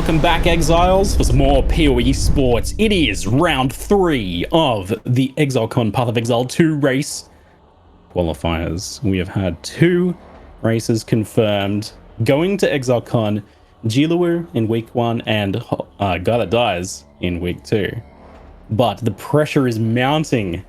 Welcome back, Exiles, for some more PoE sports. It is round 3 of the Exilecon Path of Exile 2 race qualifiers. We have had 2 races confirmed. Going to Exilecon, Jiluwu in week 1 and Guy That Dies in week 2. But the pressure is mounting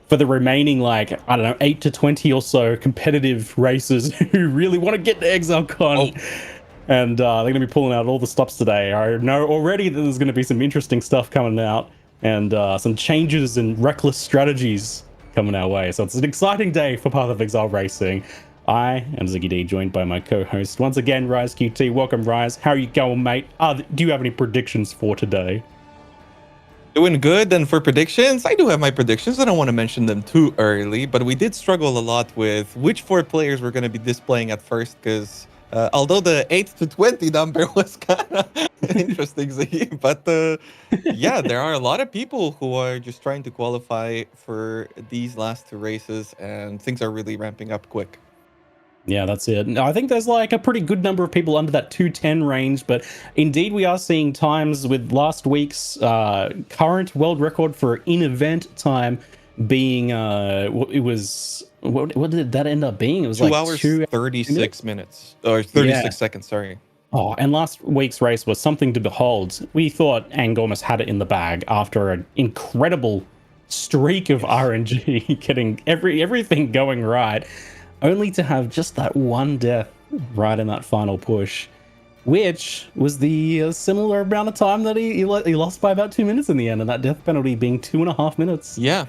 for the remaining, 8 to 20 or so competitive racers who really want to get to Exilecon. And they're going to be pulling out all the stops today. I know already that there's going to be some interesting stuff coming out and some changes and reckless strategies coming our way. So it's an exciting day for Path of Exile racing. I am ZiggyD, joined by my co-host once again, Rise QT. Welcome, Rise. How are you going, mate? Do you have any predictions for today? Doing good. And for predictions, I do have my predictions. I don't want to mention them too early, but we did struggle a lot with which 4 players we're going to be displaying at first, because although the 8 to 20 number was kind of interesting, but yeah, there are a lot of people who are just trying to qualify for these last 2 races, and things are really ramping up quick. Yeah, that's it. I think there's like a pretty good number of people under that 210 range, but indeed we are seeing times with last week's current world record for in-event time being, it was, what did that end up being? It was 2 hours, 36 minutes, or 36 seconds, sorry. Oh, and last week's race was something to behold. We thought Angormus had it in the bag after an incredible streak of RNG, getting everything going right, only to have just that one death right in that final push, which was the similar amount of time that he lost by about 2 minutes in the end, and that death penalty being 2.5 minutes. Yeah.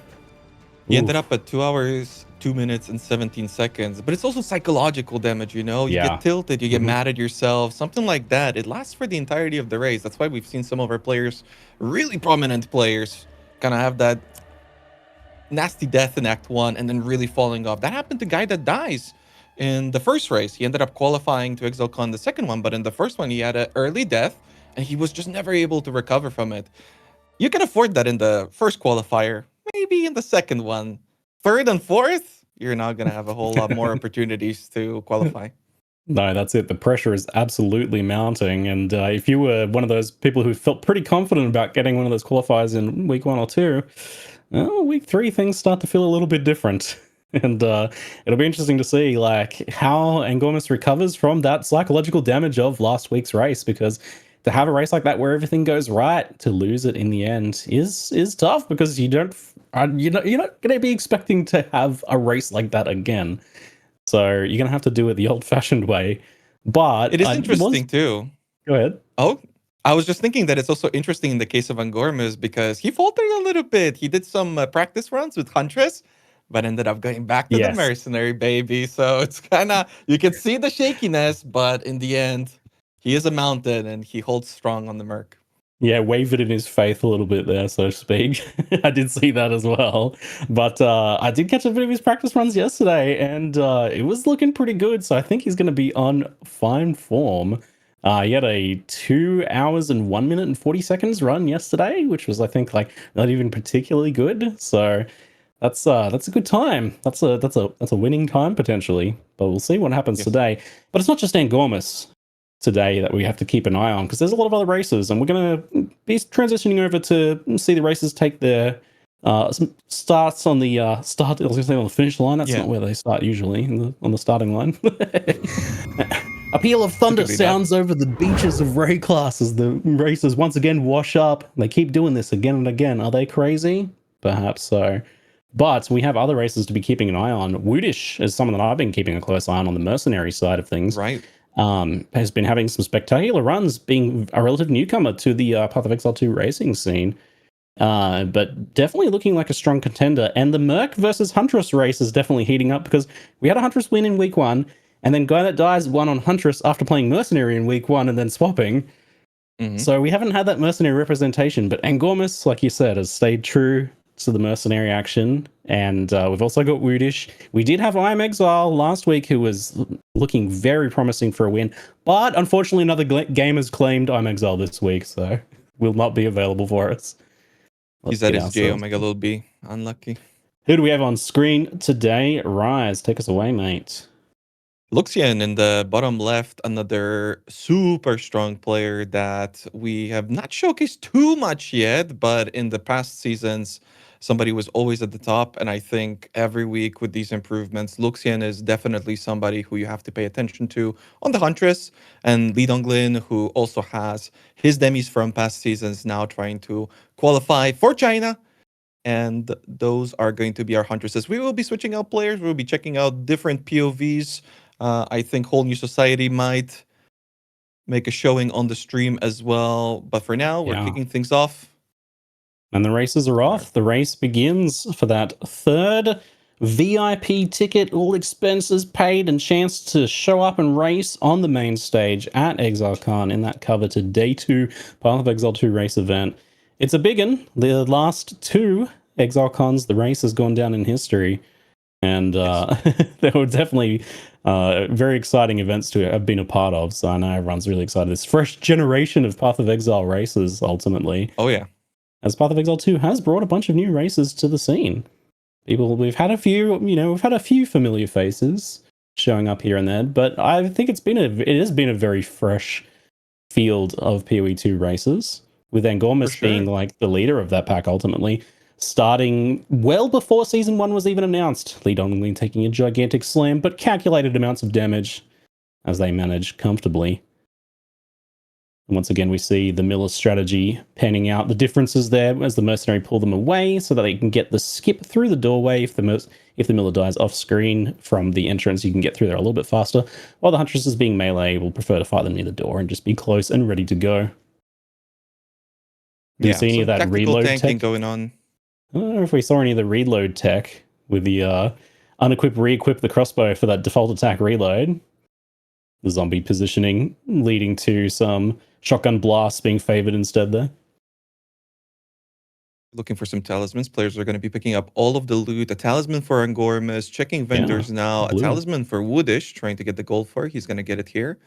He ended up at 2 hours, 2 minutes, and 17 seconds. But it's also psychological damage, you know? You get tilted, you get mad at yourself, something like that. It lasts for the entirety of the race. That's why we've seen some of our players, really prominent players, kind of have that nasty death in Act 1 and then really falling off. That happened to Guy That Dies in the first race. He ended up qualifying to Exilecon the second one, but in the first one, he had an early death, and he was just never able to recover from it. You can afford that in the first qualifier. Maybe in the second one. Third and fourth, you're not going to have a whole lot more opportunities to qualify. No, that's it. The pressure is absolutely mounting. And if you were one of those people who felt pretty confident about getting one of those qualifiers in week 1 or 2, week 3, things start to feel a little bit different. And it'll be interesting to see how Angormus recovers from that psychological damage of last week's race, because to have a race like that where everything goes right, to lose it in the end is tough, because you're not going to be expecting to have a race like that again. So you're going to have to do it the old-fashioned way. But it is interesting too. Go ahead. Oh, I was just thinking that it's also interesting in the case of Angormus, because he faltered a little bit. He did some practice runs with Huntress, but ended up going back to the mercenary, baby. So it's kind of, you can see the shakiness, but in the end, he is a mountain, and he holds strong on the Merc. Yeah, wavered in his faith a little bit there, so to speak. I did see that as well. But I did catch a bit of his practice runs yesterday, and it was looking pretty good. So I think he's going to be on fine form. He had a 2 hours and 1 minute and 40 seconds run yesterday, which was, I think, not even particularly good. So that's a good time. That's a winning time potentially. But we'll see what happens today. But it's not just Angormus today that we have to keep an eye on, because there's a lot of other races, and we're going to be transitioning over to see the races take their starts on the I was going to say on the finish line. That's not where they start usually, on the starting line. A peal of thunder sounds over the beaches of Ray class as the races once again wash up. They keep doing this again and again. Are they crazy? Perhaps so. But we have other races to be keeping an eye on. Woodish is someone that I've been keeping a close eye on the mercenary side of things. Right. Has been having some spectacular runs, being a relative newcomer to the Path of Exile 2 racing scene. But definitely looking like a strong contender. And the Merc versus Huntress race is definitely heating up, because we had a Huntress win in week 1, and then Guy That Dies won on Huntress after playing Mercenary in week 1 and then swapping. So we haven't had that Mercenary representation, but Angormus, like you said, has stayed true to the Mercenary action. And we've also got Woodish. We did have I Am Exile last week, who was looking very promising for a win, but unfortunately another game has claimed I Am Exile this week, so will not be available for us. He's at his J Omega little B. Unlucky. Who do we have on screen today? Rise, take us away, mate. Luxian in the bottom left, another super strong player that we have not showcased too much yet, but in the past seasons, somebody was always at the top. And I think every week with these improvements, Luxian is definitely somebody who you have to pay attention to on the Huntress. And Lee Donglin, who also has his demis from past seasons, now trying to qualify for China. And those are going to be our Huntresses. We will be switching out players. We'll be checking out different POVs. I think Whole New Society might make a showing on the stream as well. But for now, we're kicking things off. And the races are off. The race begins for that third VIP ticket, all expenses paid, and chance to show up and race on the main stage at Exilecon in that coveted Day 2 Path of Exile 2 race event. It's a big one. The last two Exilecons, the race has gone down in history. And there were definitely very exciting events to have been a part of. So I know everyone's really excited. This fresh generation of Path of Exile races, ultimately. Oh, yeah. As Path of Exile 2 has brought a bunch of new races to the scene. We've had a few, we've had a few familiar faces showing up here and there, but I think it has been a very fresh field of PoE2 races, with Angormus being like the leader of that pack ultimately, starting well before Season 1 was even announced. Lee Donglin taking a gigantic slam, but calculated amounts of damage as they manage comfortably. And once again, we see the Miller strategy panning out. The differences there as the mercenary pull them away so that they can get the skip through the doorway. If the Miller dies off screen from the entrance, you can get through there a little bit faster. While the Huntresses being melee will prefer to fight them near the door and just be close and ready to go. Do you see any of that reload tech going on? I don't know if we saw any of the reload tech with the unequip, re-equip the crossbow for that default attack reload. The zombie positioning leading to some shotgun blasts being favored instead there. Looking for some talismans. Players are going to be picking up all of the loot. A talisman for Angormus, checking vendors now. Blue. A talisman for Woodish, trying to get the gold for. He's going to get it here.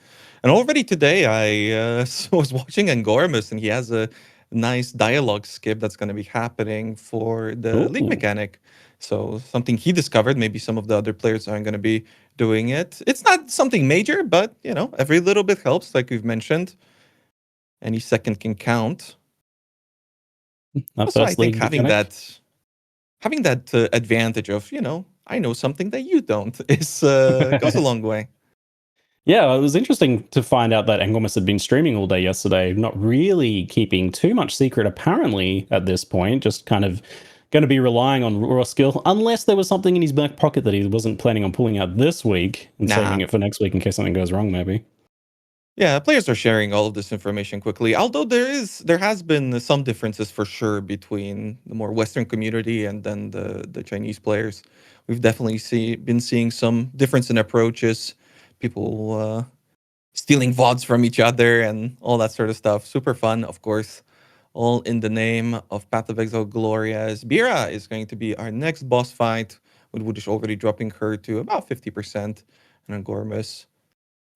And already today, I was watching Angormus, and he has a nice dialogue skip that's going to be happening for the league mechanic. So something he discovered, maybe some of the other players aren't going to be doing it. It's not something major, but, every little bit helps, like we've mentioned. Any second can count. Also, I think having that advantage of, I know something that you don't is goes a long way. Yeah, it was interesting to find out that Angormus had been streaming all day yesterday, not really keeping too much secret apparently at this point, just kind of going to be relying on raw skill, unless there was something in his back pocket that he wasn't planning on pulling out this week and saving it for next week in case something goes wrong, maybe. Yeah, players are sharing all of this information quickly, although there has been some differences for sure between the more Western community and then the Chinese players. We've definitely been seeing some difference in approaches, people stealing VODs from each other and all that sort of stuff. Super fun, of course, all in the name of Path of Exile Glorias. Bira is going to be our next boss fight, with Woodish already dropping her to about 50%, and Angormus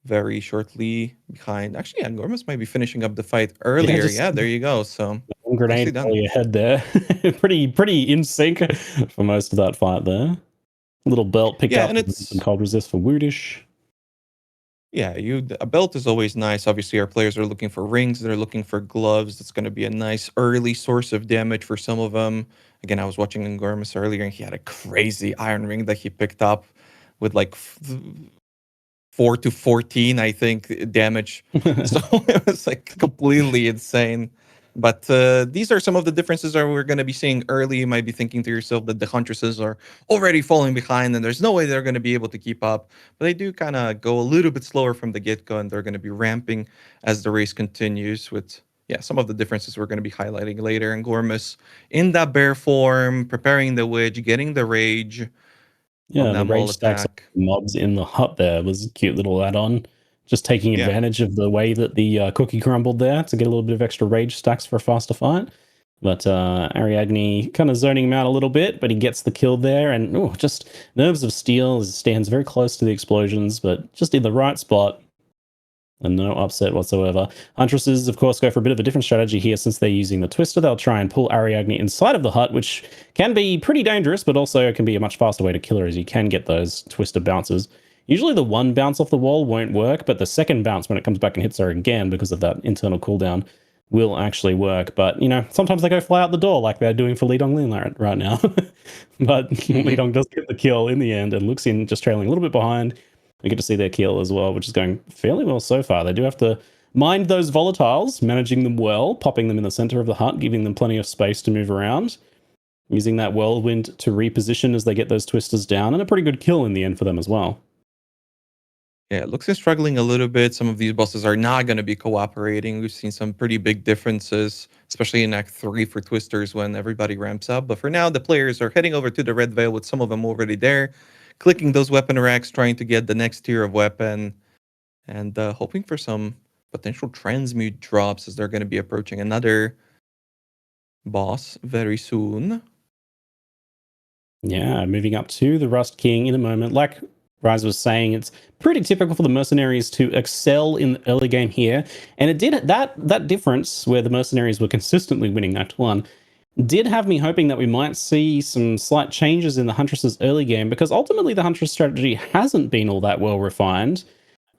very shortly behind. Actually, Angormus might be finishing up the fight earlier. Yeah, there you go. So grenade ahead there. pretty in sync for most of that fight there. Little belt picked up, and it's some cold resist for Woodish. Yeah, a belt is always nice. Obviously, our players are looking for rings. They're looking for gloves. It's going to be a nice early source of damage for some of them. Again, I was watching Angormus earlier, and he had a crazy iron ring that he picked up with like 4 to 14, I think, damage. So it was like completely insane. But these are some of the differences that we're going to be seeing early. You might be thinking to yourself that the Huntresses are already falling behind and there's no way they're going to be able to keep up. But they do kind of go a little bit slower from the get-go, and they're going to be ramping as the race continues with, some of the differences we're going to be highlighting later. And Angormus in that bear form, preparing the Wedge, getting the Rage. Yeah, the rage stacks mobs in the hut there was a cute little add-on. Just taking advantage of the way that the cookie crumbled there to get a little bit of extra rage stacks for a faster fight. But Ariadne kind of zoning him out a little bit, but he gets the kill there. And just Nerves of Steel stands very close to the explosions, but just in the right spot. And no upset whatsoever. Huntresses, of course, go for a bit of a different strategy here since they're using the Twister. They'll try and pull Ariadne inside of the hut, which can be pretty dangerous, but also can be a much faster way to kill her, as you can get those Twister bounces Usually the one bounce off the wall won't work, but the second bounce when it comes back and hits her again because of that internal cooldown will actually work. But, you know, sometimes they go fly out the door like they're doing for Li Donglin right now. But Li Dong does get the kill in the end, and Luxin just trailing a little bit behind. We get to see their kill as well, which is going fairly well so far. They do have to mind those volatiles, managing them well, popping them in the center of the hut, giving them plenty of space to move around, using that whirlwind to reposition as they get those twisters down, and a pretty good kill in the end for them as well. Yeah, Luxin struggling a little bit. Some of these bosses are not going to be cooperating. We've seen some pretty big differences, especially in Act 3 for Twisters when everybody ramps up. But for now, the players are heading over to the Red Veil with some of them already there, clicking those weapon racks, trying to get the next tier of weapon, and hoping for some potential transmute drops as they're going to be approaching another boss very soon. Yeah, moving up to the Rust King in a moment. Like Rise was saying, it's pretty typical for the mercenaries to excel in the early game here. And it did that difference where the mercenaries were consistently winning Act 1 did have me hoping that we might see some slight changes in the Huntress's early game, because ultimately the Huntress strategy hasn't been all that well refined.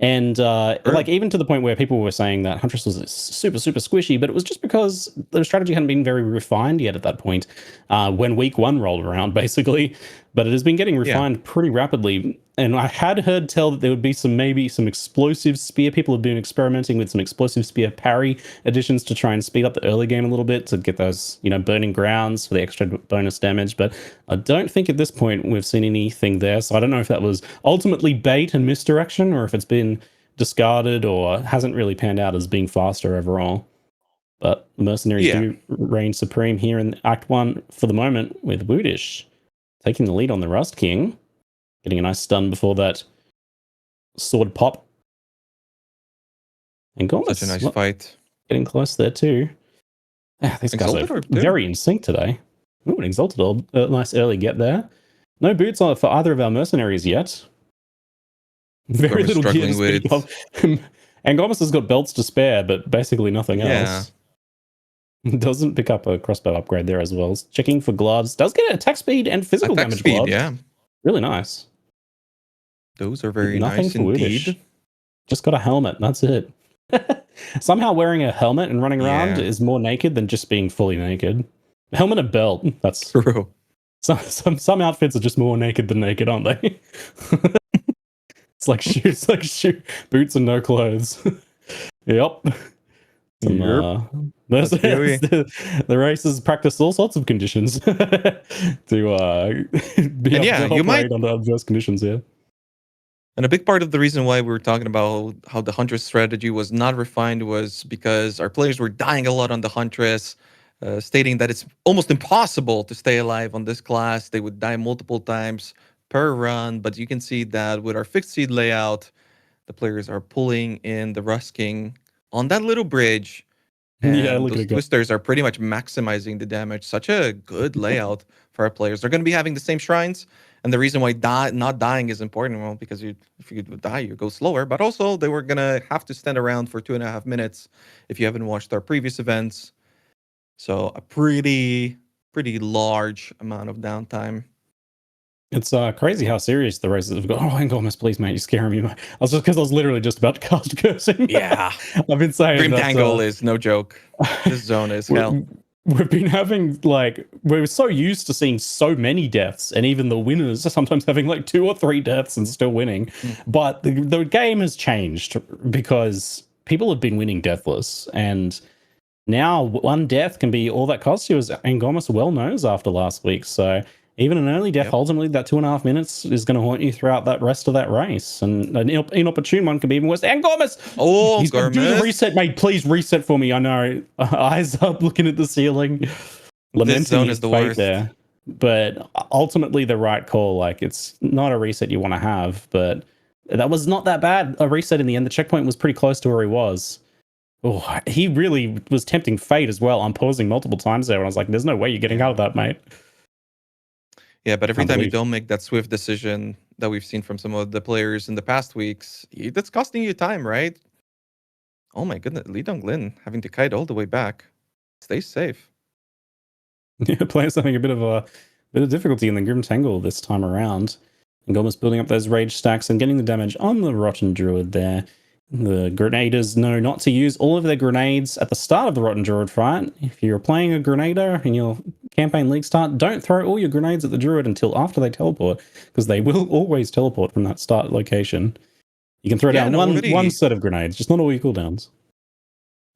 And like even to the point where people were saying that Huntress was super, super squishy, but it was just because the strategy hadn't been very refined yet at that point when week 1 rolled around, basically. But it has been getting refined pretty rapidly. And I had heard tell that there would be maybe some explosive spear. People have been experimenting with some explosive spear parry additions to try and speed up the early game a little bit to get those, you know, burning grounds for the extra bonus damage. But I don't think at this point we've seen anything there. So I don't know if that was ultimately bait and misdirection, or if it's been discarded or hasn't really panned out as being faster overall. But the mercenaries do reign supreme here in Act 1 for the moment, with Woodish taking the lead on the Rust King, getting a nice stun before that sword pop. And Such a nice fight. Getting close there too. These guys are very in sync today. Ooh, an Exalted, a nice early get there. No boots on for either of our mercenaries yet. Very little gear to speak of. Angomas has got belts to spare, but basically nothing else. Doesn't pick up a crossbow upgrade there as well. Checking for gloves. Does get attack speed and physical damage gloves. Yeah. Really nice. Those are very nice indeed. Just got a helmet. That's it. Somehow wearing a helmet and running around is more naked than just being fully naked. Helmet and belt. That's true. Some outfits are just more naked than naked, aren't they? It's like shoes, boots and no clothes. Yep. The races practice all sorts of conditions to be able to operate under adverse conditions. Yeah. And a big part of the reason why we were talking about how the Huntress strategy was not refined was because our players were dying a lot on the Huntress, stating that it's almost impossible to stay alive on this class. They would die multiple times per run, but you can see that with our fixed seed layout, the players are pulling in the Rust King on that little bridge. And those twisters are pretty much maximizing the damage. Such a good layout for our players. They're going to be having the same shrines. And the reason why not dying is important, well, because if you die, you go slower. But also, they were going to have to stand around for 2.5 minutes if you haven't watched our previous events. So a pretty large amount of downtime. It's crazy how serious the races have got. Oh, Angomas, please, mate, you're scaring me. I was literally just about to cast cursing. Yeah. I've been saying Grim Tangle is no joke. This zone is hell. We've been having, we're so used to seeing so many deaths, and even the winners are sometimes having 2 or 3 deaths and still winning. But the game has changed because people have been winning deathless, and now one death can be all that costs you, as Angomas well knows after last week. So even an early death, ultimately, that 2.5 minutes is going to haunt you throughout that rest of that race. And an inopportune one can be even worse. Angomas! Oh, he's going to do the reset, mate. Please reset for me. I know. Eyes up, looking at the ceiling. This zone is the worst. There. But ultimately, the right call. It's not a reset you want to have, but that was not that bad. A reset in the end. The checkpoint was pretty close to where he was. Oh, he really was tempting fate as well. I'm pausing multiple times there, and I was like, there's no way you're getting out of that, mate. Yeah, but every time you don't make that swift decision that we've seen from some of the players in the past weeks, that's costing you time, right? Oh my goodness, Li Donglin having to kite all the way back. Stay safe. Yeah, players having a bit of difficulty in the Grim Tangle this time around. And Gorm's building up those rage stacks and getting the damage on the Rotten Druid there. The Grenaders know not to use all of their grenades at the start of the Rotten Druid fight. If you're playing a Grenader in your campaign league start, don't throw all your grenades at the Druid until after they teleport, because they will always teleport from that start location. You can throw down one set of grenades, just not all your cooldowns.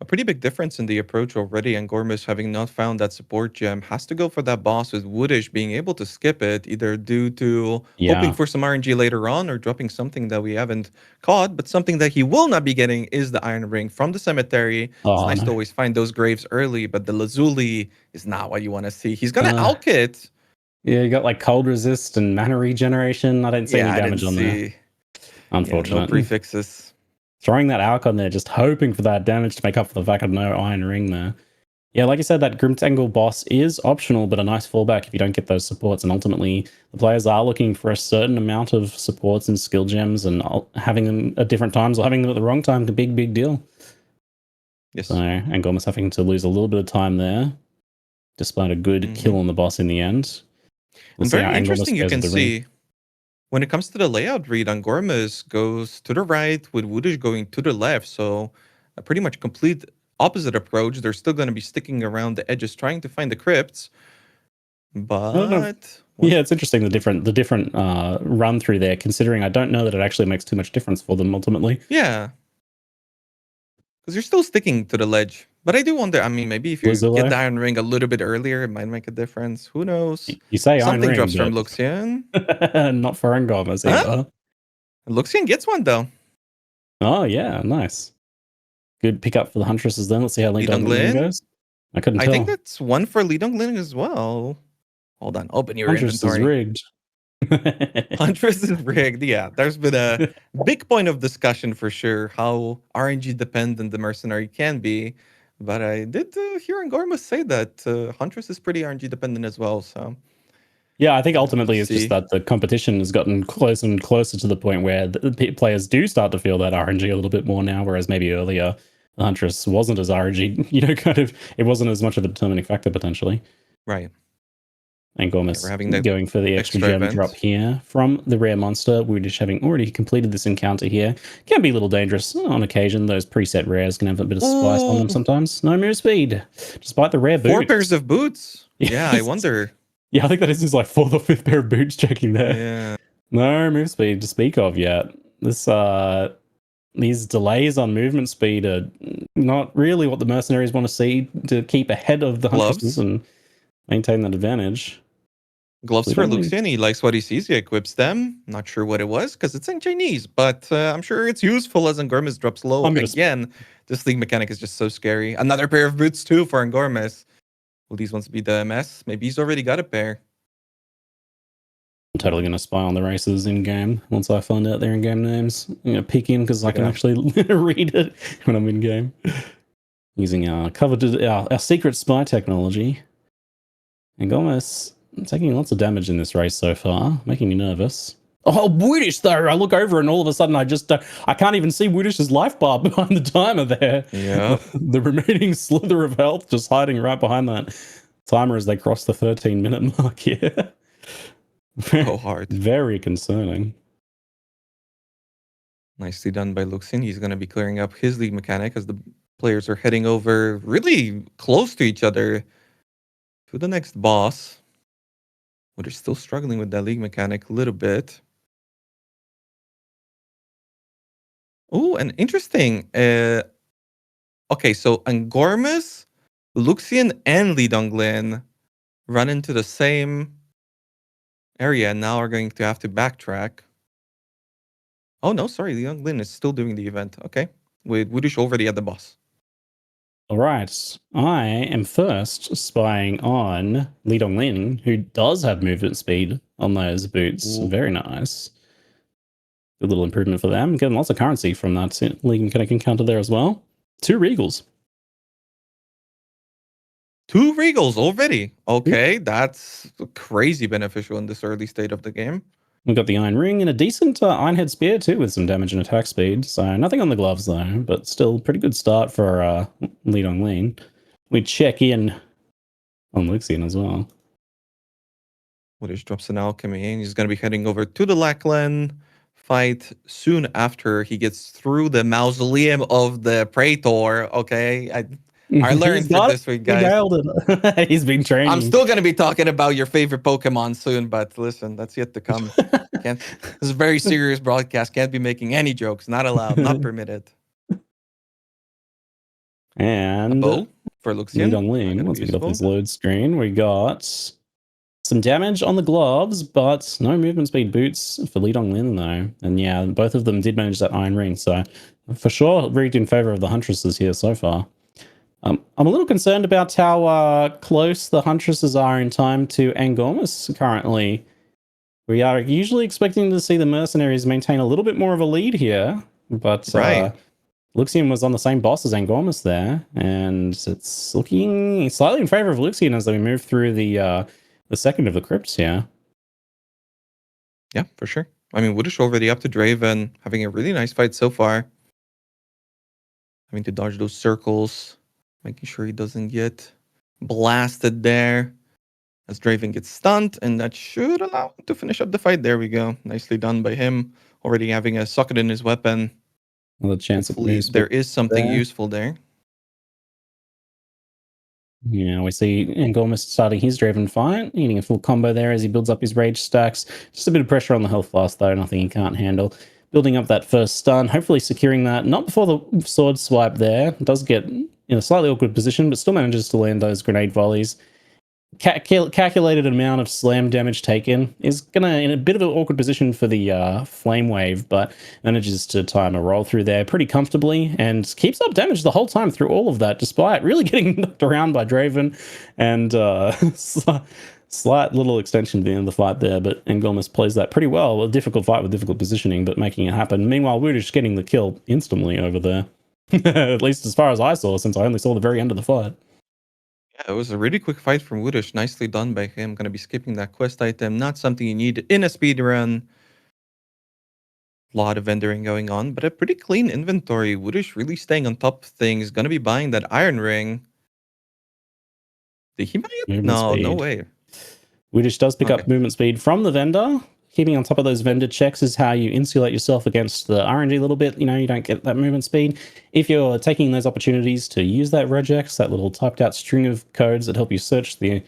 A pretty big difference in the approach already, and Gormys, having not found that support gem, has to go for that boss with Woodish being able to skip it, either due to hoping for some RNG later on or dropping something that we haven't caught, but something that he will not be getting is the Iron Ring from the cemetery. It's nice to always find those graves early, but the Lazuli is not what you want to see. He's going to alk it. Yeah, you got like cold resist and mana regeneration. I don't see any damage on there. Unfortunately. Yeah, no prefixes. Throwing that Alk on there, just hoping for that damage to make up for the fact of no Iron Ring there. Yeah, like you said, that Grimtangle boss is optional, but a nice fallback if you don't get those supports. And ultimately, the players are looking for a certain amount of supports and skill gems, and having them at different times or having them at the wrong time is a big, big deal. Yes. So, and Gormys having to lose a little bit of time there, despite a good kill on the boss in the end. And very interesting, you can see. When it comes to the layout read on Gormys, goes to the right with Woodish going to the left. So a pretty much complete opposite approach. They're still going to be sticking around the edges trying to find the crypts. But yeah, it's interesting the different run through there, considering I don't know that it actually makes too much difference for them ultimately. Yeah. Because you're still sticking to the ledge. But I do wonder, I mean, maybe if you get the Iron Ring a little bit earlier, it might make a difference. Who knows? You say something Iron Ring, drops from Luxian. Not for Gormys either. Luxian gets one, though. Oh, yeah, nice. Good pickup for the Huntresses then. Let's see how Li Donglin goes. I couldn't tell. I think that's one for Li Donglin as well. Hold on, open your inventory. Huntress is rigged. Huntress is rigged. Yeah, there's been a big point of discussion for sure how RNG dependent the mercenary can be. But I did hear Gormys say that Huntress is pretty RNG dependent as well. So yeah, I think ultimately it's just that the competition has gotten closer and closer to the point where the players do start to feel that RNG a little bit more now, whereas maybe earlier the Huntress wasn't as RNG, it wasn't as much of a determining factor potentially. Right. And Gormys going for the extra gem drop here from the rare monster. We're just having already completed this encounter here. Can be a little dangerous on occasion. Those preset rares can have a bit of spice on them sometimes. No move speed, despite the rare boots. 4 pairs of boots. Yeah, I wonder. Yeah, I think that is just like 4th or 5th pair of boots checking there. Yeah. No move speed to speak of yet. These delays on movement speed are not really what the mercenaries want to see to keep ahead of the Huntresses and maintain that advantage. Gloves for Luxian. He likes what he sees. He equips them. Not sure what it was because it's in Chinese, but I'm sure it's useful as Gormys drops low. Again, this league mechanic is just so scary. Another pair of boots too for Gormys. Will these ones be the MS? Maybe he's already got a pair. I'm totally going to spy on the races in-game once I find out their in-game names. I'm going to peek in because I can actually read it when I'm in-game. Using our coveted, our secret spy technology. And Gormys taking lots of damage in this race so far, making me nervous. Oh, Woodish though! I look over and all of a sudden I can't even see Woodish's life bar behind the timer there. Yeah. The remaining slither of health just hiding right behind that timer as they cross the 13-minute mark here. So hard. Very concerning. Nicely done by Luxian. He's going to be clearing up his league mechanic as the players are heading over really close to each other to the next boss. But they're still struggling with that league mechanic a little bit. Oh, and interesting. Okay, so Gormys, Luxian, and Li Donglin run into the same area and now are going to have to backtrack. Oh, no, sorry. Li Donglin is still doing the event. Okay. With Woodish already at the boss. All right, I am first spying on Li Donglin, who does have movement speed on those boots. Ooh. Very nice. Good little improvement for them. Getting lots of currency from that league mechanic encounter there as well. 2 Regals. 2 Regals already. Okay, that's crazy beneficial in this early state of the game. We've got the Iron Ring and a decent Ironhead Spear too with some damage and attack speed. So nothing on the gloves though, but still pretty good start for Li Donglin. We check in on Luxian as well. Woodish drops an alchemy, and he's going to be heading over to the Lackland fight soon after he gets through the mausoleum of the Praetor. Okay, I learned for this week, guys. He nailed it. He's been training. I'm still going to be talking about your favorite Pokemon soon, but listen, that's yet to come. This is a very serious broadcast. Can't be making any jokes. Not allowed. Not permitted. And a bow for Luxian. Once we get off this load screen, we got some damage on the gloves, but no movement speed boots for Li Donglin, though. And yeah, both of them did manage that Iron Ring, so for sure rigged in favor of the Huntresses here so far. I'm a little concerned about how close the Huntresses are in time to Angormus currently. We are usually expecting to see the Mercenaries maintain a little bit more of a lead here, but right. Luxian was on the same boss as Angormus there, and it's looking slightly in favor of Luxian as we move through the second of the crypts here. Yeah, for sure. I mean, Woodish already up to Draven, having a really nice fight so far. Having to dodge those circles, making sure he doesn't get blasted there as Draven gets stunned, and that should allow him to finish up the fight. There we go. Nicely done by him. Already having a socket in his weapon. Another chance Hopefully there is something useful there. Yeah, we see Angormus starting his Draven fight, eating a full combo there as he builds up his rage stacks. Just a bit of pressure on the health blast, though, nothing he can't handle. Building up that first stun, hopefully securing that. Not before the sword swipe there. Does get in a slightly awkward position, but still manages to land those grenade volleys. Calculated amount of slam damage taken is gonna in a bit of an awkward position for the flame wave, but manages to time a roll through there pretty comfortably and keeps up damage the whole time through all of that, despite really getting knocked around by Draven and slight little extension at the end of the fight there. But Angormus plays that pretty well. A difficult fight with difficult positioning, but making it happen. Meanwhile, Woodish getting the kill instantly over there, at least as far as I saw, since I only saw the very end of the fight. Yeah, it was a really quick fight from Woodish. Nicely done by him. Going to be skipping that quest item. Not something you need in a speed run. A lot of vendoring going on, but a pretty clean inventory. Woodish really staying on top of things. Going to be buying that Iron Ring. Did he buy it? No way. Woodish does pick up movement speed from the vendor. Keeping on top of those vendor checks is how you insulate yourself against the RNG a little bit. You know, you don't get that movement speed. If you're taking those opportunities to use that regex, that little typed out string of codes that help you search the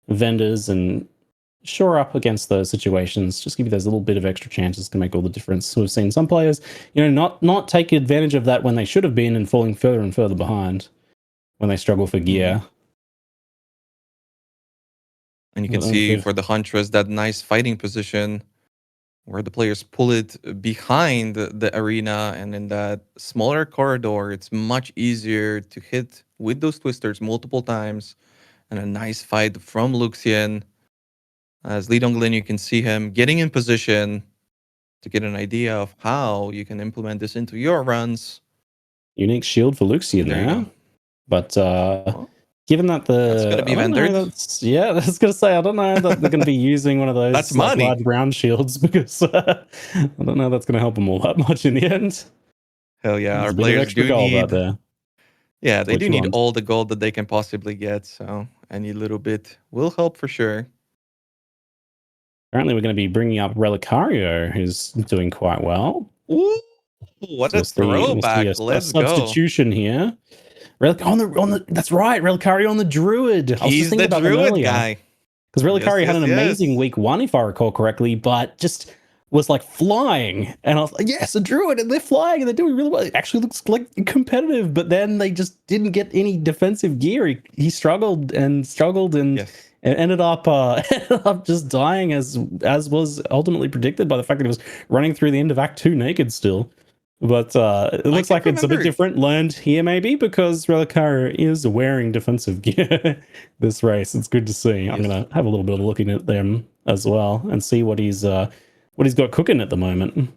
vendors and shore up against those situations, just give you those little bit of extra chances to make all the difference. So we've seen some players, you know, not take advantage of that when they should have been and falling further and further behind when they struggle for gear. And you can see for the Huntress, that nice fighting position where the players pull it behind the arena, and in that smaller corridor, it's much easier to hit with those twisters multiple times. And a nice fight from Luxian. As Li Donglin, you can see him getting in position to get an idea of how you can implement this into your runs. Unique shield for Luxian there. But given that that's going to be vendored. Yeah, I was going to say, I don't know that they're going to be using one of those that's money. Large round shields, because I don't know that's going to help them all that much in the end. Hell yeah, our players do need there. Yeah, they do need all the gold that they can possibly get, so any little bit will help for sure. Apparently, we're going to be bringing up Relicario, who's doing quite well. Ooh, what a throwback! Let's go. Substitution here. On the that's right, Relicario on the Druid. He's the Druid guy. Because Relicario had an amazing week 1, if I recall correctly, but just was like flying. And I was like, yes, a Druid, and they're flying, and they're doing really well. It actually looks like competitive, but then they just didn't get any defensive gear. He struggled and ended up just dying as was ultimately predicted by the fact that he was running through the end of Act 2 naked still. But it looks like it's a bit different. Learned here, maybe, because Relicario is wearing defensive gear this race. It's good to see. Yes. I'm going to have a little bit of looking at them as well and see what he's got cooking at the moment.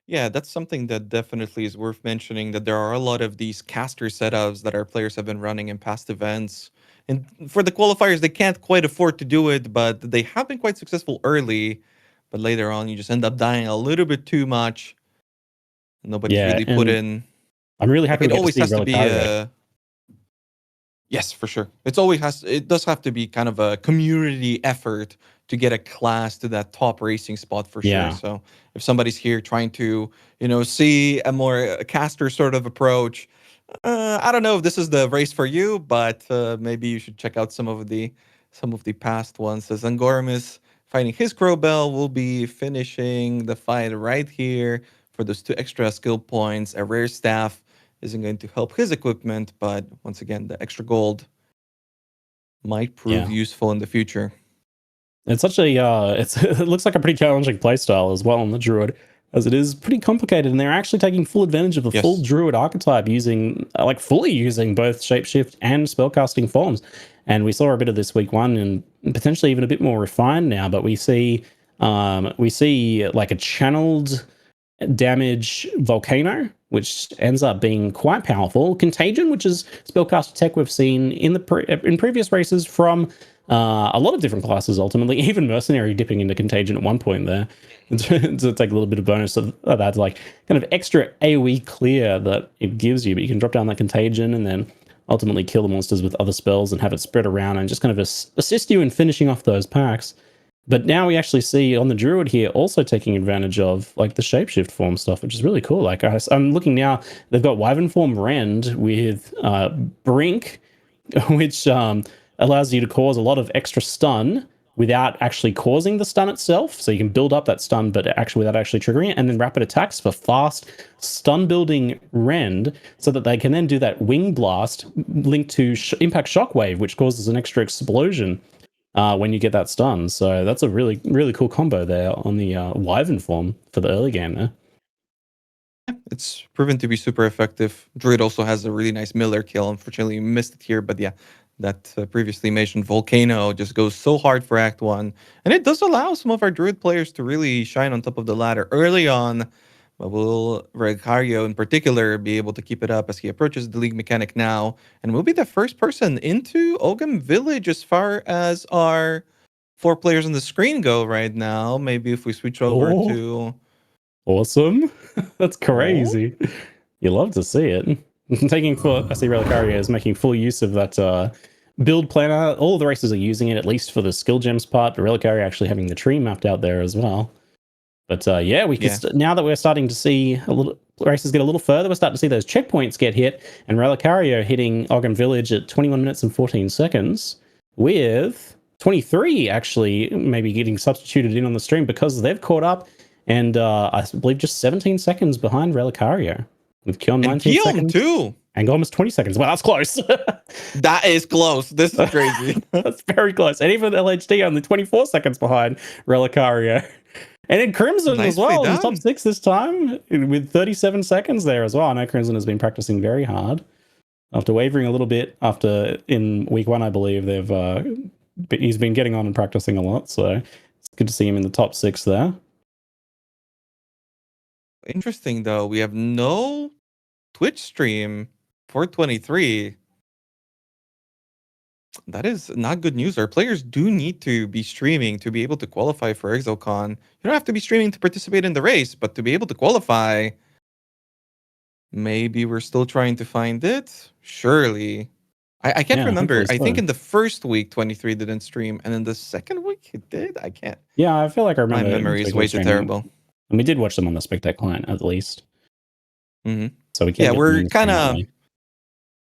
Yeah, that's something that definitely is worth mentioning, that there are a lot of these caster setups that our players have been running in past events. And for the qualifiers, they can't quite afford to do it, but they have been quite successful early. But later on, you just end up dying a little bit too much. Nobody's really put in. I'm really happy. It always has to be yes, for sure. It does have to be kind of a community effort to get a class to that top racing spot for sure. So if somebody's here trying to, see a more caster sort of approach, I don't know if this is the race for you, but maybe you should check out some of the past ones. As Angorum is fighting his Crowbell, will be finishing the fight right here for those 2 extra skill points. A rare staff isn't going to help his equipment, but once again, the extra gold might prove useful in the future. It's such a it looks like a pretty challenging playstyle as well on the Druid, as it is pretty complicated, and they're actually taking full advantage of the full Druid archetype, fully using both shapeshift and spellcasting forms. And we saw a bit of this week 1, and potentially even a bit more refined now. But we see like a channeled damage volcano, which ends up being quite powerful. Contagion, which is spellcaster tech we've seen in in previous races from a lot of different classes, ultimately, even Mercenary dipping into Contagion at one point there to take a little bit of bonus of that, like kind of extra AoE clear that it gives you. But you can drop down that Contagion and then ultimately kill the monsters with other spells and have it spread around and just kind of assist you in finishing off those packs. But now we actually see on the Druid here also taking advantage of like the shapeshift form stuff, which is really cool. Like I'm looking now, they've got Wyvern form Rend with Brink, which allows you to cause a lot of extra stun without actually causing the stun itself. So you can build up that stun, but actually without actually triggering it. And then rapid attacks for fast stun building Rend, so that they can then do that wing blast linked to impact shockwave, which causes an extra explosion when you get that stun. So that's a really, really cool combo there on the Wyvern form for the early game there. It's proven to be super effective. Druid also has a really nice Miller kill. Unfortunately, you missed it here, but yeah, that previously mentioned Volcano just goes so hard for Act 1. And it does allow some of our Druid players to really shine on top of the ladder early on. But will Relicario in particular be able to keep it up as he approaches the league mechanic now? And will be the first person into Ogam Village as far as our 4 players on the screen go right now. Maybe if we switch over to... Awesome. That's crazy. You love to see it. I see Relicario is making full use of that build planner. All of the races are using it, at least for the skill gems part, but Relicario actually having the tree mapped out there as well. But now that we're starting to see races get a little further, we're starting to see those checkpoints get hit, and Relicario hitting Ogam Village at 21 minutes and 14 seconds, with 23 actually maybe getting substituted in on the stream because they've caught up, and I believe just 17 seconds behind Relicario, with Kion 19 seconds. Too. And almost 20 seconds. Well, that's close. That is close. This is crazy. That's very close. And even LHD only 24 seconds behind Relicario. And then Crimson as well in the top 6 this time with 37 seconds there as well. I know Crimson has been practicing very hard after wavering a little bit in week 1, I believe. He's been getting on and practicing a lot. So it's good to see him in the top 6 there. Interesting, though. We have no Twitch stream for 23. That is not good news. Our players do need to be streaming to be able to qualify for Exilecon. You don't have to be streaming to participate in the race, but to be able to qualify, maybe we're still trying to find it. Surely. I can't remember. I think in the first week, 23 didn't stream, and in the second week, it did. I can't. Yeah, I feel like I remember. My memory is way too terrible. And we did watch them on the Spectate client, at least. Mm-hmm. So we can't. Yeah, we're kind of...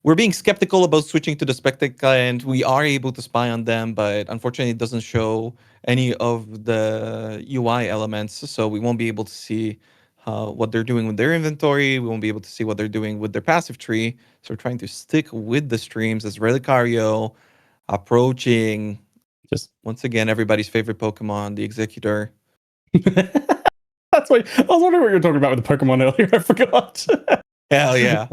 We're being skeptical about switching to the Spectate client. We are able to spy on them, but unfortunately it doesn't show any of the UI elements, so we won't be able to see what they're doing with their inventory. We won't be able to see what they're doing with their passive tree. So we're trying to stick with the streams as Relicario approaching, just once again, everybody's favorite Pokemon, the Executor. That's why I was wondering what you were talking about with the Pokemon earlier. I forgot. Hell yeah.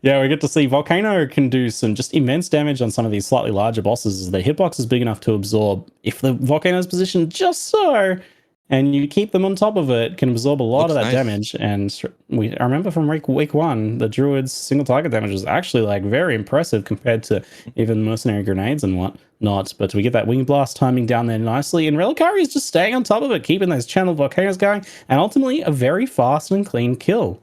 Yeah, we get to see Volcano can do some just immense damage on some of these slightly larger bosses. The hitbox is big enough to absorb, if the Volcano's positioned just so, and you keep them on top of it, can absorb a lot of that damage. And I remember from week 1, the Druid's single target damage was actually like very impressive compared to even Mercenary Grenades and whatnot. But we get that Wing Blast timing down there nicely, and Relicario is just staying on top of it, keeping those channeled Volcanoes going, and ultimately a very fast and clean kill.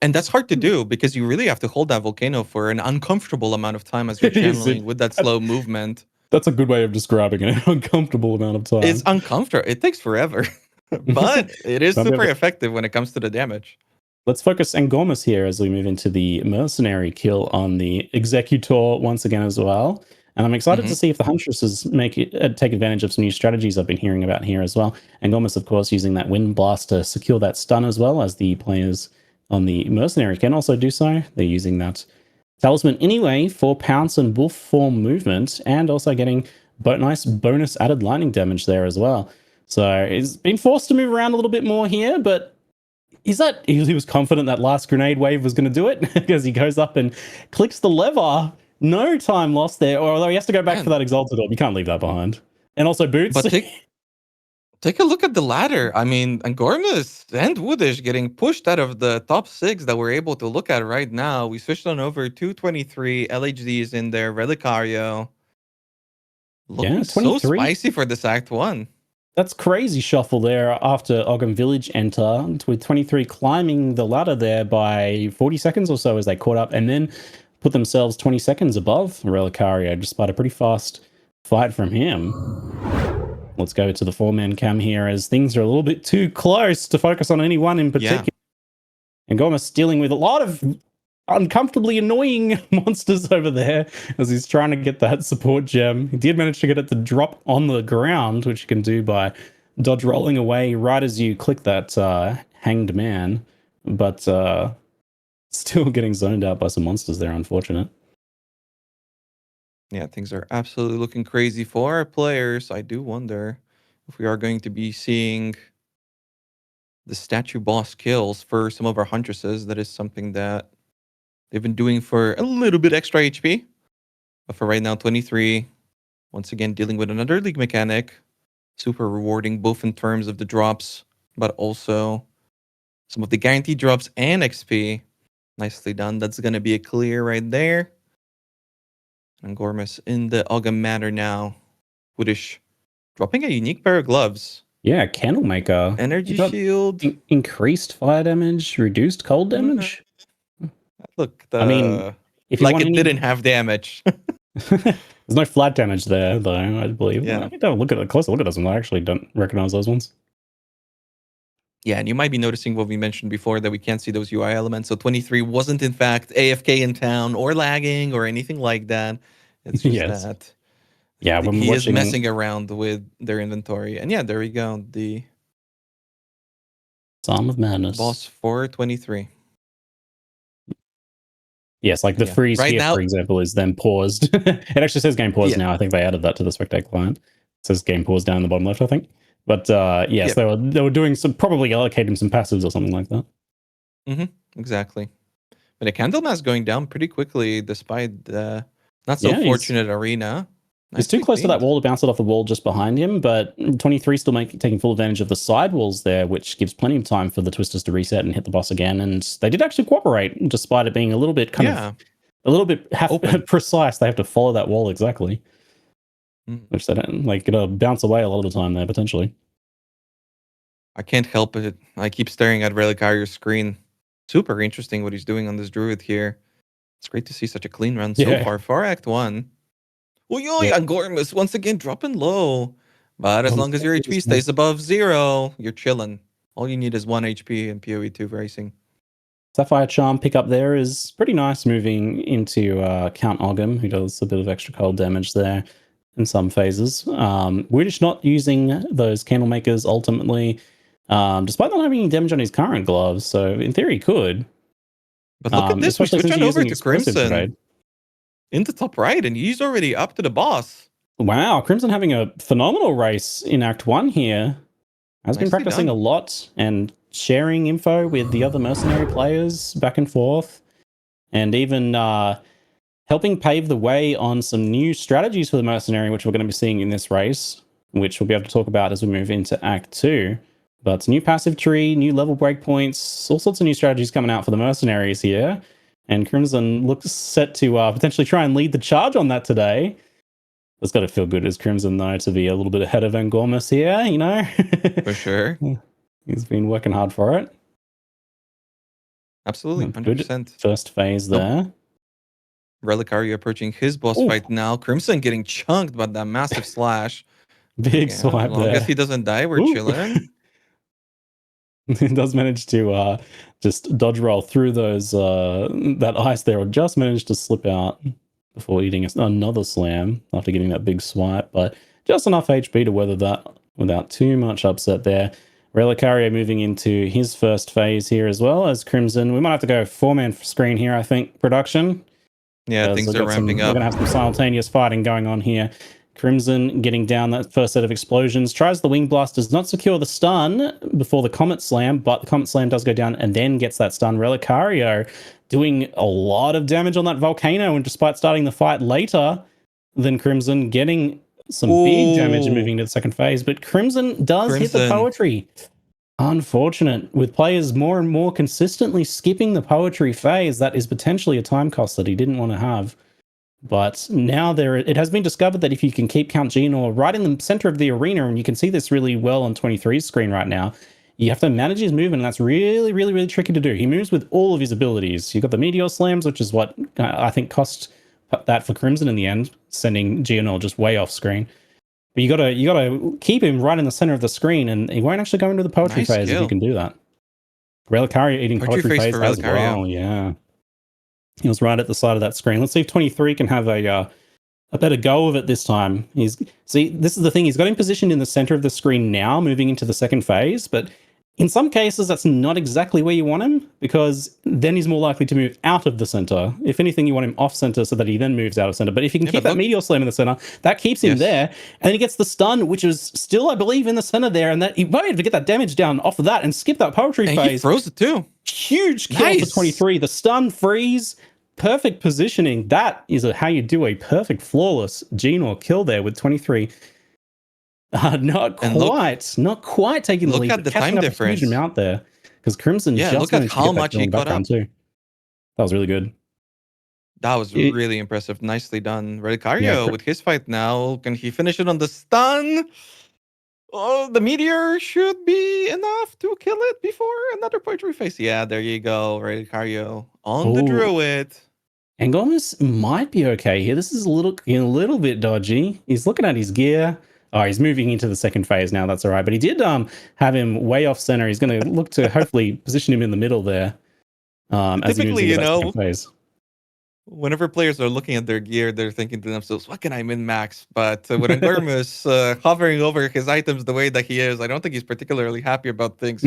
And that's hard to do because you really have to hold that Volcano for an uncomfortable amount of time as you're channeling with that slow movement. That's a good way of describing an uncomfortable amount of time. It's uncomfortable. It takes forever, but it is super effective when it comes to the damage. Let's focus Angormus here as we move into the mercenary kill on the Executor once again as well. And I'm excited to see if the Huntresses take advantage of some new strategies I've been hearing about here as well. Angormus, of course, using that Wind Blast to secure that stun as well, as the players on the mercenary can also do so. They're using that Talisman anyway for Pounce and Wolf form movement, and also getting nice bonus added lightning damage there as well. So he's been forced to move around a little bit more here, but he was confident that last grenade wave was going to do it because he goes up and clicks the lever. No time lost there, although he has to go back for that Exalted Orb. You can't leave that behind. And also Boots. But take a look at the ladder. I mean, Angormus and Woodish getting pushed out of the top 6 that we're able to look at right now. We switched on over 223. LHD is in there. Relicario. Looking so spicy for this Act 1. That's crazy shuffle there after Ogham Village enter, with 23 climbing the ladder there by 40 seconds or so as they caught up, and then put themselves 20 seconds above Relicario, despite a pretty fast fight from him. Let's go to the 4-man cam here, as things are a little bit too close to focus on any one in particular. Yeah. And Gormus dealing with a lot of uncomfortably annoying monsters over there as he's trying to get that support gem. He did manage to get it to drop on the ground, which you can do by dodge rolling away right as you click that hanged man, but still getting zoned out by some monsters there, unfortunate. Yeah, things are absolutely looking crazy for our players. I do wonder if we are going to be seeing the statue boss kills for some of our huntresses. That is something that they've been doing for a little bit extra HP. But for right now, 23, once again, dealing with another league mechanic. Super rewarding, both in terms of the drops, but also some of the guaranteed drops and XP. Nicely done. That's going to be a clear right there. And Gormus in the Ogham Manor now. Woodish dropping a unique pair of gloves. Yeah, Candlemaker. Energy shield. Increased fire damage, reduced cold damage. Look, I mean, if like it didn't have damage. There's no flat damage there, though, I believe. Yeah. I need to look at a closer look at those ones. I actually don't recognize those ones. Yeah, and you might be noticing what we mentioned before, that we can't see those UI elements. So 23 wasn't, in fact, AFK in town or lagging or anything like that. It's just that. Yeah, he is messing around with their inventory. And yeah, there we go. The Psalm of Madness. Boss for 23. Yes, like the freeze right here, now, for example, is then paused. It actually says game pause now. I think they added that to the Spectate client. It says game pause down in the bottom left, I think. But yes, they were doing some, probably allocating some passives or something like that. Exactly. But a Candlemass going down pretty quickly despite the not so fortunate arena. He's too close to that wall to bounce it off the wall just behind him, but 23 still taking full advantage of the side walls there, which gives plenty of time for the Twisters to reset and hit the boss again. And they did actually cooperate, despite it being a little bit a little bit precise. They have to follow that wall exactly, which they don't gonna bounce away a lot of the time there potentially. I can't help it. I keep staring at Relicario's screen. Super interesting what he's doing on this druid here. It's great to see such a clean run so far for Act 1. And Gormus once again dropping low. But as long as your HP stays above 0, you're chilling. All you need is 1 HP in PoE2 racing. Sapphire Charm pickup there is pretty nice, moving into Count Ogham, who does a bit of extra cold damage there in some phases. We're just not using those Candlemakers ultimately, despite not having any damage on his current gloves. So in theory, he could. But look at this. We switch on over to Crimson. In the top right, and he's already up to the boss. Wow, Crimson having a phenomenal race in Act 1 here. Has been practicing a lot and sharing info with the other mercenary players back and forth, and even helping pave the way on some new strategies for the mercenary, which we're going to be seeing in this race, which we'll be able to talk about as we move into Act 2. But new passive tree, new level breakpoints, all sorts of new strategies coming out for the mercenaries here. And Crimson looks set to potentially try and lead the charge on that today. It's got to feel good as Crimson, though, to be a little bit ahead of Angormus here, you know? For sure. He's been working hard for it. Absolutely, 100%. Good first phase there. Relicario approaching his boss fight now. Crimson getting chunked by that massive slash. Big swipe as long there. as he doesn't die, we're chilling. He does manage to just dodge roll through those that ice there, or just managed to slip out before eating another slam after getting that big swipe, but just enough HP to weather that without too much upset there. Relicario moving into his first phase here as well as Crimson. We might have to go 4-man screen here, I think, production. Yeah, things are ramping up. We're going to have some simultaneous fighting going on here. Crimson getting down that first set of explosions. Tries the Wing Blast, does not secure the stun before the Comet Slam, but the Comet Slam does go down and then gets that stun. Relicario doing a lot of damage on that Volcano, and despite starting the fight later than Crimson, getting some big damage and moving to the second phase. But Crimson does hit the poetry. Unfortunate. With players more and more consistently skipping the poetry phase, that is potentially a time cost that he didn't want to have. But now it has been discovered that if you can keep Count Geonor right in the center of the arena, and you can see this really well on 23's screen right now, you have to manage his movement, and that's really, really, really tricky to do. He moves with all of his abilities. You've got the Meteor Slams, which is what I think cost that for Crimson in the end, sending Geonor just way off screen. But you gotta keep him right in the center of the screen, and he won't actually go into the poetry phase if you can do that. Relicario eating poetry phase as well, yeah. He was right at the side of that screen. Let's see if 23 can have a better go of it this time. See, this is the thing. He's got him positioned in the center of the screen now, moving into the second phase. But in some cases, that's not exactly where you want him, because then he's more likely to move out of the center. If anything, you want him off center so that he then moves out of center. But if you can keep that Meteor Slam in the center, that keeps him there. And then he gets the stun, which is still, I believe, in the center there. And that he might be able to get that damage down off of that and skip that poetry phase. He froze it too. Huge kill for 23. The stun, freeze, perfect positioning. That is how you do a perfect, flawless Geonor kill there with 23. Not quite taking the lead. Look at the time difference. Huge amount there, because Crimson just look at how much he caught up too. That was really good. That was really impressive. Nicely done. Relicario with his fight now. Can he finish it on the stun? Oh, the meteor should be enough to kill it before another poetry phase. Yeah, there you go. Relicario on the druid. And Gomez might be okay here. This is a little bit dodgy. He's looking at his gear. Oh, he's moving into the second phase now. That's all right. But he did have him way off center. He's going to look to hopefully position him in the middle there. As he moves into that second phase. Whenever players are looking at their gear, they're thinking to themselves, what can I min-max? But when Angormus hovering over his items the way that he is, I don't think he's particuly happy about things,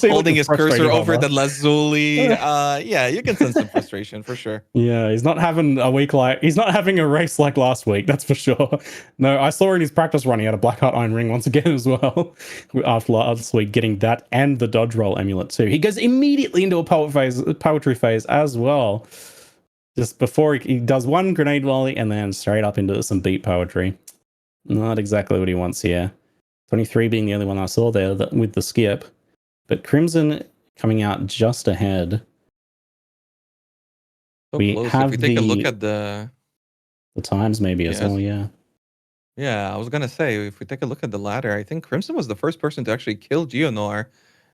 holding his cursor over the Lazuli. Yeah, you can sense some frustration for sure. Yeah, he's not having a race like last week, that's for sure. No, I saw in his practice run, he had a Blackheart Iron Ring once again as well. After last week, getting that and the dodge roll amulet too. He goes immediately into a poetry phase as well. Just before he does one grenade volley and then straight up into some beat poetry. Not exactly what he wants here. 23 being the only one I saw there with the skip. But Crimson coming out just ahead. So we close. Have if we take a look at the times maybe as well, yeah. Yeah, I was going to say, if we take a look at the ladder, I think Crimson was the first person to actually kill Geonor.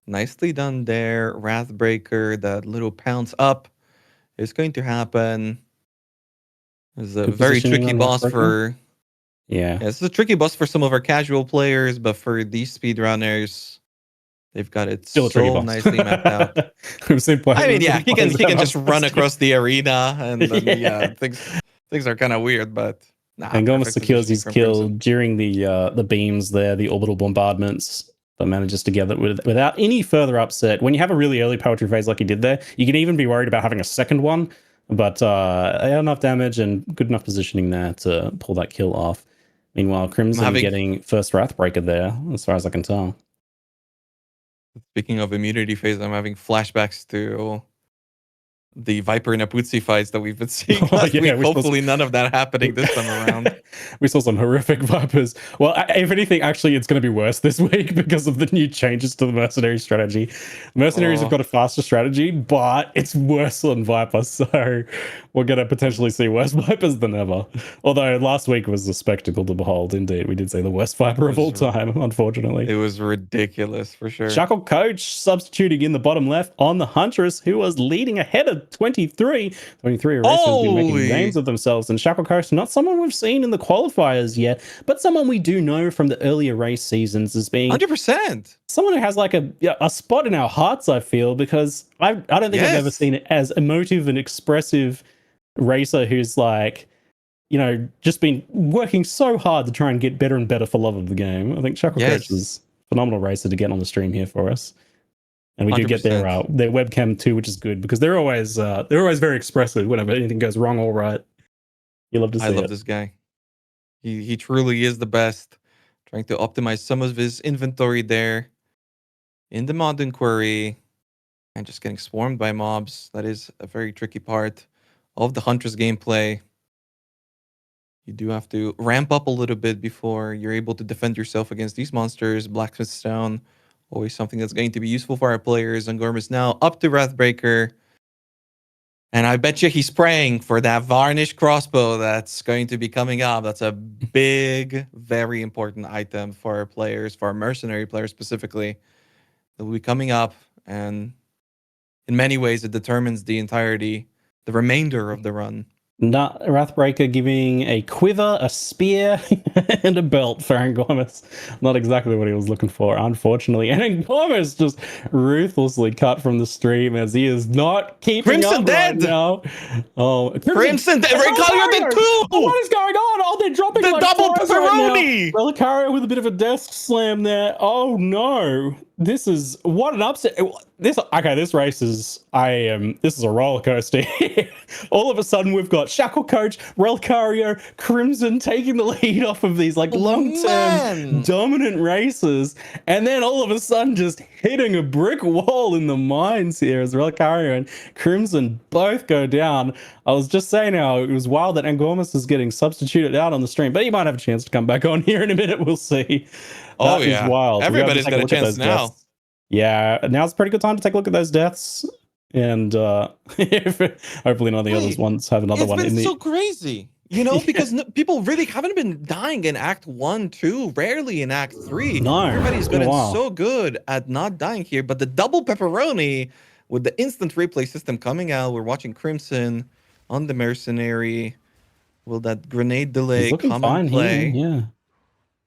Nicely done there. Wrathbreaker, that little pounce up. It's going to happen. It's a very tricky boss for... Yeah, it's a tricky boss for some of our casual players, but for these speedrunners, they've got it so nicely mapped out. I mean, yeah, he can just run across the arena, and then, things are kind of weird, but... and Gomez secures his kill during the beams there, the orbital bombardments, but manages to get it without any further upset. When you have a really early poetry phase like he did there, you can even be worried about having a second one, but they had enough damage and good enough positioning there to pull that kill off. Meanwhile, Crimson getting first Wrathbreaker there, as far as I can tell. Speaking of immunity phase, I'm having flashbacks to the Viper and Apuzzi fights that we've been seeing last week. Hopefully none of that happening this time around. We saw some horrific Vipers. Well, if anything, actually, it's going to be worse this week because of the new changes to the Mercenary strategy. Mercenaries have got a faster strategy, but it's worse on Viper. So we're going to potentially see worse Vipers than ever. Although last week was a spectacle to behold. Indeed, we did see the worst Viper of all time, unfortunately. It was ridiculous, for sure. Shackle Coach substituting in the bottom left on the Huntress, who was leading ahead of 23. 23 racers been making names of themselves. And Shackle Coach, not someone we've seen in the qualifiers yet, but someone we do know from the earlier race seasons as being 100%. Someone who has like a spot in our hearts, I feel, because I don't think I've ever seen it as emotive and expressive racer who's like, you know, just been working so hard to try and get better and better for love of the game. I think Shackle Coach is a phenomenal racer to get on the stream here for us. And we 100%. Do get their webcam too, which is good because they're always very expressive whenever anything goes wrong or right. You love to see it. I love this guy. He truly is the best. Trying to optimize some of his inventory there in the mod inquiry and just getting swarmed by mobs. That is a very tricky part of the Huntress gameplay. You do have to ramp up a little bit before you're able to defend yourself against these monsters. Blacksmith Stone, always something that's going to be useful for our players. And Gormus now up to Wrathbreaker. And I bet you he's praying for that varnished crossbow that's going to be coming up. That's a big, very important item for our players, for our mercenary players specifically. It will be coming up, and in many ways, it determines the remainder of the run. Wrathbreaker giving a quiver, a spear, and a belt for Angormus. Not exactly what he was looking for, unfortunately. And Angormus just ruthlessly cut from the stream as he is not keeping Crimson up dead! Right now. Oh, Crimson dead! Relicario did too! What is going on? Oh, they're dropping the like double pepperoni! Right Relicario with a bit of a desk slam there. Oh no. This is what an upset. This race is this is a roller coaster. All of a sudden we've got Shackle Coach, Relicario, Crimson taking the lead off of these like long-term dominant races, and then all of a sudden just hitting a brick wall in the mines here as Relicario and Crimson both go down. I was just saying how it was wild that Angormus is getting substituted out on the stream, but he might have a chance to come back on here in a minute. We'll see. That is wild. Everybody's got a chance now. Deaths. Yeah, now's a pretty good time to take a look at those deaths. And hopefully none of the other ones have another one. It's been so crazy, you know, because people really haven't been dying in Act 1, 2, rarely in Act 3. No, everybody's been so good at not dying here. But the double pepperoni with the instant replay system coming out, we're watching Crimson on the mercenary. Will that grenade delay come in play? Yeah.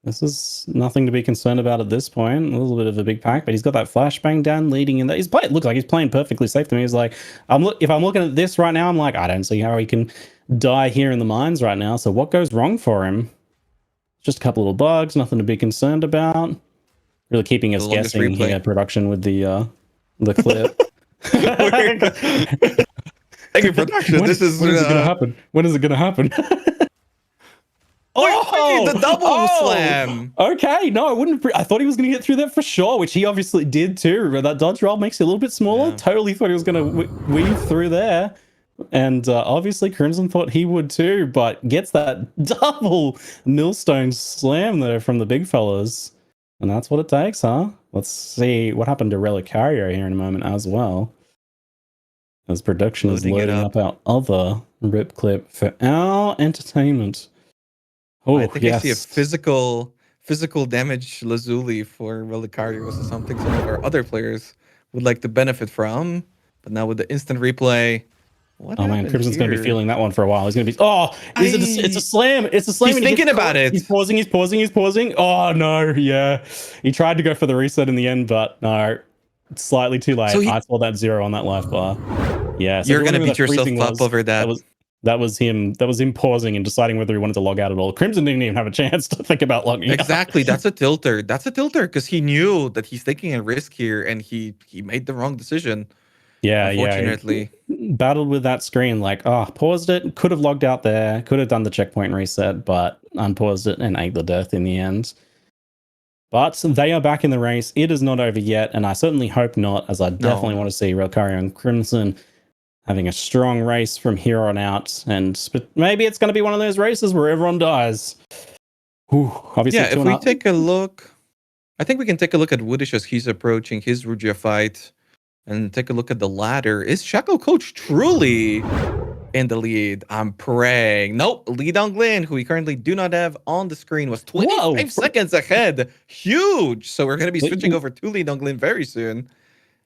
This is nothing to be concerned about at this point. A little bit of a big pack, but he's got that flashbang down leading in there. It looks like he's playing perfectly safe to me. He's like, if I'm looking at this right now, I'm like, I don't see how he can die here in the mines right now. So what goes wrong for him? Just a couple little bugs, nothing to be concerned about. Really keeping us guessing here, production with the clip. Thank you, production. When is it going to happen? When is it going to happen? The double slam. Okay, no, I wouldn't. I thought he was going to get through that for sure, which he obviously did too. But that dodge roll makes it a little bit smaller. Yeah. Totally thought he was going to weave through there. And obviously Crimson thought he would too, but gets that double millstone slam there from the big fellas. And that's what it takes, huh? Let's see what happened to Relicario here in a moment as well. As production is loading up our other rip clip for our entertainment. Oh, I think I see a physical damage Lazuli for Relicario. This is something some of our other players would like to benefit from. But now with the instant replay, oh man, Crimson's going to be feeling that one for a while. He's going to be, it's a slam. It's a slam. He's thinking about it. He's pausing. Oh no, yeah. He tried to go for the reset in the end, but no, it's slightly too late. I saw that 0 on that life bar. Yeah, so you're going to beat yourself up over that. That was him pausing and deciding whether he wanted to log out at all. Crimson didn't even have a chance to think about logging out. Exactly. That's a tilter because he knew that he's taking a risk here and he made the wrong decision. Yeah, unfortunately. Battled with that screen, like, paused it, could have logged out there, could have done the checkpoint reset, but unpaused it and ate the death in the end. But they are back in the race. It is not over yet, and I certainly hope not, as I definitely want to see Relicario and Crimson having a strong race from here on out, but maybe it's going to be one of those races where everyone dies. Obviously, yeah, if we take a look, I think we can take a look at Woodish as he's approaching his Rugia fight, and take a look at the ladder. Is Shackle Coach truly in the lead. I'm praying. Nope. Lee Donglin, who we currently do not have on the screen, was 25 seconds ahead. Huge. So we're going to be switching over to Lee Donglin very soon.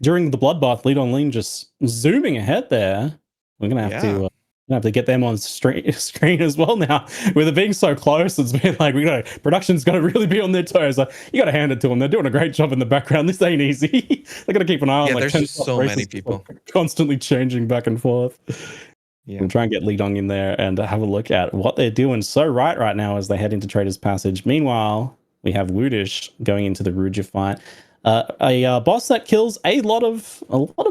During the bloodbath, Lee Donglin just zooming ahead there. We're going to have to get them on screen as well now. With it being so close, it's been like, production's got to really be on their toes. Like, you got to hand it to them. They're doing a great job in the background. This ain't easy. They got to keep an eye on there's just so many people constantly changing back and forth. Yeah. We'll try and get Lee Dong in there and have a look at what they're doing so right now as they head into Trader's Passage. Meanwhile, we have Woodish going into the Ruja fight. A boss that kills a lot of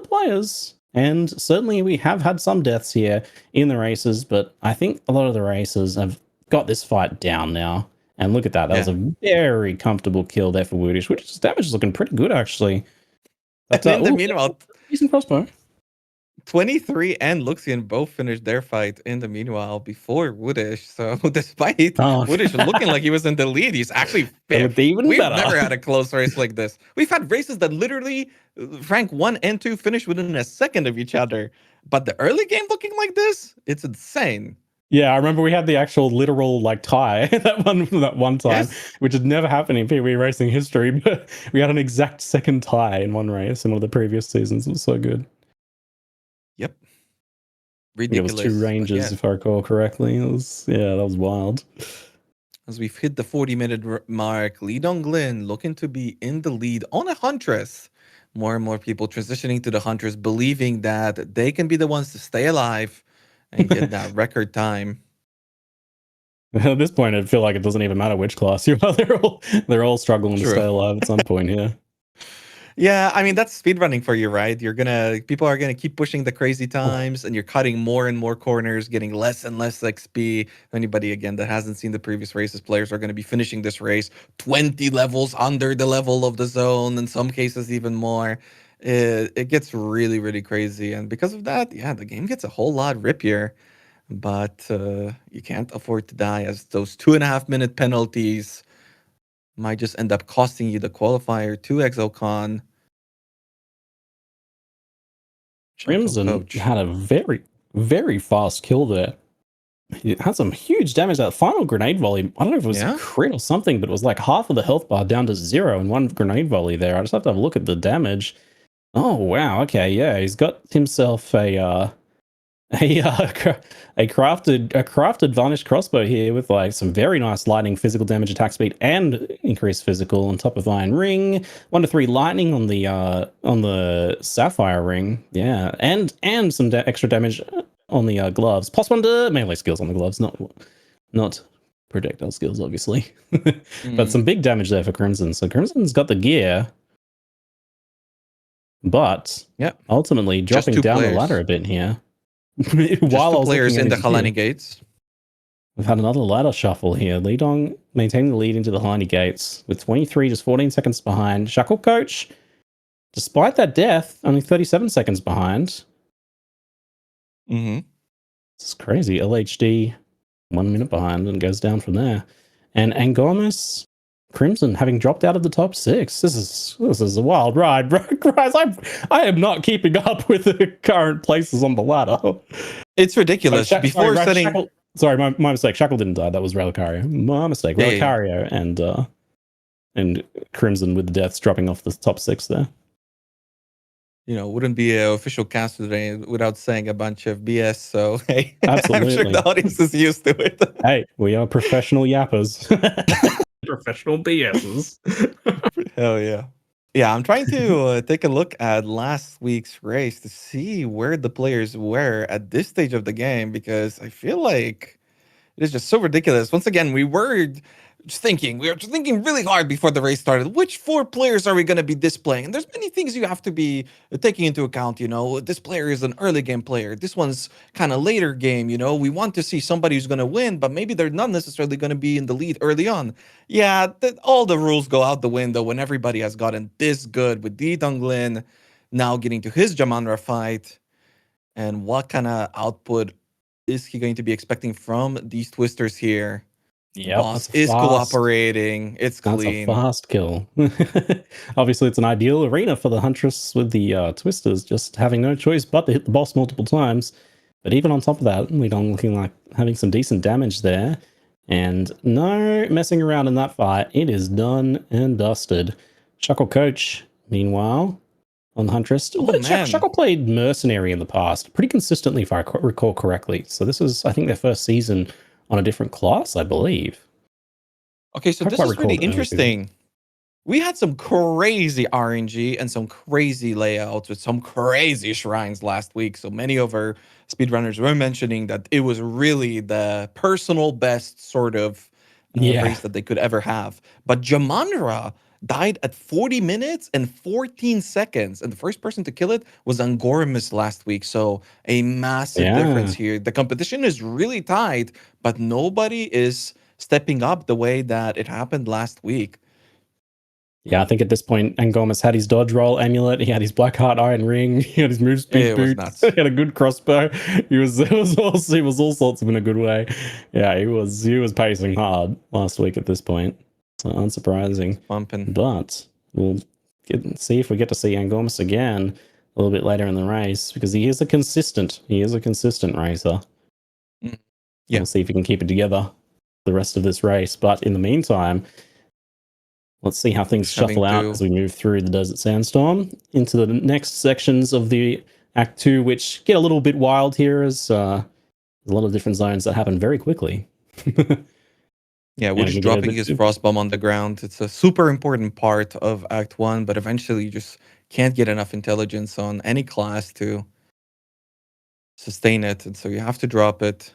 players. And certainly we have had some deaths here in the races, but I think a lot of the races have got this fight down now. And look at that. That was a very comfortable kill there for Woodish, which his damage is looking pretty good, actually. But, in the meanwhile, decent crossbow. 23 and Luxian both finished their fight in the meanwhile before Woodish. So despite Woodish looking like he was in the lead, he's actually fifth. We've never had a close race like this. We've had races that literally rank 1 and 2 finish within a second of each other. But the early game looking like this, it's insane. Yeah, I remember we had the actual literal tie that one time, which had never happened in PvE racing history. But we had an exact second tie in one race in one of the previous seasons. It was so good. Yep. Ridiculous. It was 2 ranges, if I recall correctly. That was wild. As we've hit the 40-minute mark, Lee Donglin looking to be in the lead on a Huntress. More and more people transitioning to the Huntress, believing that they can be the ones to stay alive and get that record time. At this point, I feel like it doesn't even matter which class you are. They're all struggling to stay alive at some point here. Yeah, I mean, that's speedrunning for you, right? People are gonna keep pushing the crazy times, and you're cutting more and more corners, getting less and less XP. Anybody, again, that hasn't seen the previous races, players are gonna be finishing this race 20 levels under the level of the zone, in some cases even more. It gets really, really crazy, and because of that, the game gets a whole lot rippier. But you can't afford to die, as those 2.5-minute penalties might just end up costing you the qualifier to Exilecon. Crimson had a very, very fast kill there. It had some huge damage. That final grenade volley, I don't know if it was a crit or something, but it was like half of the health bar down to 0 in one grenade volley there. I just have to have a look at the damage. Oh, wow. Okay, yeah. He's got himself a crafted varnished crossbow here with some very nice lightning, physical damage, attack speed, and increased physical on top of iron ring. 1 to 3 lightning on the sapphire ring, and some extra damage on the gloves. Plus 1 to melee skills on the gloves, not projectile skills, obviously. But some big damage there for Crimson. So Crimson's got the gear, but ultimately dropping down the ladder a bit here. While players in the Halani gates. We've had another ladder shuffle here. Lee Dong maintaining the lead into the Halani gates with 23, just 14 seconds behind. Shackle Coach, despite that death, only 37 seconds behind. This is crazy. LHD 1 minute behind and goes down from there. And Angomas, Crimson having dropped out of the top 6. This is a wild ride, bro. Guys, I am not keeping up with the current places on the ladder. It's ridiculous. Sorry, my mistake. Shackle didn't die. That was Relicario. My mistake. Relicario and Crimson with the deaths dropping off the top 6 there. Wouldn't be an official cast today without saying a bunch of BS. So, hey, absolutely. I'm sure the audience is used to it. Hey, we are professional yappers. Professional BSs. Hell yeah. Yeah, I'm trying to take a look at last week's race to see where the players were at this stage of the game, because I feel like it is just so ridiculous. Once again, we were just thinking really hard before the race started. Which 4 players are we going to be displaying? And there's many things you have to be taking into account. This player is an early game player. This one's kind of later game. We want to see somebody who's going to win, but maybe they're not necessarily going to be in the lead early on. Yeah, all the rules go out the window when everybody has gotten this good, with Lee Donglin now getting to his Jamanra fight. And what kind of output is he going to be expecting from these twisters here? Yeah, boss is cooperating. It's clean. That's a fast kill. Obviously, it's an ideal arena for the Huntress with the Twisters, just having no choice but to hit the boss multiple times. But even on top of that, Lidong looking like having some decent damage there. And no messing around in that fight. It is done and dusted. Shuckle Coach, meanwhile, on Huntress. Oh, man. Shuckle played Mercenary in the past, pretty consistently, if I recall correctly. So this is, I think, their first season on a different class, I believe. Okay, so this is really interesting. We had some crazy RNG and some crazy layouts with some crazy shrines last week. So many of our speedrunners were mentioning that it was really the personal best sort of race that they could ever have. But Jamandra died at 40 minutes and 14 seconds. And the first person to kill it was Angormus last week. So a massive difference here. The competition is really tight, but nobody is stepping up the way that it happened last week. Yeah, I think at this point, Angormus had his dodge roll amulet. He had his Blackheart Iron Ring. He had his move speed boots. He had a good crossbow. He was all sorts of in a good way. Yeah, he was pacing hard last week at this point. So unsurprising. Bumping. But we'll see if we get to see Angormus again a little bit later in the race, because he is a consistent racer. Yeah. We'll see if he can keep it together the rest of this race. But in the meantime, let's see how things shuffle out as we move through the Desert Sandstorm into the next sections of the Act 2, which get a little bit wild here, as there's a lot of different zones that happen very quickly. Yeah, we're just dropping his Frostbomb on the ground. It's a super important part of Act 1, but eventually you just can't get enough intelligence on any class to sustain it, and so you have to drop it.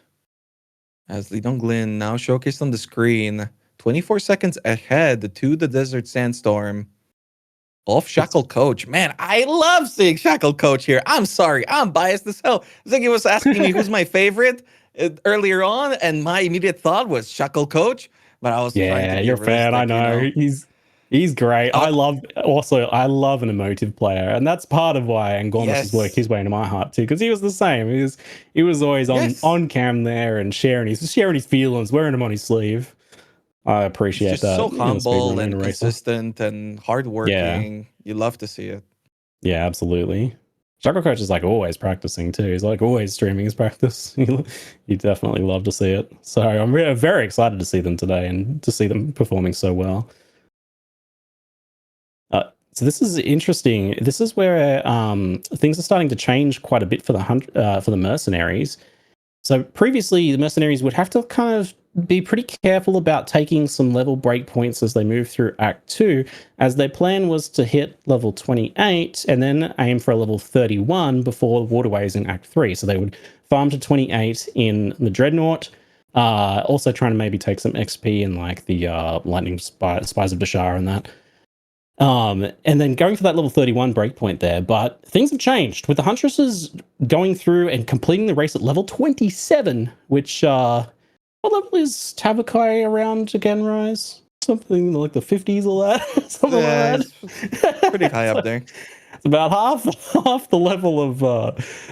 As Lidong Glyn now showcased on the screen, 24 seconds ahead to the Desert Sandstorm off Shackle Coach. Man, I love seeing Shackle Coach here. I'm sorry, I'm biased as hell. Ziggy was asking me who's my favorite earlier on, and my immediate thought was Shackle Coach. But I was trying to be you're a fan. I know. He's great. I love an emotive player, and that's part of why Angormus has worked his way into my heart too, because he was the same. He was always on cam there and sharing his feelings, wearing them on his sleeve. I appreciate that. So humble and consistent and hardworking. You love to see it. Yeah, absolutely. Shackle Coach is like always practicing too. He's like always streaming his practice. You definitely love to see it. So I'm very excited to see them today and to see them performing so well. So this is interesting. This is where things are starting to change quite a bit for the mercenaries. So previously, the mercenaries would have to kind of be pretty careful about taking some level breakpoints as they move through Act 2, as their plan was to hit level 28 and then aim for a level 31 before Waterways in Act 3. So they would farm to 28 in the Dreadnought, also trying to maybe take some XP in like the Lightning Spies of Dashar and that. And then going for that level 31 breakpoint there, but things have changed with the Huntresses going through and completing the race at level 27, which, what level is Tavakai around again, Rise? Something like the 50s or that? Something like that. Pretty high up there. It's about half the level of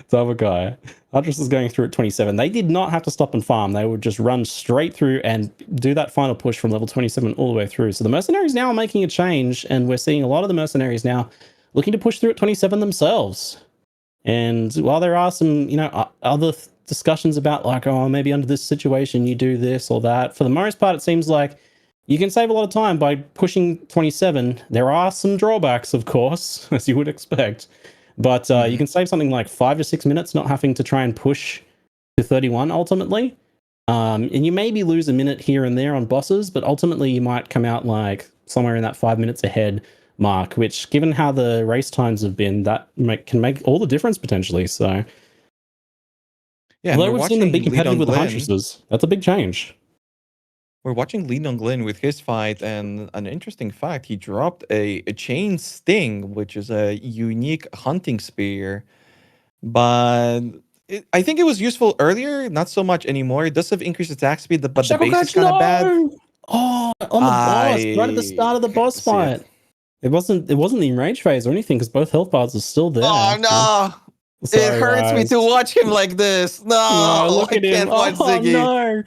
Tavakai. Huntress is going through at 27. They did not have to stop and farm. They would just run straight through and do that final push from level 27 all the way through. So the mercenaries now are making a change, and we're seeing a lot of the mercenaries now looking to push through at 27 themselves. And while there are some, other discussions about like, oh, maybe under this situation you do this or that, for the most part it seems like you can save a lot of time by pushing 27. There are some drawbacks, of course, as you would expect. But you can save something like 5 to 6 minutes not having to try and push to 31 ultimately. And you maybe lose a minute here and there on bosses, but ultimately you might come out like somewhere in that 5 minutes ahead mark, which, given how the race times have been, that can make all the difference potentially. So, yeah, although we've seen them be competitive with the Huntresses, that's a big change. We're watching Lidong Glyn with his fight, and an interesting fact, he dropped a chain sting, which is a unique hunting spear. But I think it was useful earlier, not so much anymore. It does have increased attack speed, but the base is kind of bad. Oh, on the boss, right at the start of the boss fight. It wasn't the enrage phase or anything, because both health bars are still there. Oh, no! Sorry, it hurts me to watch him like this. No, look at him. Can't watch Ziggy. No.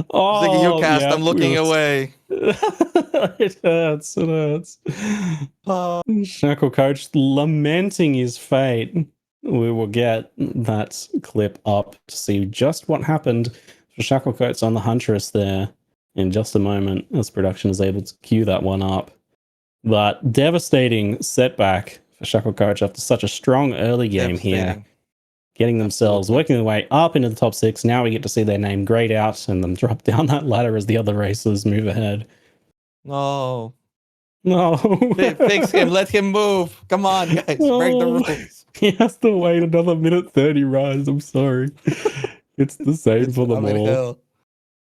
Oh, Ziggy, you cast. I'm looking away. It hurts. It hurts. Shackle Coach lamenting his fate. we will get that clip up to see just what happened for Shacklecoats on the Huntress there in just a moment, as production is able to cue that one up. But devastating setback for Shacklecoach after such a strong early game here. Getting themselves, working their way up into the top 6. Now we get to see their name grayed out and them drop down that ladder as the other racers move ahead. No. Fix him. Let him move. Come on, guys. Break the rules. He has to wait another minute 30 rise. I'm sorry. It's the same for them all. Hell.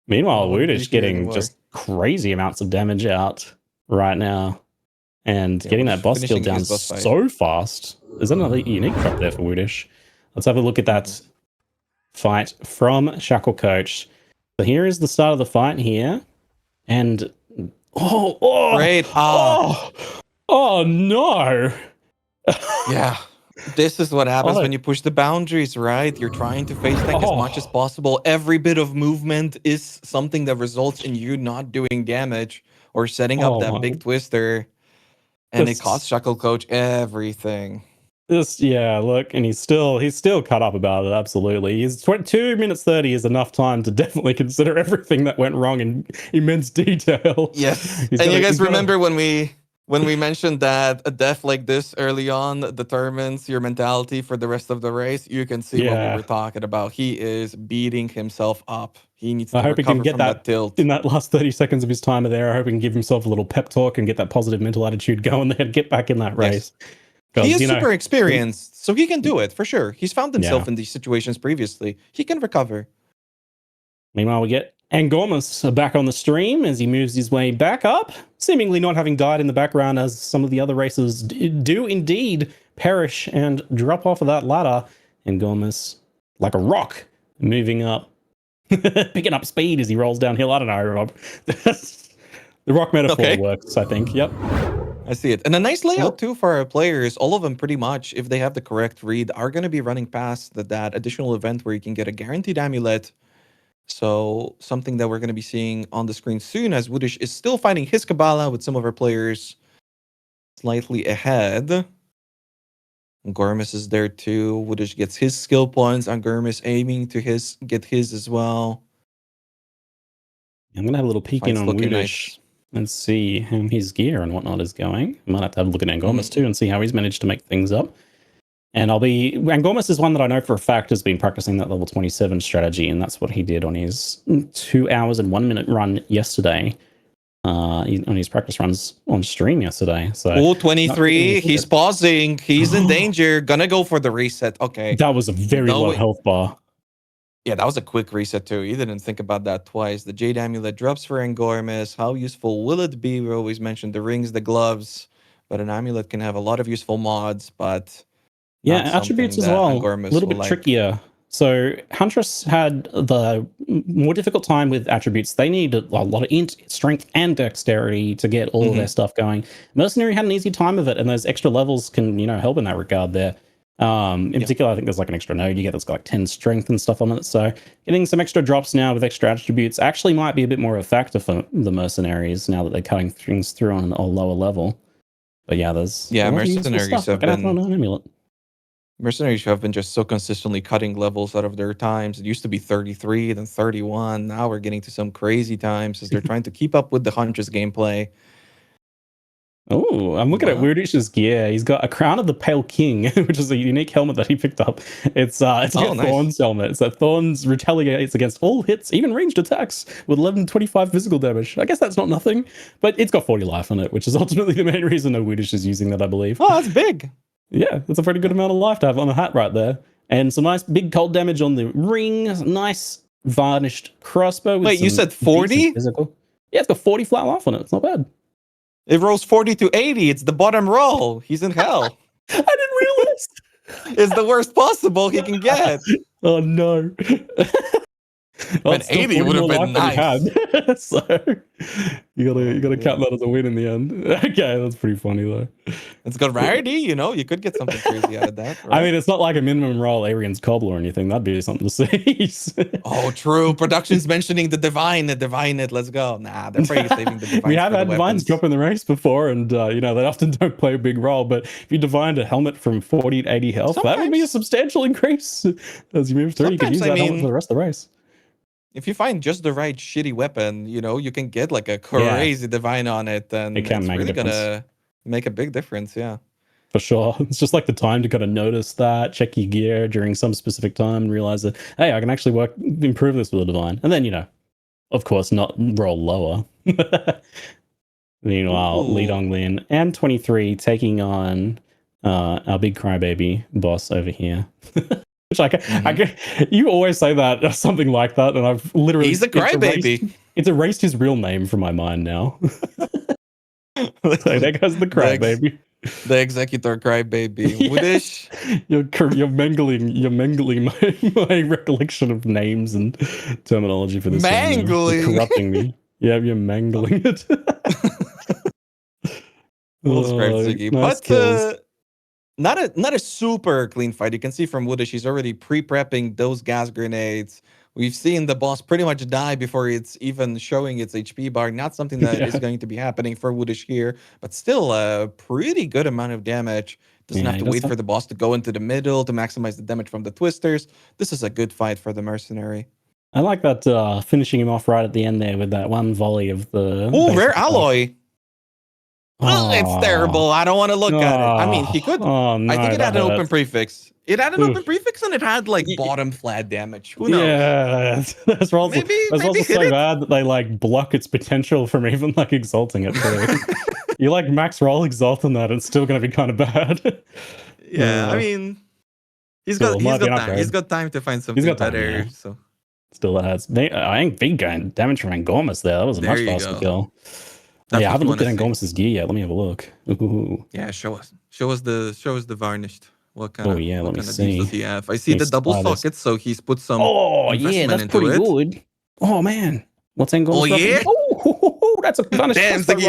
Meanwhile, Wudish getting just crazy amounts of damage out right now. And getting that boss kill down so fast. There's another unique drop there for Wudish. Let's have a look at that fight from Shacklecoach. So here is the start of the fight here. And great. Oh no. Yeah. This is what happens when you push the boundaries, right? You're trying to face tank as much as possible. Every bit of movement is something that results in you not doing damage or setting up that big twister. And it costs Shacklecoach everything. Look, and he's still cut up about it, absolutely. He's 2 minutes 30 is enough time to definitely consider everything that went wrong in immense detail. Yes. And you guys remember when we mentioned that a death like this early on determines your mentality for the rest of the race? You can see what we were talking about. He is beating himself up. He needs to recover from that tilt. In that last 30 seconds of his time there, I hope he can give himself a little pep talk and get that positive mental attitude going there and get back in that race. He is super experienced, so he can do it, for sure. He's found himself in these situations previously. He can recover. Meanwhile, we get Angormus back on the stream as he moves his way back up, seemingly not having died in the background as some of the other racers do indeed perish and drop off of that ladder. Angormus, like a rock, moving up, picking up speed as he rolls downhill. I don't know, Rob. The rock metaphor works, I think. Yep. I see it. And a nice layout, too, for our players. All of them, pretty much, if they have the correct read, are going to be running past that additional event where you can get a guaranteed amulet. So something that we're going to be seeing on the screen soon, as Wudish is still fighting his Kabbalah with some of our players slightly ahead. Angormus is there, too. Wudish gets his skill points. Angormus aiming to get his as well. I'm going to have a little peek in on Wudish. And see how his gear and whatnot is going. I might have to have a look at Angormus too and see how he's managed to make things up. And Angormus is one that I know for a fact has been practicing that level 27 strategy, and that's what he did on his 2 hours and 1 minute run yesterday. On his practice runs on stream yesterday. So 23, he's pausing. He's in danger. Gonna go for the reset. Okay. That was a very low health bar. Yeah, that was a quick reset too. You didn't think about that twice. The Jade Amulet drops for Angormus. How useful will it be? We always mention the rings, the gloves, but an amulet can have a lot of useful mods, but attributes as well. A little bit trickier. So Huntress had the more difficult time with attributes. They need a lot of int, strength, and dexterity to get all of their stuff going. Mercenary had an easy time of it, and those extra levels can, help in that regard there. In particular, I think there's like an extra node you get that's got like 10 strength and stuff on it. So getting some extra drops now with extra attributes actually might be a bit more of a factor for the mercenaries now that they're cutting things through on a lower level. But mercenaries have been just so consistently cutting levels out of their times. It used to be 33, then 31. Now we're getting to some crazy times as they're trying to keep up with the Huntress gameplay. Oh, I'm looking at Wudish's gear. He's got a Crown of the Pale King, which is a unique helmet that he picked up. It's a Thorns helmet. So Thorns retaliates against all hits, even ranged attacks, with 1125 physical damage. I guess that's not nothing, but it's got 40 life on it, which is ultimately the main reason Wudish is using that, I believe. Oh, that's big. Yeah, that's a pretty good amount of life to have on a hat right there. And some nice big cold damage on the ring. Nice varnished crossbow. Wait, you said 40? Yeah, it's got 40 flat life on it. It's not bad. It rolls 40 to 80. It's the bottom roll. He's in hell. I didn't realize. It's the worst possible he can get. Oh, no. Well, An 80 would have been nice. So you gotta count that as a win in the end. Okay, that's pretty funny though. It's got rarity, you could get something crazy out of that, right? I mean, it's not like a minimum roll Arian's Cobble or anything. That'd be something to see. Oh, true. Production's mentioning the divine it. Let's go. Nah, they're probably saving the divine. We have had divines drop in the race before, and they often don't play a big role. But if you divined a helmet from 40 to 80 health, that would be a substantial increase as you move through. You can use that helmet for the rest of the race. If you find just the right shitty weapon, you can get like a crazy divine on it, and it can it's really gonna make a big difference. Yeah, for sure. It's just like the time to kind of notice that, check your gear during some specific time, and realize that, hey, I can actually improve this with a divine, and then of course, not roll lower. Meanwhile, Li Donglin and 23 taking on our big crybaby boss over here. Which you always say that something like that, and I've literally he's a crybaby. It's erased his real name from my mind now. So there goes the crybaby. The executor crybaby. Yeah. Woodish. You're mangling my recollection of names and terminology for this. Mangling. Corrupting me. Yeah, you're mangling it. Well spread, Ziggy. Nice but not a super clean fight. You can see from Woodish, he's already pre-prepping those gas grenades. We've seen the boss pretty much die before it's even showing its HP bar. Not something that is going to be happening for Woodish here, but still a pretty good amount of damage. Doesn't have to wait for the boss to go into the middle to maximize the damage from the twisters. This is a good fight for the mercenary. I like that finishing him off right at the end there with that one volley of the... Oh, rare alloy! Oh, it's terrible. I don't want to look at it. I mean, he could... Oh, no, I think it had an open prefix. It had an open prefix and it had like bottom flat damage. Who knows? Yeah, that's also so bad that they like block its potential from even like exalting it. You like max roll exalt on that, it's still going to be kind of bad. Yeah, I mean, he's got time. He's got time to find something better. Yeah. So still has. I think big damage from Angormus there. That was a much faster kill. I haven't looked at Angormus's gear yet. Let me have a look. Ooh. Yeah, show us the varnished. What kind of? Yeah, let me see. Does he have? I see the double sockets, so he's put some. Oh yeah, that's pretty good. Oh man, what's Angormus? Oh yeah. Oh, that's a varnished. Damn,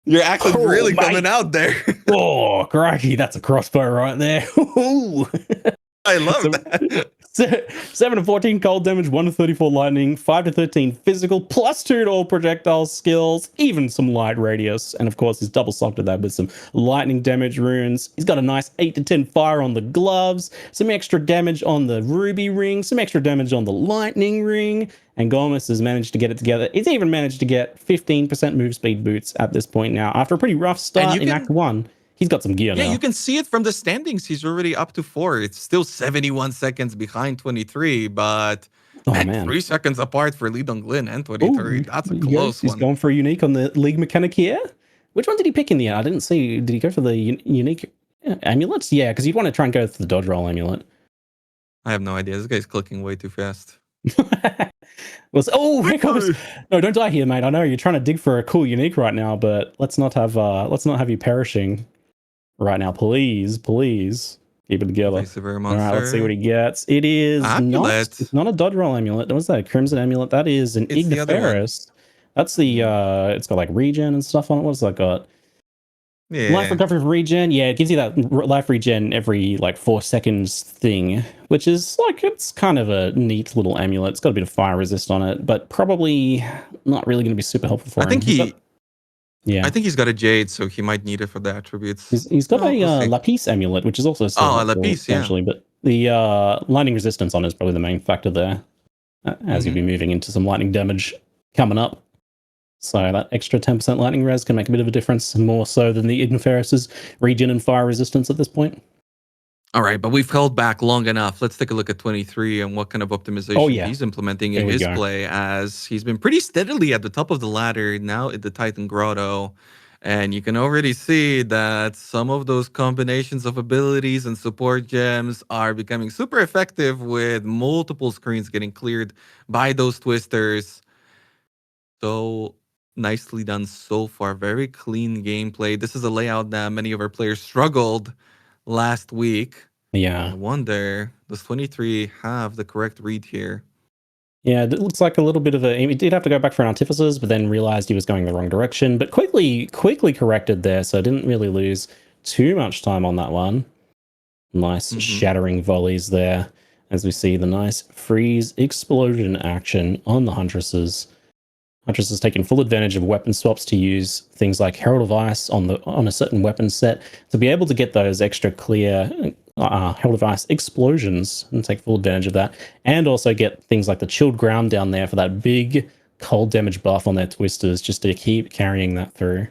your accent really coming out there. Oh, crikey, that's a crossbow right there. I love that. 7 to 14 cold damage, 1 to 34 lightning, 5 to 13 physical, +2 to all projectile skills, even some light radius, and of course he's double socked that with some lightning damage runes. He's got a nice 8 to 10 fire on the gloves, some extra damage on the ruby ring, some extra damage on the lightning ring, and Gormus has managed to get it together. He's even managed to get 15% move speed boots at this point now, after a pretty rough start in Act 1. He's got some gear now. Yeah, you can see it from the standings. He's already up to 4. It's still 71 seconds behind 23, but 3 seconds apart for Li Donglin and 23. That's a close one. He's going for a unique on the league mechanic here. Which one did he pick in the end? I didn't see. Did he go for the unique amulets? Yeah, because you'd want to try and go for the dodge roll amulet. I have no idea. This guy's clicking way too fast. Here comes. No, don't die here, mate. I know you're trying to dig for a cool unique right now, but let's not have you perishing right now, please keep it together. All right, let's see what he gets. It is it's not a dodge roll amulet. What's that? Crimson amulet. That is an Igniferous. That's the it's got like regen and stuff on it. What's that got? Yeah. Life recovery for regen. Yeah, it gives you that life regen every like 4 seconds thing, which is like, it's kind of a neat little amulet. It's got a bit of fire resist on it, but probably not really going to be super helpful for him. I think he's got a jade, so he might need it for the attributes. He's got a Lapis amulet, which is also a Lapis, essentially, but the lightning resistance on it is probably the main factor there, as you'll be moving into some lightning damage coming up. So that extra 10% lightning res can make a bit of a difference, more so than the Igniferous's regen and fire resistance at this point. All right, but we've held back long enough. Let's take a look at 23 and what kind of optimization he's implementing in his play, as he's been pretty steadily at the top of the ladder, now at the Titan Grotto. And you can already see that some of those combinations of abilities and support gems are becoming super effective, with multiple screens getting cleared by those twisters. So nicely done so far. Very clean gameplay. This is a layout that many of our players struggled last week. Yeah. I wonder, does 23 have the correct read here? Yeah, it looks like a little bit of a. He did have to go back for an artificers, but then realized he was going the wrong direction. But quickly corrected there, so didn't really lose too much time on that one. Nice shattering volleys there, as we see the nice freeze explosion action on the Huntresses. Huntresses taking full advantage of weapon swaps to use things like Herald of Ice on a certain weapon set to be able to get those extra clear Herald of Ice explosions and take full advantage of that, and also get things like the chilled ground down there for that big cold damage buff on their twisters, just to keep carrying that through.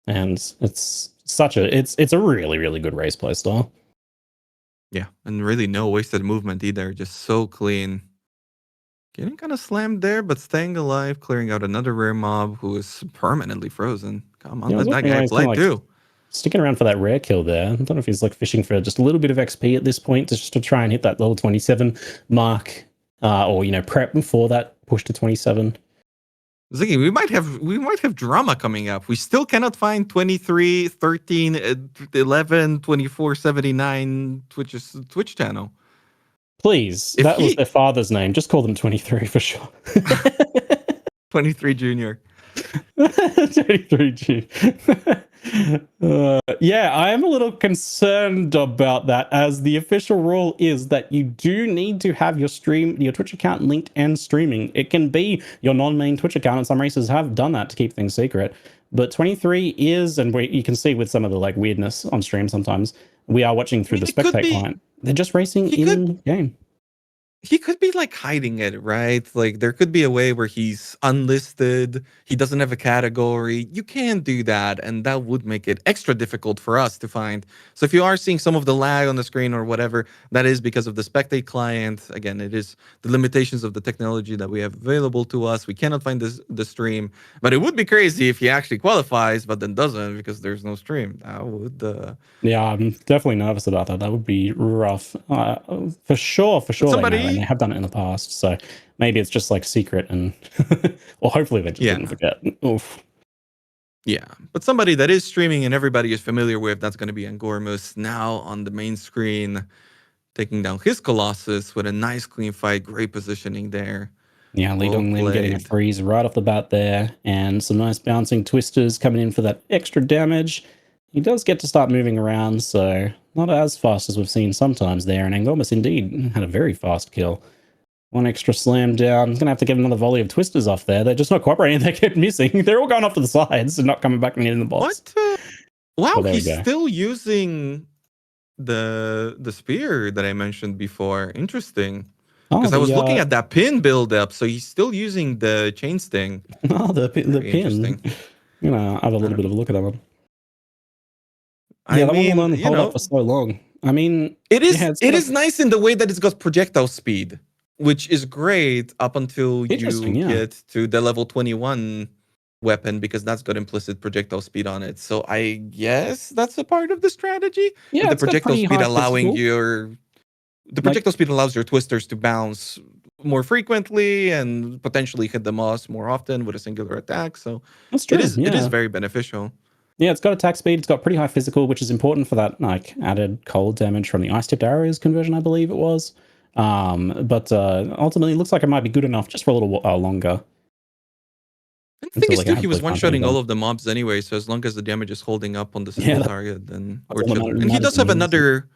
And it's a really, really good race play style. Yeah, and really no wasted movement either, just so clean. Getting kind of slammed there, but staying alive, clearing out another rare mob who is permanently frozen. Come on, let that guy play too. Sticking around for that rare kill there. I don't know if he's like fishing for just a little bit of XP at this point, just to try and hit that level 27 mark, or prep for that push to 27. Ziggy, we might have drama coming up. We still cannot find 23, 13, 11, 24, 79 Twitch channel. Please, that was their father's name. Just call them 23 for sure. 23 Junior. 23 Junior. Yeah, I am a little concerned about that, as the official rule is that you do need to have your Twitch account linked and streaming. It can be your non-main Twitch account, and some races have done that to keep things secret. But 23 is, and you can see with some of the like weirdness on stream sometimes, we are watching through the spectate client. They're just racing in game. He could be like hiding it, right? Like there could be a way where he's unlisted, he doesn't have a category. You can do that, and that would make it extra difficult for us to find. So if you are seeing some of the lag on the screen or whatever, that is because of the spectate client. Again, it is the limitations of the technology that we have available to us. We cannot find the stream, but it would be crazy if he actually qualifies, but then doesn't because there's no stream. That would. Yeah, I'm definitely nervous about that. That would be rough, for sure. They have done it in the past, so maybe it's just like secret, and or hopefully they just didn't forget. Oof. Yeah, but somebody that is streaming and everybody is familiar with, that's going to be Angormus now on the main screen, taking down his Colossus with a nice clean fight, great positioning there. Yeah, Li Donglin getting a freeze right off the bat there, and some nice bouncing twisters coming in for that extra damage. He does get to start moving around, so not as fast as we've seen sometimes there. And Angormus indeed had a very fast kill. One extra slam down. He's going to have to get another volley of twisters off there. They're just not cooperating. They kept missing. They're all going off to the sides and not coming back and hitting the box. What? Wow, he's still using the spear that I mentioned before. Interesting. Because I was looking at that pin build-up, so he's still using the chain sting. Oh, the pin. I have a little bit of a look at that one. Yeah, that one hold up for so long. I mean, it is nice in the way that it's got projectile speed, which is great up until you get to the level 21 weapon, because that's got implicit projectile speed on it. So I guess that's a part of the strategy. Yeah, the projectile speed allowing projectile speed allows your twisters to bounce more frequently and potentially hit the moss more often with a singular attack. So that's true. It is very beneficial. Yeah, it's got attack speed. It's got pretty high physical, which is important for that like added cold damage from the ice tipped arrows conversion, I believe it was. But ultimately, it looks like it might be good enough just for a little while longer. I think he was one-shotting all of the mobs anyway, so as long as the damage is holding up on the single target, then we're chilling. And he does have another.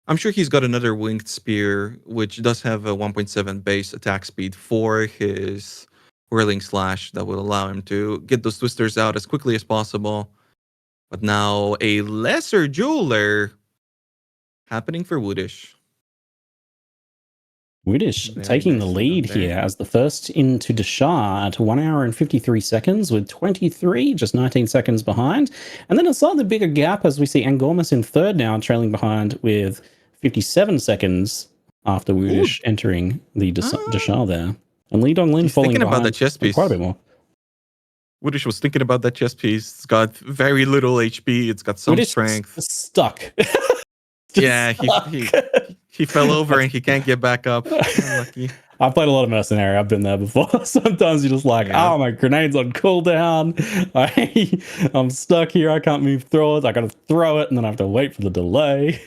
I'm sure he's got another winged spear, which does have a 1.7 base attack speed for his whirling slash that will allow him to get those twisters out as quickly as possible. But now a lesser jeweler happening for Woodish. Woodish taking the lead here as the first into Deshar at 1 hour and 53 seconds with 23, just 19 seconds behind. And then a slightly bigger gap as we see Angormus in third now, trailing behind with 57 seconds after Woodish entering the Deshar there. And Li Donglin falling behind about the chess piece. Quite a bit more. Woodish was thinking about that chess piece. It's got very little HP. It's got some strength. Stuck. Yeah, he fell over and he can't get back up. Unlucky. I've played a lot of Mercenary. I've been there before. Sometimes you're just like, oh, my grenade's on cooldown. I'm stuck here. I can't move through it. I got to throw it, and then I have to wait for the delay.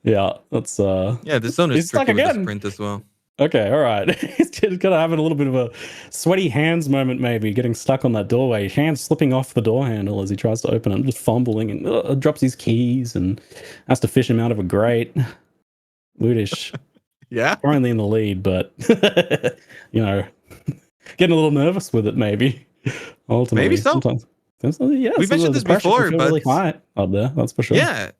Yeah, that's... yeah, this zone is tricky with the sprint as well. Okay, all right. He's kind of having a little bit of a sweaty hands moment, maybe getting stuck on that doorway, hands slipping off the door handle as he tries to open it, just fumbling and drops his keys and has to fish him out of a grate. Woodish, Yeah, currently in the lead, but you know, getting a little nervous with it, maybe. Ultimately, maybe so. sometimes. Yeah, We mentioned this the pressure before, can feel but really high up there. That's for sure. yeah,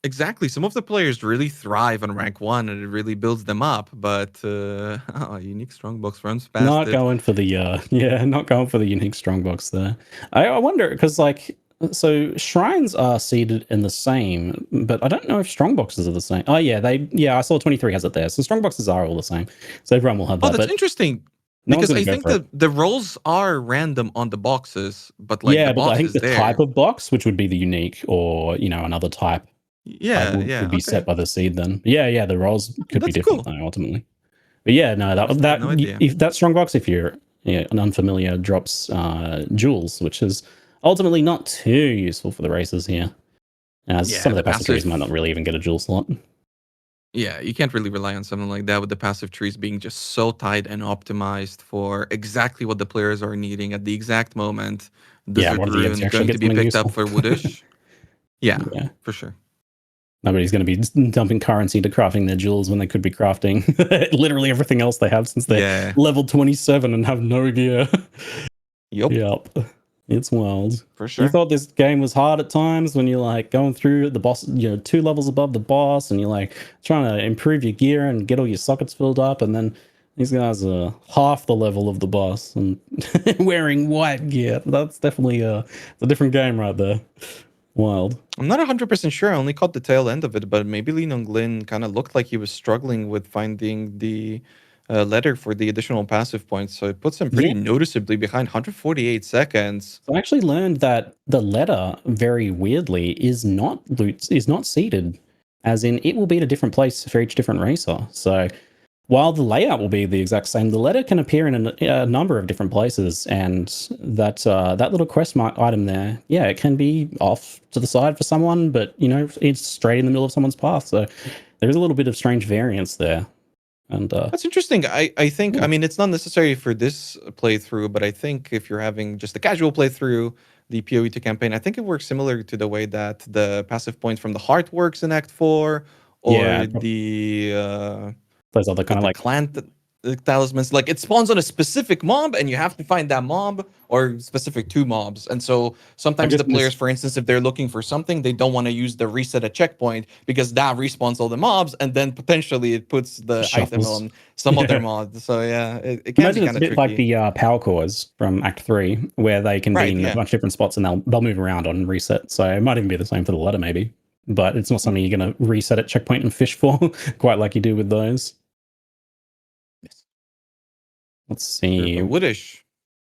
exactly. Some of the players really thrive on rank 1, and it really builds them up. But unique strongbox runs past Not it. going for the not going for the unique strongbox there. I wonder because so shrines are seeded in the same, but I don't know if strongboxes are the same. Oh yeah, I saw 23 has it there. So strongboxes are all the same. So everyone will have Oh, that. that's But interesting. no one's Because gonna I go think for it. the rolls are random on the boxes, but like the Yeah, but I box think is the type there. of box, which would be the unique or another type, Yeah, would yeah, be okay. set by the seed then. Yeah, the rolls could be That's different cool. though, ultimately. But yeah, no, Honestly, I had no idea. if that strongbox, if you're an unfamiliar, drops jewels, which is ultimately not too useful for the races here, as some Yeah, of the the passive trees might not passive. really even get a jewel slot. Yeah, you can't really rely on something like that with the passive trees being just so tight and optimized for exactly what the players are needing at the exact moment. Yeah, Desert what if Rune you actually going get to be something picked up useful? for Woodish. Yeah, Yeah, for sure. nobody's going to be dumping currency to crafting their jewels when they could be crafting literally everything else they have since they're Yeah. level 27 and have no gear. Yup, Yep. It's wild. for You sure. thought this game was hard at times when you're like going through the boss, 2 levels above the boss, and you're like trying to improve your gear and get all your sockets filled up, and then these guys are half the level of the boss and wearing white gear. That's definitely it's a different game right there. Wild. I'm not 100% sure. I only caught the tail end of it, but maybe Linong Lin kind of looked like he was struggling with finding the letter for the additional passive points. So it puts him Yeah. pretty noticeably behind 148 seconds. So I actually learned that the letter, very weirdly, is not seeded, as in it will be at a different place for each different racer. So while the layout will be the exact same, the letter can appear in a number of different places, and that little quest mark item there, yeah, it can be off to the side for someone, but it's straight in the middle of someone's path. So there is a little bit of strange variance there, and That's interesting. I think, I yeah, mean, it's not necessary for this playthrough, but I think if you're having just a casual playthrough, the PoE2 campaign, I think it works similar to the way that the passive points from the heart works in Act 4 yeah, or those other kind of the like clan talismans. Like it spawns on a specific mob and you have to find that mob or specific two mobs. And so I sometimes guess the players, for instance, if they're looking for something, they don't want to use the reset a checkpoint because that respawns all the mobs and then potentially it puts the item shuffles. on some other Yeah. mod. So yeah, it can be Imagine it's kind a of bit like tricky. the power cores from Act 3, where they can be Right, in a yeah. bunch of different spots and they'll move around on reset. So it might even be the same for the letter, maybe. But it's not something you're going to reset at checkpoint and fish for, quite like you do with those. Yes. Let's Sure, see. but Woodish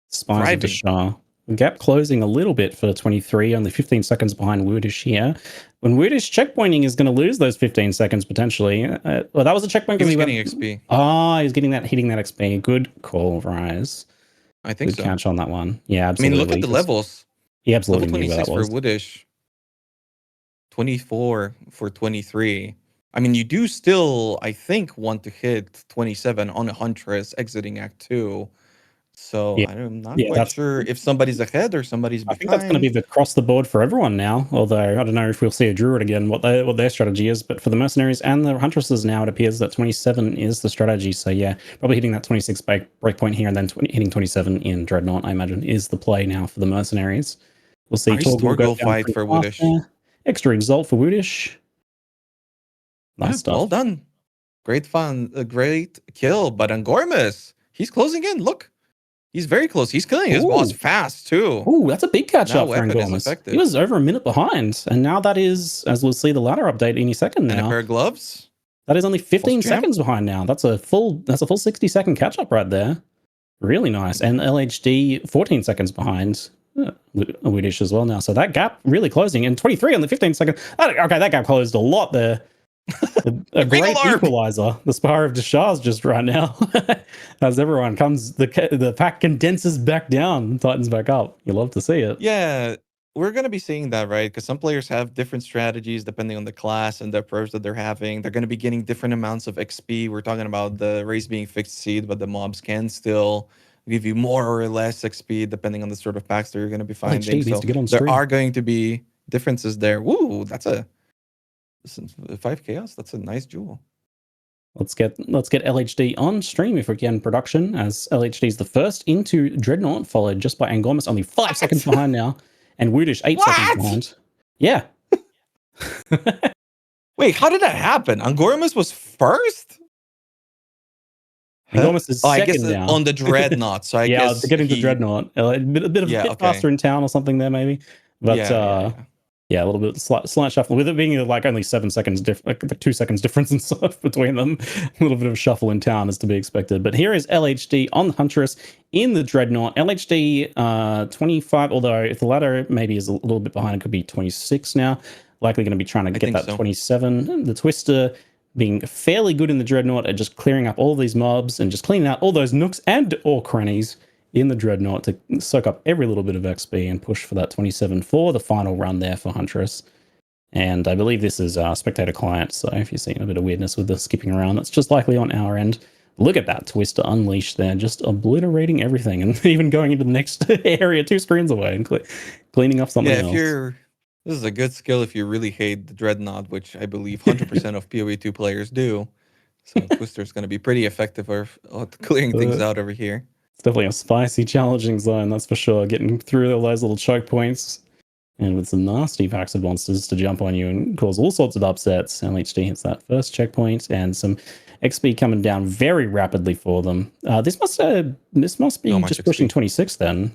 Spies of thriving. Dashar. Gap closing a little bit for 23, only 15 seconds behind Woodish here. When Woodish checkpointing is going to lose those 15 seconds potentially. Well, that was a checkpoint He because was he getting went. XP. He's hitting that XP. Good call, Rise. I think Good so. catch on that one. Yeah, I mean, look at absolutely. the Because levels. he Level absolutely knew where that 26 for was. Woodish. 24 for 23. I mean, you do still, I think, want to hit 27 on a Huntress exiting Act 2. So Yeah, I'm not yeah. quite sure if somebody's ahead or somebody's I think that's going to be behind. the across the board for everyone now. Although I don't know if we'll see a druid again, what their strategy is. But for the mercenaries and the huntresses now, it appears that 27 is the strategy. So yeah, probably hitting that 26 breakpoint here and then hitting 27 in Dreadnought, I imagine, is the play now for the mercenaries. We'll see Nice Torgal go Torgal down fight pretty for fast Woodish. there. Extra exalt for Woodish. Yeah, Nice well stuff. done. Great fun, a great kill. But Angormus, he's closing in. Look, he's very close. He's killing his boss Ooh. fast too. Oh, that's a big catch That up for weapon is Angormus. He effective. was over a minute behind, and now that is, as we'll see the ladder update any second And a now, pair of gloves. that is only Pulse 15 jam. seconds behind now. That's a full 60-second catch up right there. Really nice. And LHD 14 seconds behind Widish as well now. So that gap really closing. And 23 on the 15 seconds. Okay, that gap closed a lot there. A Ring great alarm. equalizer. The Spire of Deshar's just right now. As everyone comes, the pack condenses back down, tightens back up. You love to see it. Yeah, we're going to be seeing that, right? Because some players have different strategies depending on the class and the approach that they're having. They're going to be getting different amounts of XP. We're talking about the race being fixed seed, but the mobs can still give you more or less XP depending on the sort of packs that you're going to be finding. LHD needs to get on there stream. are going to be differences there. Woo, that's a 5 chaos. That's a nice jewel. Let's get LHD on stream if we can. Production, as LHD is the first into Dreadnought, followed just by Angormus, only 5 seconds behind now, and Woodish 8 seconds behind. Yeah. Wait, how did that happen? Angormus was first? Angormus is second, I guess now. On the Dreadnought, so I guess to get into Dreadnought. A bit faster in town or something there, maybe. But yeah, a little bit slight shuffle with it being like only 7 seconds, like 2 seconds difference and stuff between them. A little bit of shuffle in town is to be expected. But here is LHD on the Huntress in the Dreadnought. LHD 25, although if the ladder maybe is a little bit behind, it could be 26 now. Likely going to be trying to get that 27. The Twister being fairly good in the Dreadnought at just clearing up all these mobs and just cleaning out all those nooks and or crannies in the Dreadnought to soak up every little bit of XP and push for that 27 for the final run there for Huntress. And I believe this is spectator client, so if you're seeing a bit of weirdness with the skipping around, that's just likely on our end. Look at that Twister unleashed there, just obliterating everything and even going into the next area 2 screens away and cleaning up something else. This is a good skill if you really hate the Dreadnought, which I believe 100% of PoE2 players do. So Twister's going to be pretty effective at clearing things out over here. It's definitely a spicy, challenging zone, that's for sure. Getting through all those little choke points and with some nasty packs of monsters to jump on you and cause all sorts of upsets. LHD hits that first checkpoint and some XP coming down very rapidly for them. This must be just pushing 26 then.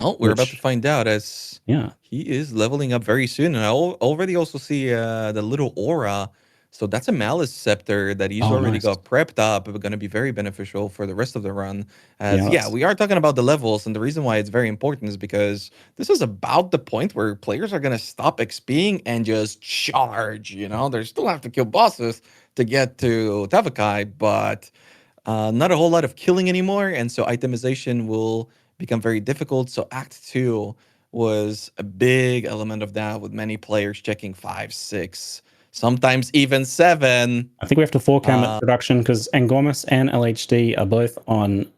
Oh, we're about to find out as he is leveling up very soon. And I already also see the little aura. So that's a Malice Scepter that he's already got prepped up. It's going to be very beneficial for the rest of the run. We are talking about the levels. And the reason why it's very important is because this is about the point where players are going to stop XPing and just charge. You know, they still have to kill bosses to get to Tavakai, but not a whole lot of killing anymore. And so itemization will become very difficult. So Act 2 was a big element of that, with many players checking 5, 6, sometimes even 7. I think we have to 4-cam at production because Angormus and LHD are both on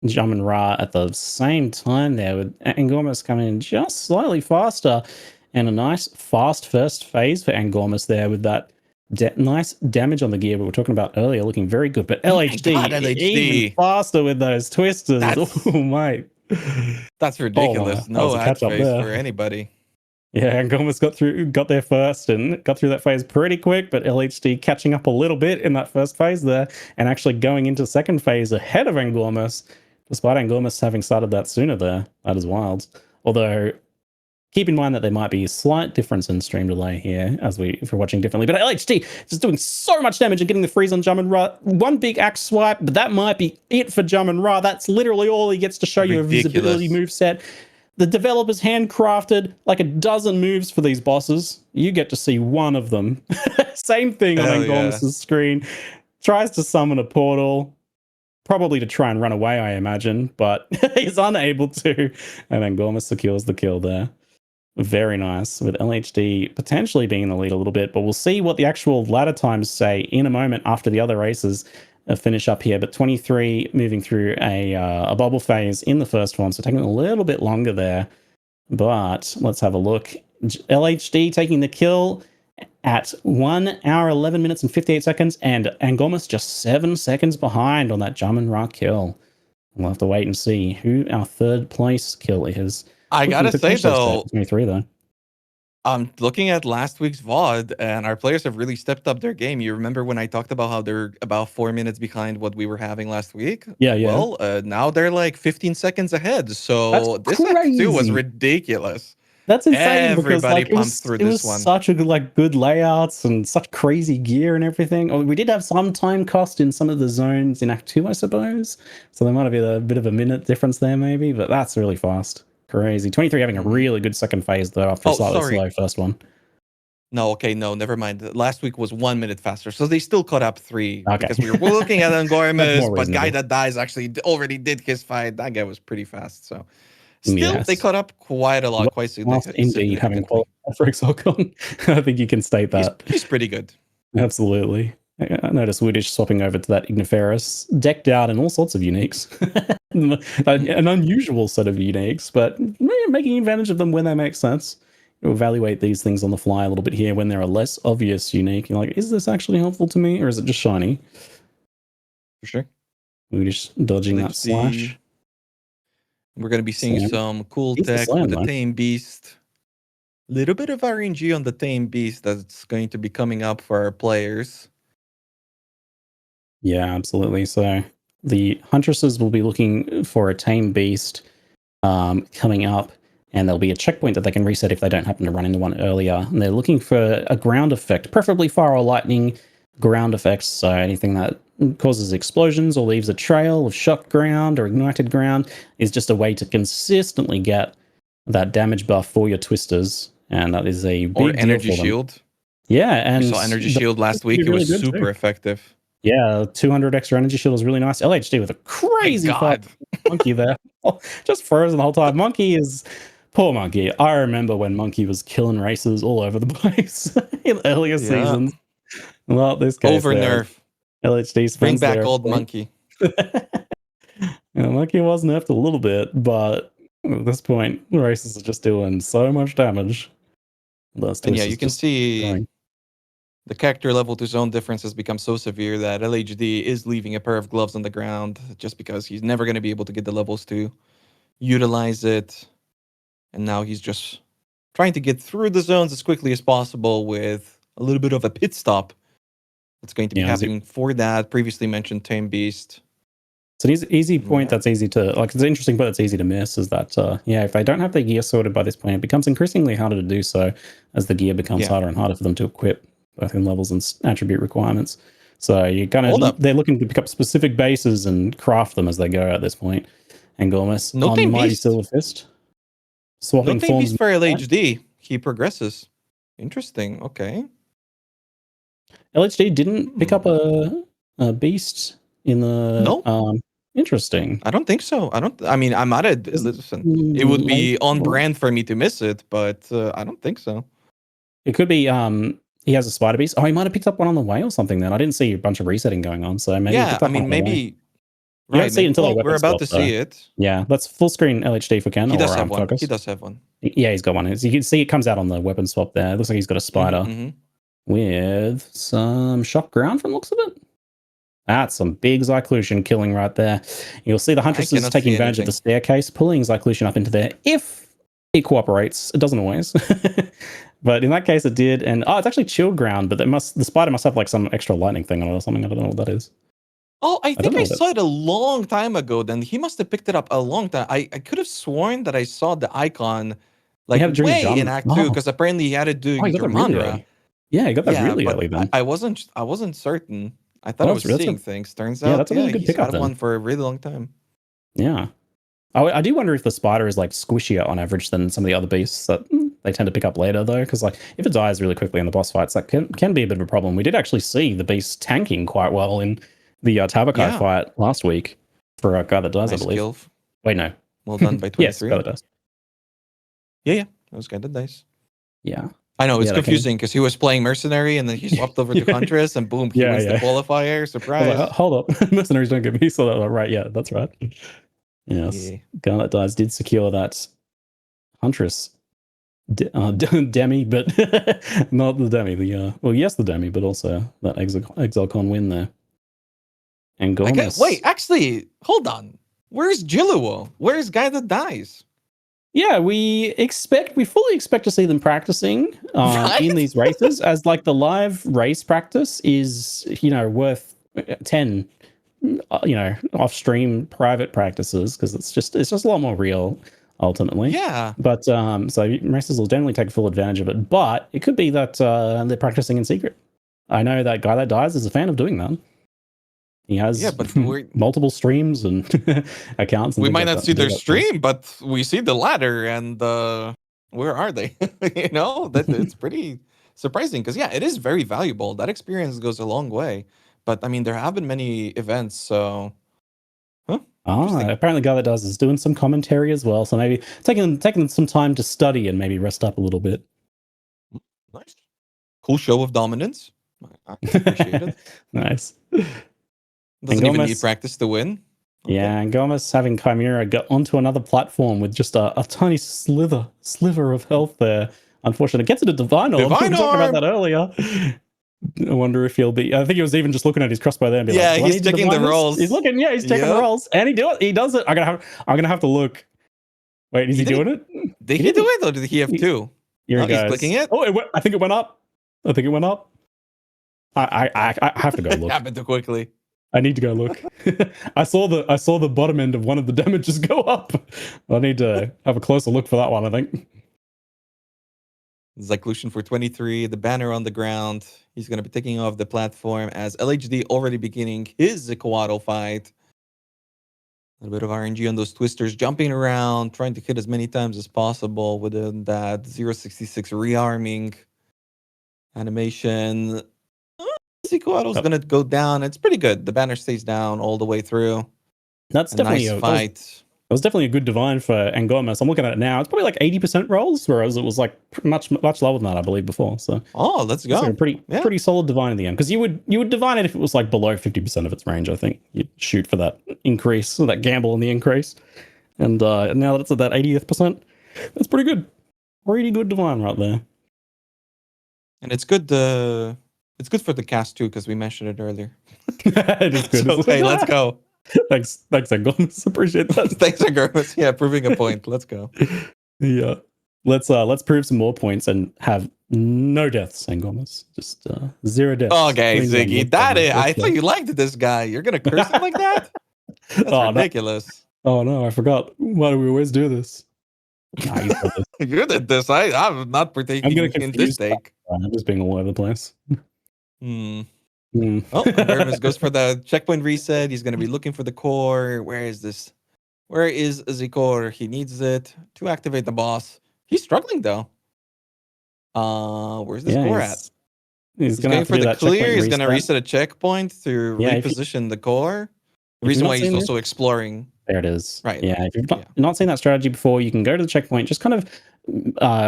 Jamin Ra at the same time there, with Angormus coming in just slightly faster and a nice fast first phase for Angormus there with that nice damage on the gear we were talking about earlier, looking very good. But LHD even faster with those twisters. Oh, mate. That's ridiculous. No ad phase for anybody. Yeah, Angormus got there first and got through that phase pretty quick, but LHD catching up a little bit in that first phase there and actually going into second phase ahead of Angormus, despite Angormus having started that sooner there. That is wild. Although, keep in mind that there might be a slight difference in stream delay here if we're watching differently. But LHD just doing so much damage and getting the freeze on Jamin Ra. One big axe swipe, but that might be it for Jamin Ra. That's literally all he gets to show you of his ability moveset. The developers handcrafted like a dozen moves for these bosses. You get to see one of them. Same thing on Angormus' screen. Tries to summon a portal, probably to try and run away, I imagine, but he's unable to. And Angormus secures the kill there. Very nice, with LHD potentially being in the lead a little bit, but we'll see what the actual ladder times say in a moment after the other races finish up here. But 23 moving through a bubble phase in the first one, so taking a little bit longer there. But let's have a look. LHD taking the kill at 1 hour, 11 minutes and 58 seconds, and Angormus just 7 seconds behind on that Jamin Ra kill. We'll have to wait and see who our third place kill is. I gotta say though, 23 though. I'm looking at last week's VOD, and our players have really stepped up their game. You remember when I talked about how they're about 4 minutes behind what we were having last week? Yeah. Well, now they're like 15 seconds ahead. So this Act 2 was ridiculous. That's insane. Everybody pumped through this one. Such a good layouts and such crazy gear and everything. We did have some time cost in some of the zones in Act 2, I suppose. So there might have been a bit of a minute difference there, maybe. But that's really fast. Crazy. 23 having a really good second phase though after a slightly slow first one. No, never mind. Last week was 1 minute faster, so they still caught up 3 because we were looking at Angormus, but guy that dies actually already did his fight. That guy was pretty fast. So Still, they caught up quite a lot, quite indeed, having qualified for Exilecon. I think you can state that. He's pretty good. Absolutely. I noticed Woodish swapping over to that Igniferous, decked out in all sorts of uniques. An unusual set of uniques, but making advantage of them when they make sense. You evaluate these things on the fly a little bit here when they're a less obvious unique. You're like, is this actually helpful to me, or is it just shiny? For sure. Woodish dodging that slash. We're going to be seeing some cool tech with the Tame Beast. Little bit of RNG on the Tame Beast that's going to be coming up for our players. Yeah, absolutely. So the Huntresses will be looking for a Tame Beast coming up, and there'll be a checkpoint that they can reset if they don't happen to run into one earlier. And they're looking for a ground effect, preferably fire or lightning ground effects. So anything that causes explosions or leaves a trail of shock ground or ignited ground is just a way to consistently get that damage buff for your twisters. And that is a big energy shield. Yeah, and we saw energy shield last week. It was super effective. Yeah, 200 extra energy shield was really nice. LHD with a crazy Monkey there. Just frozen the whole time. Monkey is... Poor Monkey. I remember when Monkey was killing races all over the place in earlier seasons. Well, this case over nerf. LHD bring back old Monkey. Monkey was nerfed a little bit, but at this point, the races are just doing so much damage. And yeah, you can see the character level to zone difference has become so severe that LHD is leaving a pair of gloves on the ground just because he's never going to be able to get the levels to utilize it. And now he's just trying to get through the zones as quickly as possible with a little bit of a pit stop that's going to be happening for that previously mentioned Tame Beast. It's an easy point that's easy to, like, it's an interesting point that's easy to miss is that, if they don't have their gear sorted by this point, it becomes increasingly harder to do so as the gear becomes harder and harder for them to equip, both in levels and attribute requirements. So you kind of, they're looking to pick up specific bases and craft them as they go at this point. And Gormus on the Mighty Silver Fist. Swapping no Tame Beast for LHD. He progresses. Interesting. Okay. LHD didn't pick up a beast in the interesting. I don't think so. I mean, I might have listen. It would be on brand for me to miss it, but I don't think so. It could be he has a spider beast. Oh, he might have picked up one on the way or something then. I didn't see a bunch of resetting going on, so maybe maybe you don't see it until we're about to see it. Yeah, let's full screen LHD for Ken. He does have one. He does have one. Yeah, he's got one. So you can see it comes out on the weapon swap there. It looks like he's got a spider with some shock ground from the looks of it. That's some big Zyclusion killing right there. You'll see the Huntresses taking advantage of the staircase, pulling Zyclusion up into there. If it cooperates, it doesn't always. But in that case, it did. And it's actually chilled ground, but the spider must have like some extra lightning thing on it or something. I don't know what that is. Oh, I think I saw it a long time ago. Then he must have picked it up a long time. I could have sworn that I saw the icon like way in Act 2 because apparently he had it do Germandra. Yeah, he got that really early then. I wasn't certain. I thought I was seeing things. Turns out, that's a really good pickup. He's had one for a really long time. Yeah. I do wonder if the spider is like squishier on average than some of the other beasts that they tend to pick up later, though, because like if it dies really quickly in the boss fights, that can be a bit of a problem. We did actually see the beast tanking quite well in the Tavakai fight last week for a guy that dies, I believe. Kill. Wait, no. Well done by 23. Yes, guy that does. Yeah, that was guy that dies. Yeah. I know, it's confusing because he was playing Mercenary and then he swapped over to Huntress and boom, he wins the qualifier. Surprise. Like, hold up. Mercenaries don't get me. So right, yeah, that's right. Yes. Yeah. Guy that dies did secure that Huntress demi, but not the demi. The demi, but also that Exilecon win there. And Gormus. Wait, actually, hold on. Where's Jiluo? Where's guy that dies? Yeah, we fully expect to see them practicing in these races, as like the live race practice is, worth 10, off stream private practices because it's just a lot more real ultimately. Yeah. But so races will generally take full advantage of it, but it could be that they're practicing in secret. I know that guy that dies is a fan of doing that. He has multiple streams and accounts. And we might not see their stream, but we see the ladder and where are they? It's pretty surprising because, it is very valuable. That experience goes a long way. But, I mean, there have been many events, so... Apparently the guy that does is doing some commentary as well. So maybe taking some time to study and maybe rest up a little bit. Nice. Cool show of dominance. I appreciate it. Nice. Doesn't even need practice to win. Okay. Yeah, and Gomez having Chimera get onto another platform with just a tiny sliver of health there. Unfortunately, it gets it a Divine Orb. We were talking about that earlier. I wonder if he'll be. I think he was even just looking at his crossbow there and be like, he's checking the rolls. He's looking, he's checking the rolls. And he does it. I'm gonna have to look. Wait, is he doing it? Did he do it or did he have two? Here he goes. He's clicking it. Oh, I think it went up. I have to go look. Happened too quickly. I need to go look. I saw the bottom end of one of the damages go up. I need to have a closer look for that one, I think. Zyclusion for 23, the banner on the ground. He's going to be taking off the platform as LHD already beginning his Zikuato fight. A little bit of RNG on those twisters, jumping around, trying to hit as many times as possible within that 066 rearming animation. Zikuato's going to go down. It's pretty good. The banner stays down all the way through. That's definitely a nice fight. It was definitely a good divine for Angomas. I'm looking at it now. It's probably like 80% rolls, whereas it was like much lower than that, I believe, before. So let's go. Like a pretty solid divine in the end. Because you would divine it if it was like below 50% of its range. I think you'd shoot for that increase, or that gamble in the increase. And now that it's at that 80th percent, that's pretty good. Pretty good divine right there. And it's good. It's good for the cast too, because we mentioned it earlier. It is good. So, hey, let's go. Thanks, Angomas. Appreciate that. Thanks, Angomas. Yeah, proving a point. Let's go. Yeah, let's prove some more points and have no deaths, Angomas. Just 0 deaths. Okay, Ziggy, I thought you liked this guy. You're gonna curse him like that? That's ridiculous. No. Oh no, I forgot. Why do we always do this? You did this. I'm not partaking in this take. I'm just being all over the place. Nervous goes for the checkpoint reset. He's going to be looking for the core. Where is this? Where is the core? He needs it to activate the boss. He's struggling though. Where's this core at? He's going for the clear. He's going to reset a checkpoint to reposition the core. The reason why he's also exploring. There it is. Right. Yeah. If you've not seen that strategy before, you can go to the checkpoint, just kind of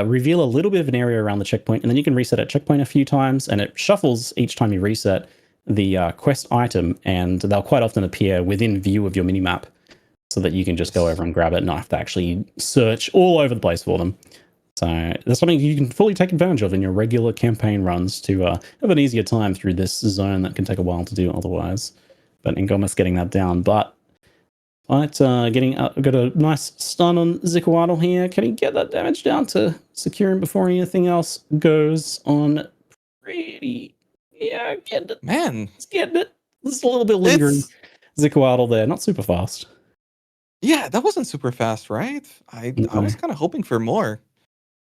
reveal a little bit of an area around the checkpoint, and then you can reset at checkpoint a few times, and it shuffles each time you reset the quest item, and they'll quite often appear within view of your minimap so that you can just go over and grab it and not have to actually search all over the place for them. So that's something you can fully take advantage of in your regular campaign runs to have an easier time through this zone that can take a while to do otherwise. But Ngomas getting that down. But got a nice stun on Zikuato here. Can he get that damage down to secure him before anything else goes on? Pretty, getting it. Man, it's getting it. This is a little bit lingering. Zikuato there, not super fast. Yeah, that wasn't super fast, right? I was kind of hoping for more.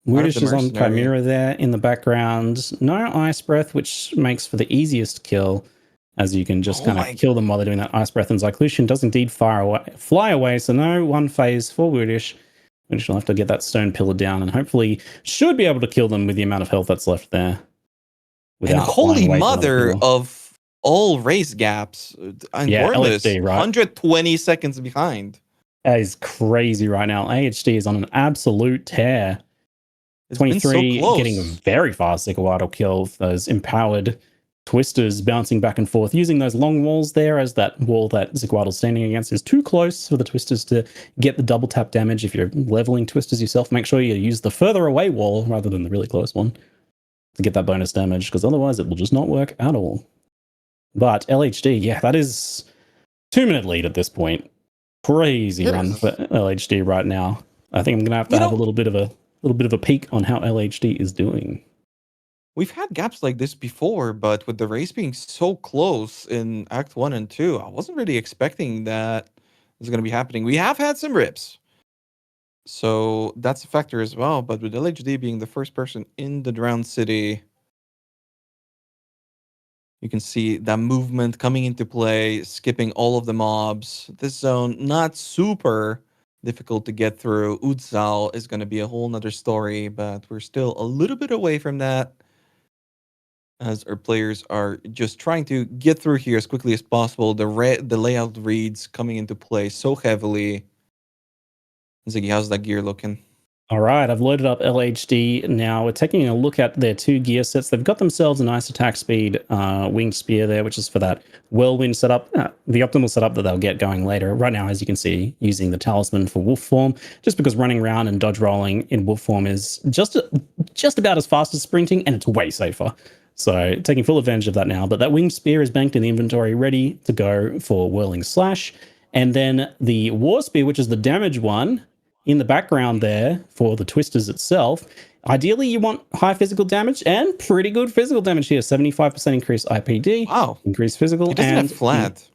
Weirdish is on Chimera there in the background. No Ice Breath, which makes for the easiest kill, as you can just kind of kill them while they're doing that Ice Breath. And Zyclusion does indeed fly away, so no one phase for Weirdish. Weirdish will have to get that stone pillar down and hopefully should be able to kill them with the amount of health that's left there. And holy mother of all race gaps. LHD, right? 120 seconds behind. That is crazy right now. AHD is on an absolute tear. 23 getting a very fast Zikuato kill. Those empowered twisters bouncing back and forth, using those long walls there, as that wall that Zikuato's standing against is too close for the twisters to get the double tap damage. If you're leveling twisters yourself, make sure you use the further away wall rather than the really close one to get that bonus damage, because otherwise it will just not work at all. But LHD, that is 2-minute lead at this point. Crazy run for LHD right now. I think I'm gonna have to have a little bit of a peek on how LHD is doing. We've had gaps like this before, but with the race being so close in Act 1 and 2, I wasn't really expecting that was going to be happening. We have had some rips, so that's a factor as well. But with LHD being the first person in the drowned city, you can see that movement coming into play, skipping all of the mobs. This zone, not super difficult to get through. Udzal is going to be a whole nother story, but we're still a little bit away from that. as our players are just trying to get through here as quickly as possible. The layout reads coming into play so heavily. Ziggy, how's that gear looking? All right, I've loaded up LHD. Now we're taking a look at their two gear sets. They've got themselves a nice attack speed winged spear there, which is for that whirlwind setup, the optimal setup that they'll get going later. Right now, as you can see, using the talisman for wolf form, just because running around and dodge rolling in wolf form is just about as fast as sprinting, and it's way safer. So taking full advantage of that now. But that winged spear is banked in the inventory, ready to go for whirling slash. And then the war spear, which is the damage one, in the background there for the twisters itself. Ideally, you want high physical damage and pretty good physical damage here. 75% increased IPD. Wow. Increased physical. It doesn't have flat.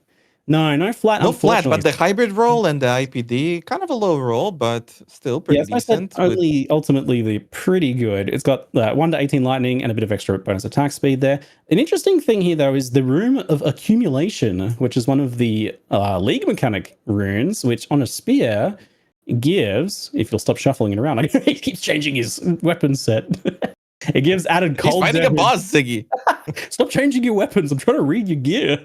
No flat. No flat, but the hybrid roll and the IPD, kind of a low roll, but still pretty decent. Ultimately, they're pretty good. It's got 1 to 18 lightning and a bit of extra bonus attack speed there. An interesting thing here, though, is the Room of Accumulation, which is one of the League Mechanic runes, which on a spear gives, if you'll stop shuffling it around, he keeps changing his weapon set. It gives added cold damage. He's fighting a boss, Ziggy. Stop changing your weapons. I'm trying to read your gear.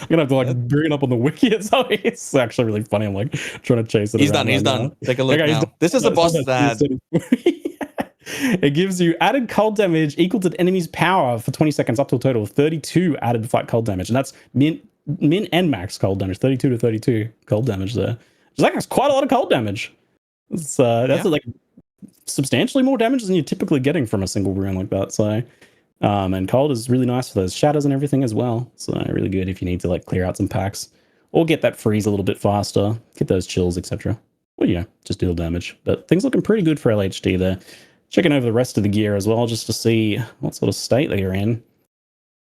I'm gonna have to bring it up on the wiki. It's actually really funny. I'm trying to chase it. He's done. He's done. Take a look now. This is a boss stat. It gives you added cold damage equal to the enemy's power for 20 seconds up to a total of 32 added fight cold damage, and that's min and max cold damage. 32 to 32 cold damage there. That's quite a lot of cold damage. That's substantially more damage than you're typically getting from a single rune like that. So, and cold is really nice for those shadows and everything as well. So really good if you need to clear out some packs or get that freeze a little bit faster, get those chills, etc. Well, just deal damage. But things looking pretty good for LHD there. Checking over the rest of the gear as well, just to see what sort of state they're in.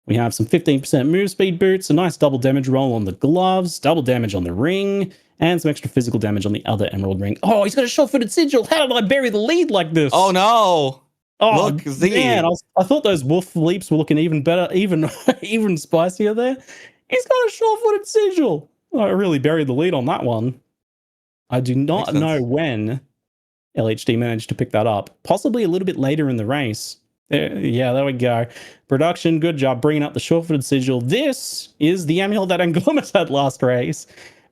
We have some 15% move speed boots, a nice double damage roll on the gloves, double damage on the ring, and some extra physical damage on the other emerald ring. Oh, he's got a short-footed sigil. How did I bury the lead like this? Oh, no. Oh, look, man, I thought those wolf leaps were looking even better, even spicier there. He's got a short-footed sigil. I really buried the lead on that one. I do not know when LHD managed to pick that up. Possibly a little bit later in the race. There we go. Production, good job bringing up the short-footed sigil. This is the amulet that Anglomas had last race.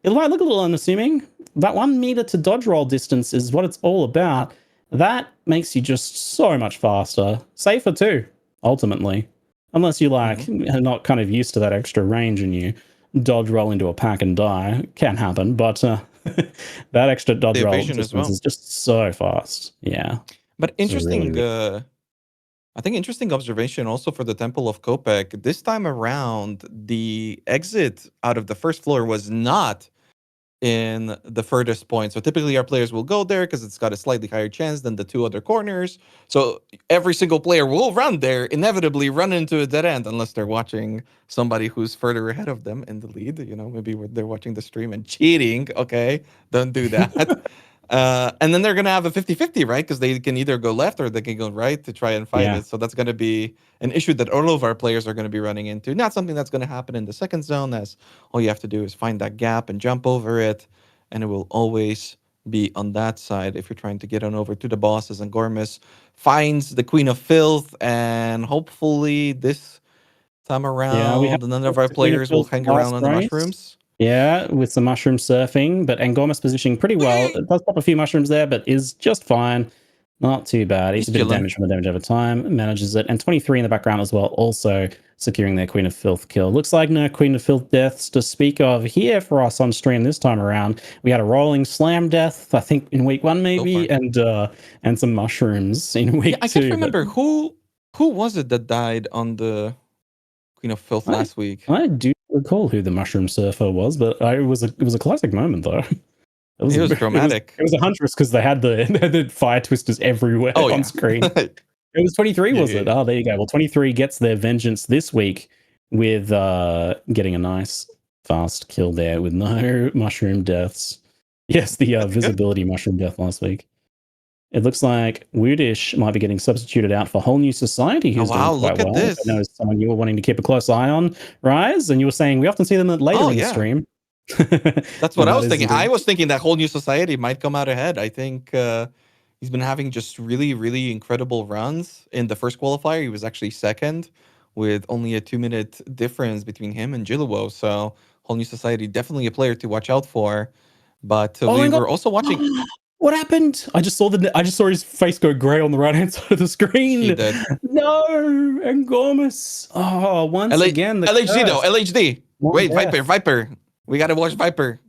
It might look a little unassuming. That 1 meter to dodge roll distance is what it's all about. That makes you just so much faster. Safer too, ultimately. Unless you are not kind of used to that extra range and you dodge roll into a pack and die. Can happen, but that extra dodge roll distance is just so fast. Yeah. But interesting, I think interesting observation also for the Temple of Kopek. This time around, the exit out of the first floor was not in the furthest point. So typically our players will go there because it's got a slightly higher chance than the 2 other corners. So every single player will run there, inevitably run into a dead end unless they're watching somebody who's further ahead of them in the lead. Maybe they're watching the stream and cheating. Okay, don't do that. And then they're going to have a 50-50, right? Because they can either go left or they can go right to try and fight it. So that's going to be an issue that all of our players are going to be running into. Not something that's going to happen in the second zone, as all you have to do is find that gap and jump over it. And it will always be on that side if you're trying to get on over to the bosses. And Gormis finds the Queen of Filth. And hopefully this time around, none of our players will hang around on the mushrooms. Yeah, with some mushroom surfing, but Angorma's positioning pretty well. It does pop a few mushrooms there, but is just fine. Not too bad. He's a bit of damage from the damage over time, manages it. And 23 in the background as well, also securing their Queen of Filth kill. Looks like no Queen of Filth deaths to speak of here for us on stream this time around. We had a rolling slam death, I think, in week 1 maybe, and some mushrooms in week 2. I can't remember who was it that died on the Queen of Filth last week. I do recall who the mushroom surfer was, but it was a classic moment though. It was dramatic. It was a huntress because they had the fire twisters everywhere on screen. It was 23, was it? Oh, there you go. Well, 23 gets their vengeance this week with getting a nice fast kill there with no mushroom deaths. Yes, the visibility mushroom death last week. It looks like Woodish might be getting substituted out for Whole New Society, who's doing quite well. This. I know it's someone you were wanting to keep a close eye on, Rise, and you were saying we often see them later in the stream. That's what I was thinking. I was thinking that Whole New Society might come out ahead. I think He's been having just really, really incredible runs. In the first qualifier, he was actually second with only a 2-minute difference between him and Gilliwo. So Whole New Society, definitely a player to watch out for. But we were also watching. What happened? I just saw his face go grey on the right hand side of the screen. He did. No, Angormus. Oh, once again the LHD curse. though. LHD. Wait, Viper. We gotta watch Viper.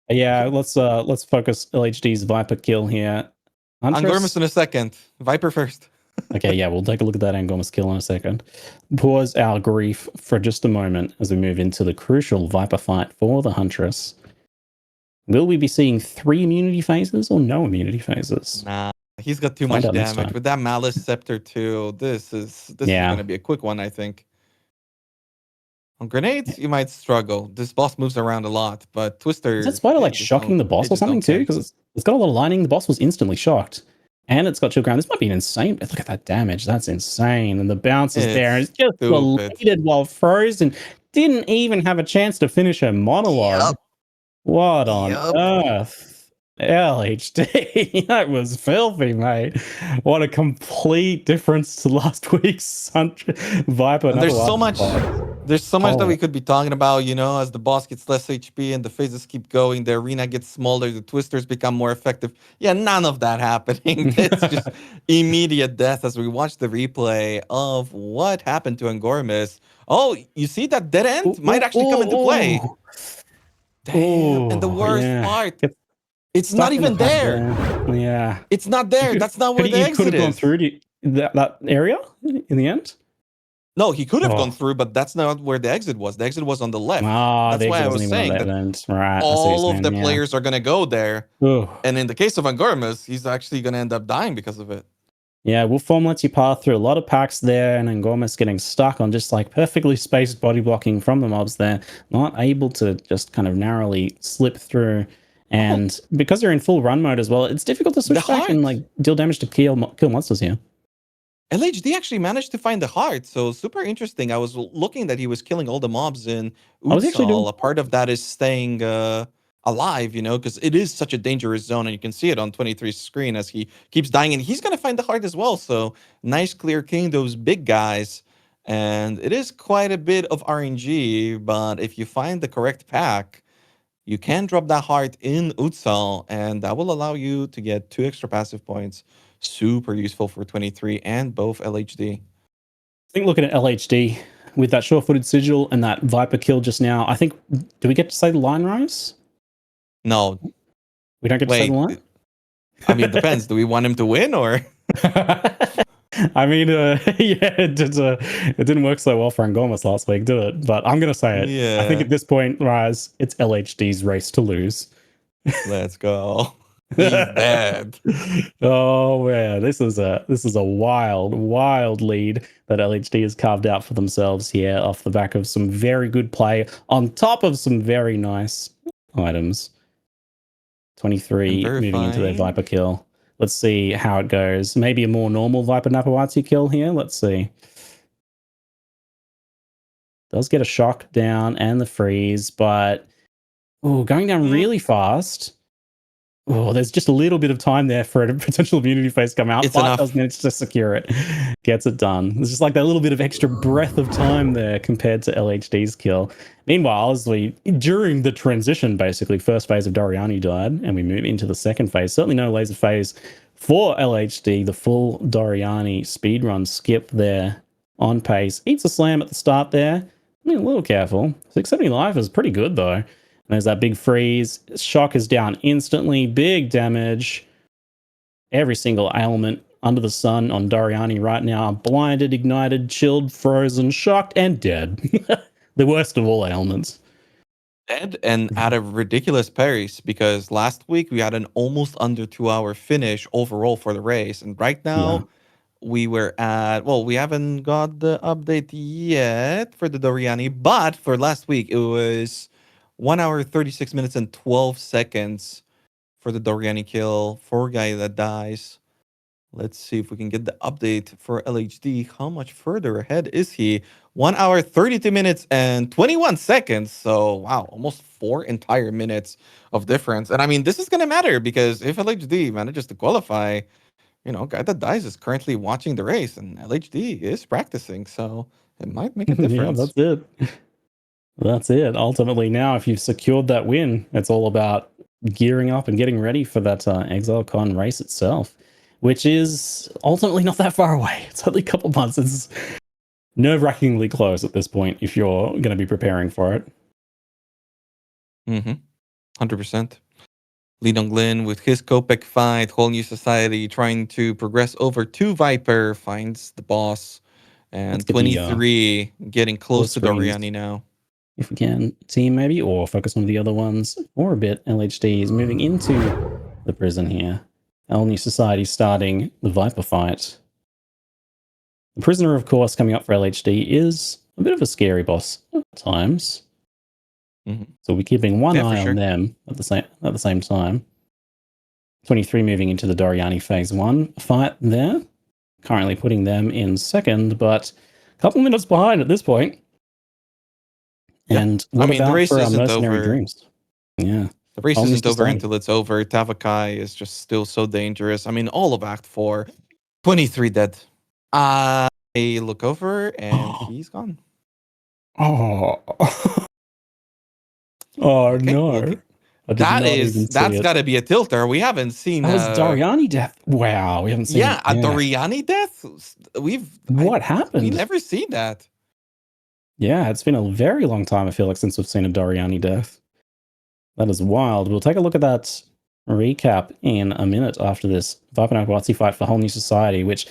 Yeah, let's focus LHD's Viper kill here. Angormus in a second. Viper first. Okay, yeah, we'll take a look at that Angormus kill in a second. Pause our grief for just a moment as we move into the crucial Viper fight for the Huntress. Will we be seeing 3 immunity phases or no immunity phases? Nah, he's got too much damage. With that Malice Scepter too, this is going to be a quick one, I think. On grenades, you might struggle. This boss moves around a lot, but Twister... Is that spider like shocking the boss or something too? Because it's got a lot of lightning. The boss was instantly shocked. And it's got chill ground. This might be an insane... Look at that damage. That's insane. And the bounce is there. It's just deleted while frozen. Didn't even have a chance to finish her monologue. Yep. What on earth? LHD, that was filthy, mate. What a complete difference to last week's Viper. There's so much that we could be talking about, you know, as the boss gets less HP and the phases keep going, the arena gets smaller, the twisters become more effective. Yeah, none of that happening. It's just immediate death as we watch the replay of what happened to Angormus. Oh, you see that dead end might actually come into play. Damn, and the worst part, it's not even there. Yeah. It's not there. That's not where the exit is. He could have gone through that area in the end? No, he could have gone through, but that's not where the exit was. The exit was on the left. That's why I was saying that all of the players are going to go there. And in the case of Angormus, he's actually going to end up dying because of it. Yeah, Wolfform lets you pass through a lot of packs there, and Angormus getting stuck on just like perfectly spaced body blocking from the mobs there, not able to just kind of narrowly slip through. And because you're in full run mode as well, it's difficult to switch back and like deal damage to kill monsters here. LHD actually managed to find the heart, so super interesting. I was looking that he was killing all the mobs in Utsal. A part of that is staying alive, you know, because it is such a dangerous zone, and you can see it on 23's screen as he keeps dying, and he's going to find the heart as well. So nice clear king those big guys, and it is quite a bit of RNG, but if you find the correct pack, you can drop that heart in Utsal, and that will allow you to get 2 extra passive points. Super useful for 23 and both LHD. I think looking at LHD with that sure-footed sigil and that Viper kill just now, I think, do we get to say the line rise? No. We don't get to say the line? I mean, it depends. Do we want him to win or? I mean, yeah, it didn't work so well for Angormus last week, did it? But I'm going to say it. Yeah. I think at this point, Rise, it's LHD's race to lose. Let's go. He's dead. Oh, yeah. This is a wild lead that LHD has carved out for themselves here off the back of some very good play on top of some very nice items. 23 moving into their Viper kill. Let's see how it goes. Maybe a more normal Viper Napawatsu kill here. Let's see. Does get a shock down and the freeze, but going down really fast. Oh, there's just a little bit of time there for a potential immunity phase to come out. It's enough. Does manage to secure it. Gets it done. There's just like that little bit of extra breath of time there compared to LHD's kill. Meanwhile, as during the transition, basically, first phase of Doriani died, and we move into the second phase. Certainly no laser phase for LHD. The full Doriani speedrun skip there on pace. Eats a slam at the start there. I mean, a little careful. 670 life is pretty good, though. There's that big freeze. Shock is down instantly. Big damage. Every single ailment under the sun on Doriani right now. Blinded, ignited, chilled, frozen, shocked, and dead. The worst of all ailments. Dead and at a ridiculous pace, because last week we had an almost under 2-hour finish overall for the race. And right now we were at, well, we haven't got the update yet for the Doriani, but for last week it was 1 hour, 36 minutes, and 12 seconds for the Doriani kill. 4 guy that dies. Let's see if we can get the update for LHD. How much further ahead is he? 1 hour, 32 minutes, and 21 seconds. So, wow, almost 4 entire minutes of difference. And I mean, this is going to matter because if LHD manages to qualify, Guy that dies is currently watching the race, and LHD is practicing, so it might make a difference. Yeah, that's it. That's it. Ultimately, now, if you've secured that win, it's all about gearing up and getting ready for that Exilecon race itself, which is ultimately not that far away. It's only a couple months. It's nerve-wrackingly close at this point if you're going to be preparing for it. 100%. Lee Dong-lin with his Kopek fight, whole new society, trying to progress over to Viper, finds the boss, and 23 getting close to Doriani now. If we can, team maybe, or focus on the other ones, or a bit. LHD is moving into the prison here. Whole new society starting the Viper fight. The prisoner, of course, coming up for LHD is a bit of a scary boss at times. So we're keeping one eye on them at the same time. 23 moving into the Doriani phase 1 fight there. Currently putting them in second, but a couple minutes behind at this point. And what about the race for our mercenary dreams? Yeah. The race isn't over until it's over. Tavakai is just still so dangerous. I mean, all of Act 4. 23 dead. I look over and he's gone. Oh no! That's got to be a tilter. We haven't seen. That was Doriani death. Wow, we haven't seen. Yeah, a Doriani death. What happened? We've never seen that. Yeah, it's been a very long time. I feel like since we've seen a Doriani death. That is wild. We'll take a look at that recap in a minute after this Viper Nakwatsi fight for Whole New Society, which.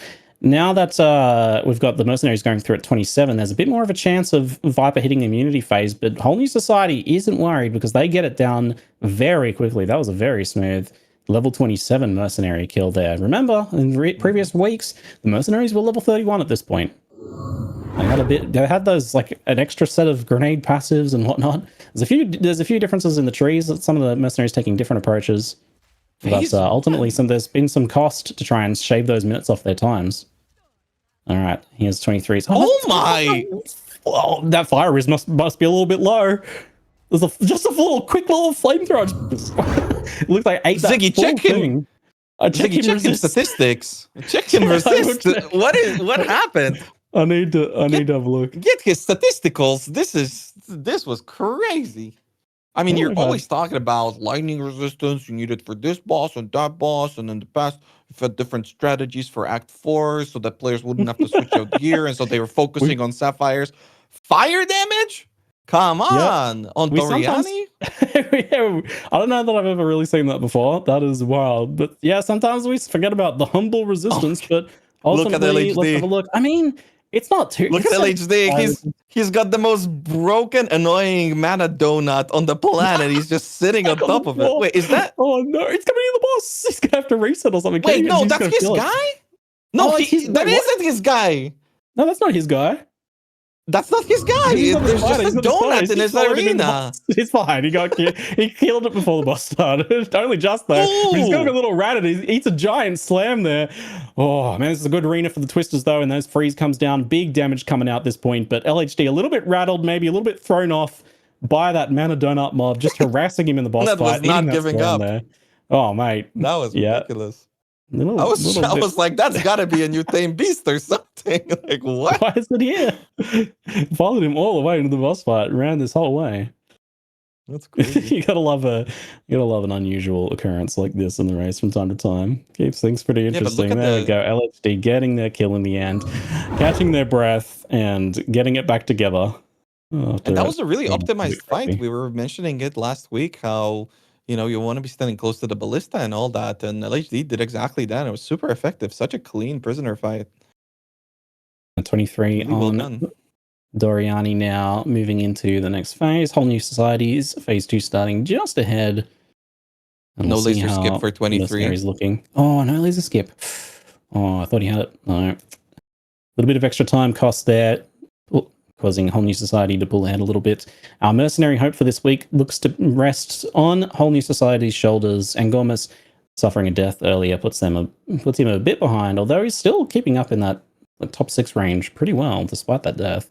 Now that we've got the mercenaries going through at 27, there's a bit more of a chance of Viper hitting the immunity phase, but Whole New Society isn't worried because they get it down very quickly. That was a very smooth level 27 mercenary kill there. Remember, in previous weeks, the mercenaries were level 31 at this point. They had those, like, an extra set of grenade passives and whatnot. There's a few differences in the trees. Some of the mercenaries taking different approaches. But ultimately, there's been some cost to try and shave those minutes off their times. All right, here's 23. Oh my! Well, that fire risk must be a little bit low. There's just a quick little flamethrower. It looks like ate that Ziggy, check him. Check him statistics. Check him resist. What happened? I need to have a look. Get his statisticals. This was crazy. I mean, you're always talking about lightning resistance. You need it for this boss and that boss, and in the past, you've had different strategies for Act 4 so that players wouldn't have to switch out gear, and so they were focusing on sapphires. Fire damage? Come on, on Doriani? I don't know that I've ever really seen that before. That is wild. But yeah, sometimes we forget about the humble resistance, but ultimately, let's have a look. I mean, it's not too... Look at LHD. He's got the most broken, annoying mana donut on the planet. He's just sitting on top of it. Wait, is that... Oh, no. It's coming in the boss. He's going to have to reset or something. Wait, no, that's his guy? No, that isn't his guy. No, that's not his guy. That's not his guy. There's just a donut in his arena. He's fine. He killed it before the boss started. Only just though. But he's going a little ratted. He eats a giant slam there. Oh man, this is a good arena for the Twisters though. And those freeze comes down. Big damage coming out at this point. But LHD a little bit rattled, maybe a little bit thrown off by that mana donut mob, just harassing him in the boss that fight. Was not giving up. There. Oh mate, that was ridiculous. I was like, that's got to be a new Tame Beast or something. Like, what? Why is it here? Followed him all the way into the boss fight, ran this whole way. That's crazy. you gotta love an unusual occurrence like this in the race from time to time. Keeps things pretty interesting. There we go. LHD getting their kill in the end, catching their breath, and getting it back together. And that was a really optimized fight. We were mentioning it last week, how you want to be standing close to the ballista and all that, and LHD did exactly that. It was super effective. Such a clean prisoner fight. 23 on Doriani now, moving into the next phase. Whole New Societies, phase 2 starting just ahead. And no laser skip for 23. He's looking. Oh, no laser skip. Oh, I thought he had it. No. A little bit of extra time cost there, causing Whole New Society to pull ahead a little bit. Our mercenary hope for this week looks to rest on Whole New Society's shoulders, and Gormus, suffering a death earlier, puts him a bit behind, although he's still keeping up in that top 6 range pretty well, despite that death.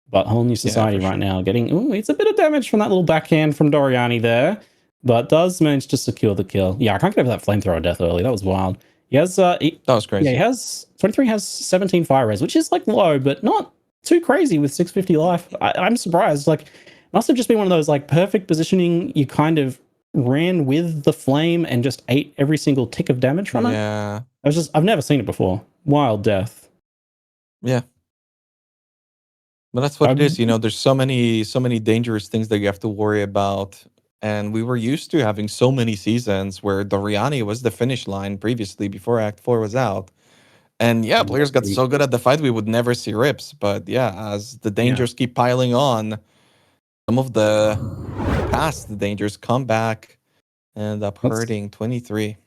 But Whole New Society right now getting... it's a bit of damage from that little backhand from Doriani there, but does manage to secure the kill. Yeah, I can't get over that flamethrower death early. That was wild. He has that was crazy. Yeah, he has 23 has 17 fire res, which is like low, but not too crazy with 650 life. I'm surprised. Like, must have just been one of those like perfect positioning. You kind of ran with the flame and just ate every single tick of damage from it. Yeah. I've never seen it before. Wild death. Yeah. But that's what it is. You know, there's so many dangerous things that you have to worry about. And we were used to having so many seasons where Doriani was the finish line previously before Act 4 was out. And yeah, players got so good at the fight we would never see rips. But yeah, as the dangers keep piling on, some of the past dangers come back and end up hurting 23.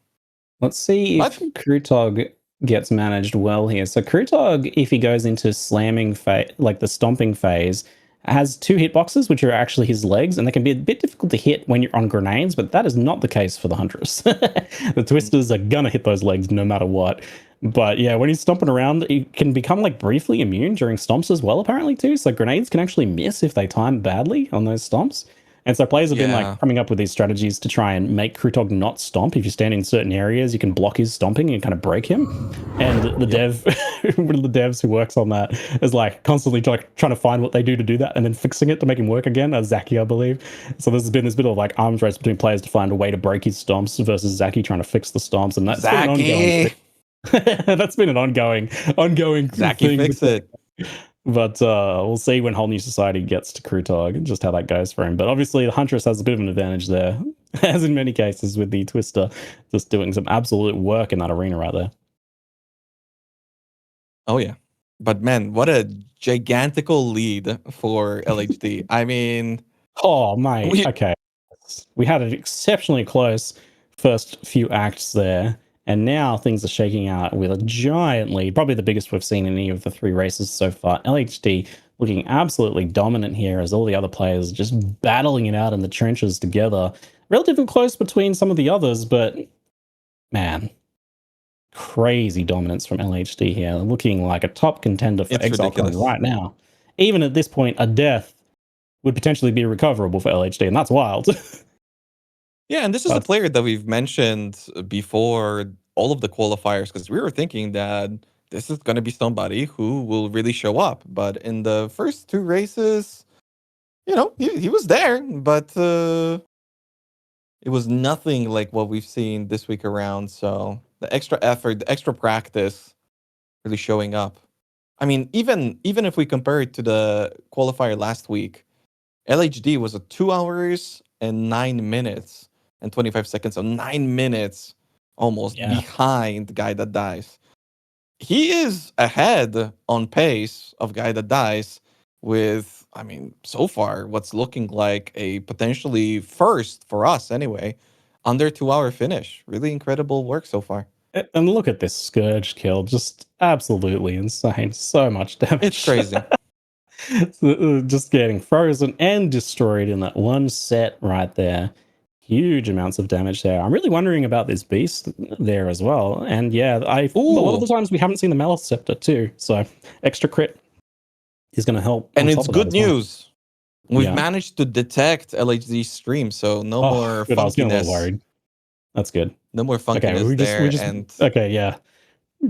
Let's see if Krutog gets managed well here. So Krutog, if he goes into slamming phase, like the stomping phase, has 2 hitboxes, which are actually his legs, and they can be a bit difficult to hit when you're on grenades, but that is not the case for the Huntress. The Twisters are gonna hit those legs no matter what. But yeah, when he's stomping around, he can become like briefly immune during stomps as well, apparently too. So grenades can actually miss if they time badly on those stomps. And so players have been like coming up with these strategies to try and make Krutog not stomp. If you stand in certain areas, you can block his stomping and kind of break him. And the dev, one of the devs who works on that is like constantly trying to find what they do to do that and then fixing it to make him work again. Zaki, I believe. So there's been this bit of like arms race between players to find a way to break his stomps versus Zaki trying to fix the stomps. And that's been an ongoing that's been an ongoing Zaki thing. Fix it. But we'll see when Whole New Society gets to Krutog and just how that goes for him. But obviously, the Huntress has a bit of an advantage there, as in many cases with the Twister just doing some absolute work in that arena right there. Oh, yeah. But man, what a gigantical lead for LHD. I mean... Oh, mate. Okay. We had an exceptionally close first few acts there. And now things are shaking out with a giant lead, probably the biggest we've seen in any of the 3 races so far. LHD looking absolutely dominant here as all the other players just battling it out in the trenches together. Relatively close between some of the others, but man, crazy dominance from LHD here. Looking like a top contender for Exilecon right now. Even at this point, a death would potentially be recoverable for LHD, and that's wild. Yeah, and this is a player that we've mentioned before all of the qualifiers, because we were thinking that this is going to be somebody who will really show up. But in the first 2 races, you know, he was there, but it was nothing like what we've seen this week around. So the extra effort, the extra practice really showing up. I mean, even if we compare it to the qualifier last week, LHD was a 2 hours and 9 minutes and 25 seconds, so 9 minutes almost behind the Guy That Dies. He is ahead on pace of Guy That Dies with, I mean, so far, what's looking like a potentially first for us anyway, under 2-hour finish. Really incredible work so far. And look at this Scourge kill, just absolutely insane. So much damage. It's crazy. Just getting frozen and destroyed in that one set right there. Huge amounts of damage there. I'm really wondering about this beast there as well. And yeah, a lot of the times we haven't seen the Malice Scepter too. So extra crit is going to help. And it's good news. We've managed to detect LHD stream, so no more funkiness. I was getting a little worried. That's good. No more funkiness there. Okay, yeah.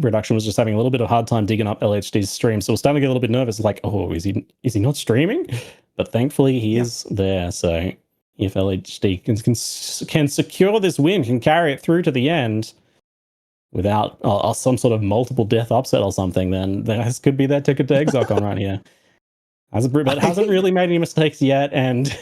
Production was just having a little bit of hard time digging up LHD's stream, so we're starting to get a little bit nervous. Like, oh, is he not streaming? But thankfully, he is there. So if LHD can secure this win, can carry it through to the end without some sort of multiple death upset or something, then this could be that ticket to Exilecon right here. Hasn't really made any mistakes yet, and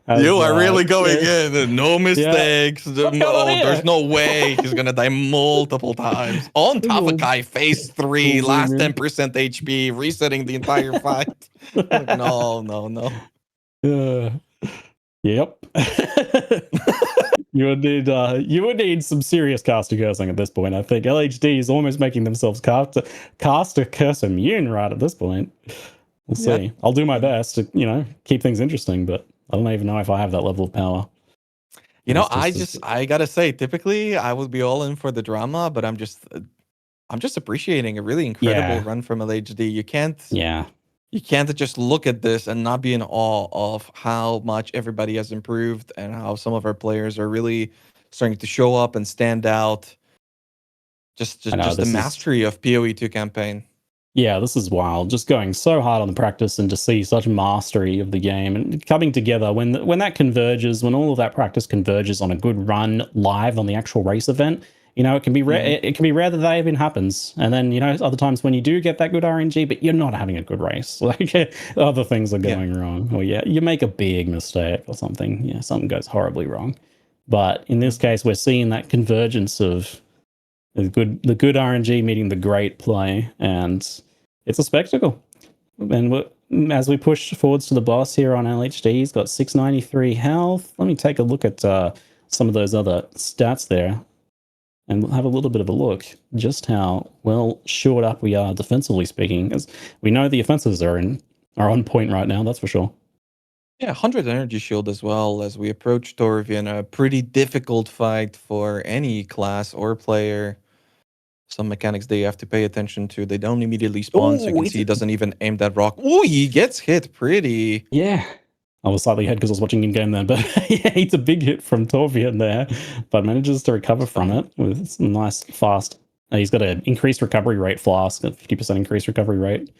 you are really going in. No mistakes. There's no way he's gonna die multiple times. On Tavakai, phase 3, last 10% HP, resetting the entire fight. No. Yep. You would need some serious caster cursing at this point. I think LHD is almost making themselves caster curse immune right at this point. We'll see. I'll do my best to, keep things interesting, but I don't even know if I have that level of power. I gotta say, typically I would be all in for the drama, but I'm just appreciating a really incredible run from LHD. You can't just look at this and not be in awe of how much everybody has improved and how some of our players are really starting to show up and stand out. Just the mastery of PoE2 campaign. Yeah, this is wild. Just going so hard on the practice and to see such mastery of the game and coming together when that converges, when all of that practice converges on a good run live on the actual race event. It can be rare. It can be rare that even happens. And then other times when you do get that good RNG, but you're not having a good race, like other things are going wrong, or you make a big mistake or something. Yeah, something goes horribly wrong. But in this case, we're seeing that convergence of the good RNG meeting the great play, and it's a spectacle. And as we push forwards to the boss here on LHD, he's got 693 health. Let me take a look at some of those other stats there, and we'll have a little bit of a look just how well shored up we are defensively speaking. As we know, the offensives are on point right now. That's for sure. Yeah, 100 energy shield as well as we approach Torvian. A pretty difficult fight for any class or player. Some mechanics they have to pay attention to. They don't immediately spawn, so you can see he doesn't even aim that rock. Oh, he gets hit pretty. Yeah. I was slightly ahead because I was watching in-game then, but yeah, it's a big hit from Torvian there, but manages to recover from it with some nice fast. He's got an increased recovery rate flask, a 50% increased recovery rate,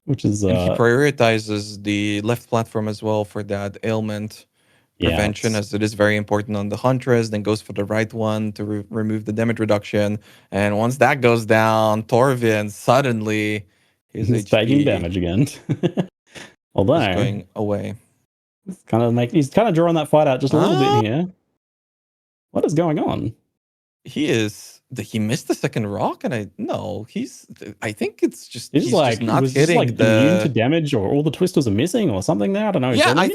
which is... and he prioritizes the left platform as well for that ailment prevention, as it is very important on the Huntress, then goes for the right one to remove the damage reduction. And once that goes down, Torvian suddenly he's taking damage again. Although he's going away. He's kind of drawing that fight out just a little bit here. What is going on? He missed the second rock, and I think it's just he's like not hitting immune to damage, or all the twisters are missing or something there. I don't know. Yeah, I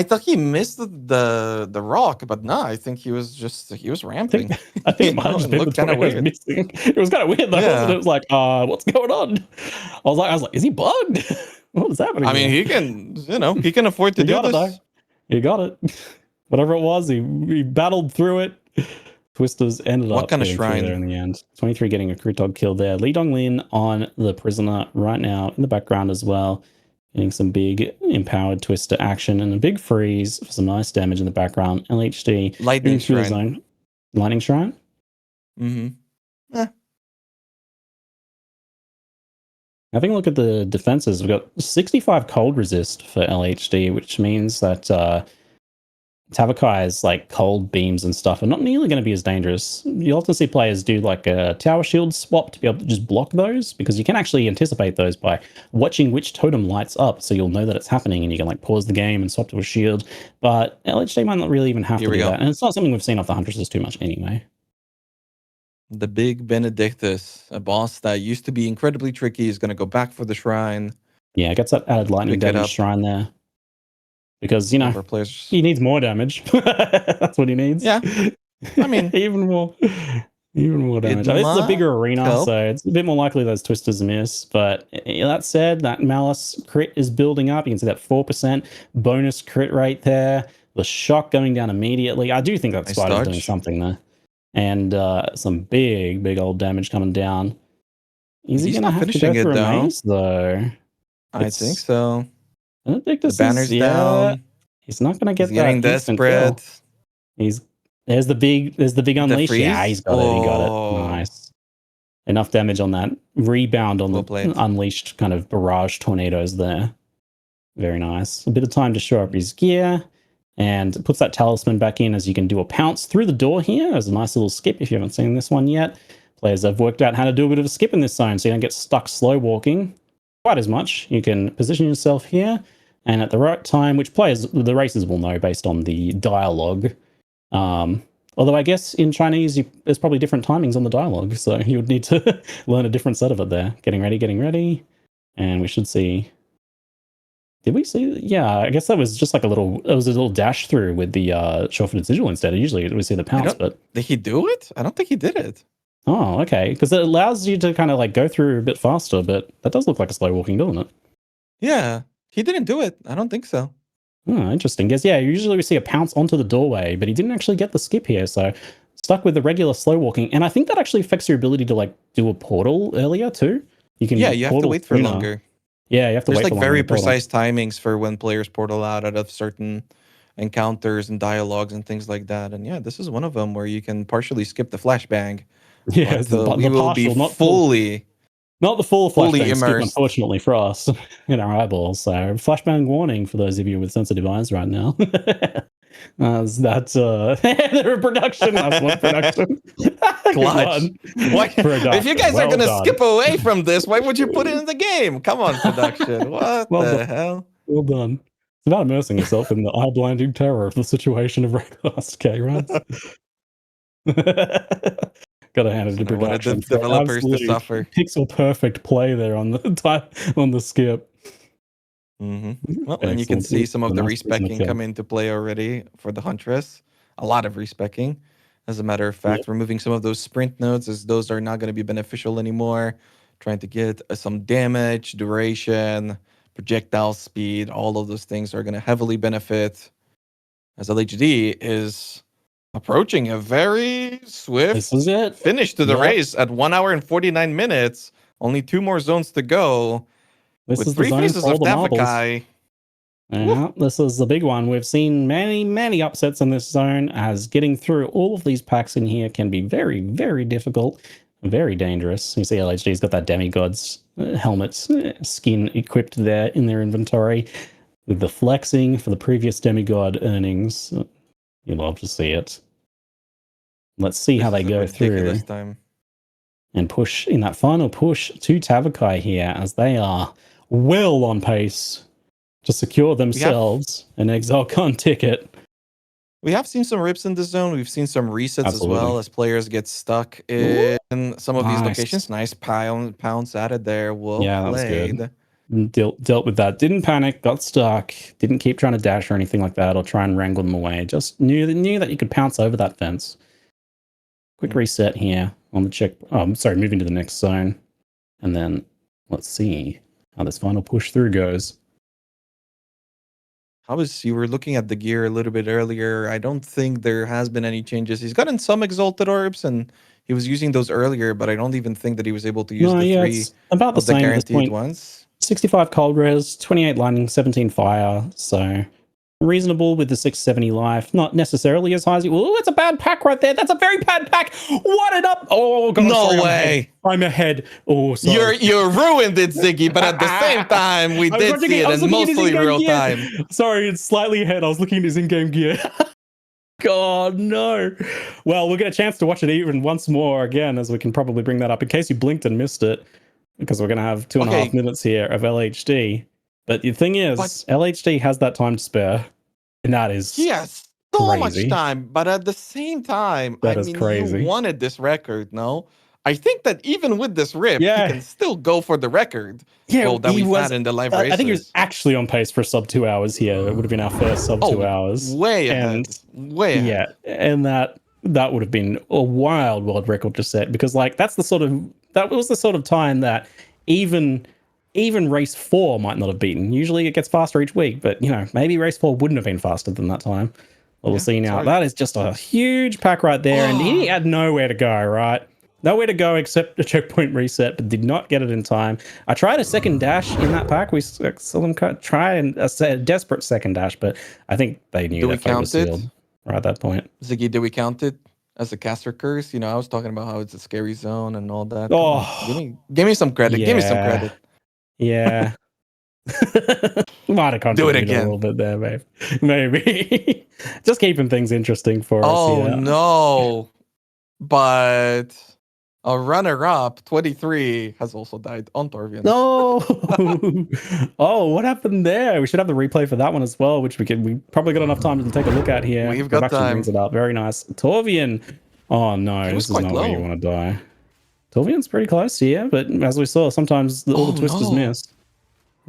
thought he missed the rock, but no, I think he was ramping. I think it might have been kind of weird. Missing. It was kind of weird though. Yeah. It was like, what's going on? I was like, is he bugged? What is happening? I mean, he can afford to do this. He got it. Whatever it was, he battled through it. Twisters ended up kind of shrine there in the end. 23 getting a crit dog kill there. Li Donglin on the prisoner right now in the background as well. Getting some big empowered twister action and a big freeze for some nice damage in the background. LHD lightning shrine. Lightning shrine. Having a look at the defenses, we've got 65 cold resist for LHD, which means that Tavakai's like cold beams and stuff are not nearly going to be as dangerous. You'll often see players do like a tower shield swap to be able to just block those, because you can actually anticipate those by watching which totem lights up, so you'll know that it's happening and you can like pause the game and swap to a shield. But LHD might not really even have to do that, and it's not something we've seen off the Huntresses too much anyway. The big Benedictus, a boss that used to be incredibly tricky, is going to go back for the shrine. Yeah, gets that added lightning damage shrine there. Because, he needs more damage. That's what he needs. Yeah. I mean, even more damage. This is a bigger arena, so it's a bit more likely those twisters miss. But that said, that Malice crit is building up. You can see that 4% bonus crit rate there. The shock going down immediately. I do think that Spider's doing something there. And some big old damage coming down. Is he going to have to go through a maze, though? I think so. The banner's down. He's not going to get that. Getting desperate. There's the big unleash. Yeah, he's got it. He got it. Nice. Enough damage on that rebound on the unleashed kind of barrage tornadoes there. Very nice. A bit of time to show up his gear, and puts that talisman back in, as you can do a pounce through the door here. There's a nice little skip if you haven't seen this one yet. Players have worked out how to do a bit of a skip in this zone, so you don't get stuck slow walking quite as much. You can position yourself here, and at the right time, which the racers will know based on the dialogue. Although I guess in Chinese, there's probably different timings on the dialogue, so you would need to learn a different set of it there. Getting ready. And we should see... Did we see? Yeah, I guess that was just like a little dash through with the short-footed sigil instead. Usually we see the pounce, but... Did he do it? I don't think he did it. Oh, okay. Because it allows you to kind of like go through a bit faster, but that does look like a slow walking, doesn't it? Yeah, he didn't do it. I don't think so. Oh, interesting. Because yeah, usually we see a pounce onto the doorway, but he didn't actually get the skip here, so stuck with the regular slow walking. And I think that actually affects your ability to like do a portal earlier too. You have to wait for longer. Yeah, you have to wait for longer. There's like very precise timings for when players portal out at a certain encounters and dialogues and things like that. And yeah, this is one of them where you can partially skip the flashbang. Yeah, but, we will partial, be fully. Not the full fully flashbang skip, immersed. unfortunately for us, in our eyeballs. So, flashbang warning for those of you with sensitive eyes right now. That's they're in production. That's one production. Clutch. Why, production. If you guys are going to done. skip away from this, why would you put it in the game? Come on, production. What the hell? Well done. It's about immersing yourself in the eye-blinding terror of the situation of Rollercoaster, runs. Gotta hand it to production. Wanted the developers to suffer. Pixel perfect play there on the skip. Well, and you can see some of the respecking come into play already for the Huntress. A lot of respecking. As a matter of fact, removing some of those sprint nodes, as those are not going to be beneficial anymore. Trying to get some damage, duration, projectile speed. All of those things are going to heavily benefit, as ZiggyD is approaching a very swift finish to the race at 1 hour and 49 minutes. Only 2 more zones to go. With 3 phases of Tavakai. Yeah, this is the big one. We've seen many upsets in this zone, as getting through all of these packs in here can be very, very difficult, very dangerous. You see LHD's got that Demigod's helmets skin equipped there in their inventory with the flexing for the previous Demigod earnings. You love to see it. Let's see how they go through and push in that final push to Tavakai here, as they are well on pace to secure themselves an Exilecon ticket. We have seen some rips in the zone. We've seen some resets as well, as players get stuck in some of these locations. Nice pounce added there. Well played. That was good. Dealt with that. Didn't panic, got stuck, didn't keep trying to dash or anything like that, or try and wrangle them away. Just knew that you could pounce over that fence. Quick reset here on the check. Oh, I'm sorry, moving to the next zone. And then let's see how this final push through goes. You were looking at the gear a little bit earlier. I don't think there has been any changes. He's gotten some exalted orbs, and he was using those earlier, but I don't even think that he was able to use the 3 it's about the same guaranteed ones. 65 cold res, 28 lightning, 17 fire. So reasonable with the 670 life. Not necessarily as high as you. Oh, it's a bad pack right there. That's a very bad pack. What it up? Oh, God. No way. I'm ahead. Oh, sorry. You ruined it, Ziggy, but at the same time, we did see it in mostly real time. Sorry, it's slightly ahead. I was looking at his in-game gear. God, no. Well, we'll get a chance to watch it even once more again, as we can probably bring that up in case you blinked and missed it, because we're going to have 2.5 minutes here of LHD. But the thing is, LHD has that time to spare, and that is so much time. But at the same time, you wanted this record, no? I think that even with this rip, he can still go for the record. Yeah, that we've had in the live races. I think he was actually on pace for sub 2 hours here. It would have been our first sub 2 hours. Way ahead. Yeah, and that would have been a wild world record to set, because that was the sort of time that even race 4 might not have beaten. Usually it gets faster each week, but maybe race 4 wouldn't have been faster than that time. We'll see now. That is just a huge pack right there, and he had nowhere to go, right? Nowhere to go except a checkpoint reset, but did not get it in time. I tried a second dash in that pack. We saw them try a desperate second dash, but I think they knew that fate was sealed right at that point. Ziggy, did we count it as a caster curse? I was talking about how it's a scary zone and all that. Give me some credit. Give me some credit. Yeah. Might have contributed a little bit there, babe. Maybe. Just keeping things interesting for us. Oh, no. But a runner-up, 23, has also died on Torvian. No! Oh, what happened there? We should have the replay for that one as well, which we probably got enough time to take a look at here. We've got time. Brings it up. Very nice. Torvian. Oh, no. This is not where you want to die. Torvian's pretty close here, but as we saw, sometimes all the twisters miss.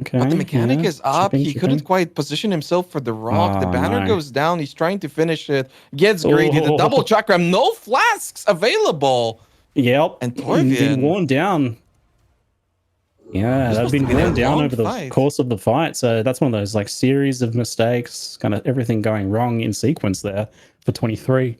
Okay, but the mechanic is up. He couldn't quite position himself for the rock. The banner goes down. He's trying to finish it. Gets greedy. The double chakra. No flasks available. Yep. And Torvian been worn down. Yeah, they've been worn down over the course of the fight. So that's one of those series of mistakes, kind of everything going wrong in sequence there for 23.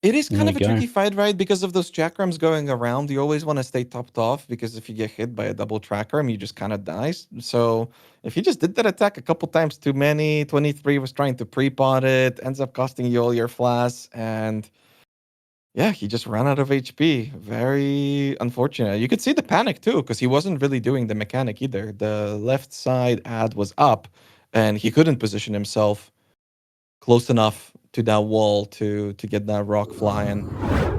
It is kind of a tricky fight, right? Because of those chakrams going around, you always want to stay topped off, because if you get hit by a double chakram, you just kind of die. So if you just did that attack a couple times too many, 23 was trying to pre-pot it, ends up costing you all your flasks, and yeah, he just ran out of HP. Very unfortunate. You could see the panic too, because he wasn't really doing the mechanic either. The left side ad was up, and he couldn't position himself close enough to that wall to get that rock flying.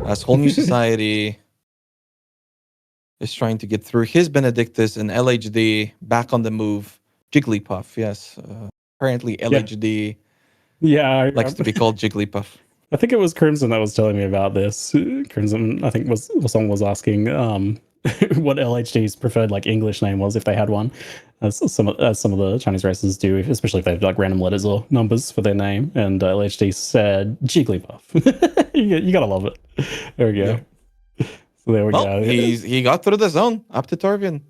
As Whole New Society is trying to get through his Benedictus, and LHD back on the move. Jigglypuff, yes. Apparently LHD likes to be called Jigglypuff. I think it was Crimson that was telling me about this. Crimson, I think someone was asking what LHD's preferred like English name was if they had one, as some of the Chinese races do, especially if they have like random letters or numbers for their name. And LHD said Jigglypuff. you gotta love it. There we go. Yeah. So there we go. He got through the zone up to Torvian.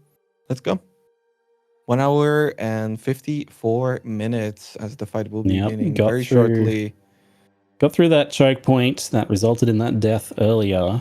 Let's go. 1 hour and 54 minutes as the fight will be beginning very shortly. Got through that choke point that resulted in that death earlier.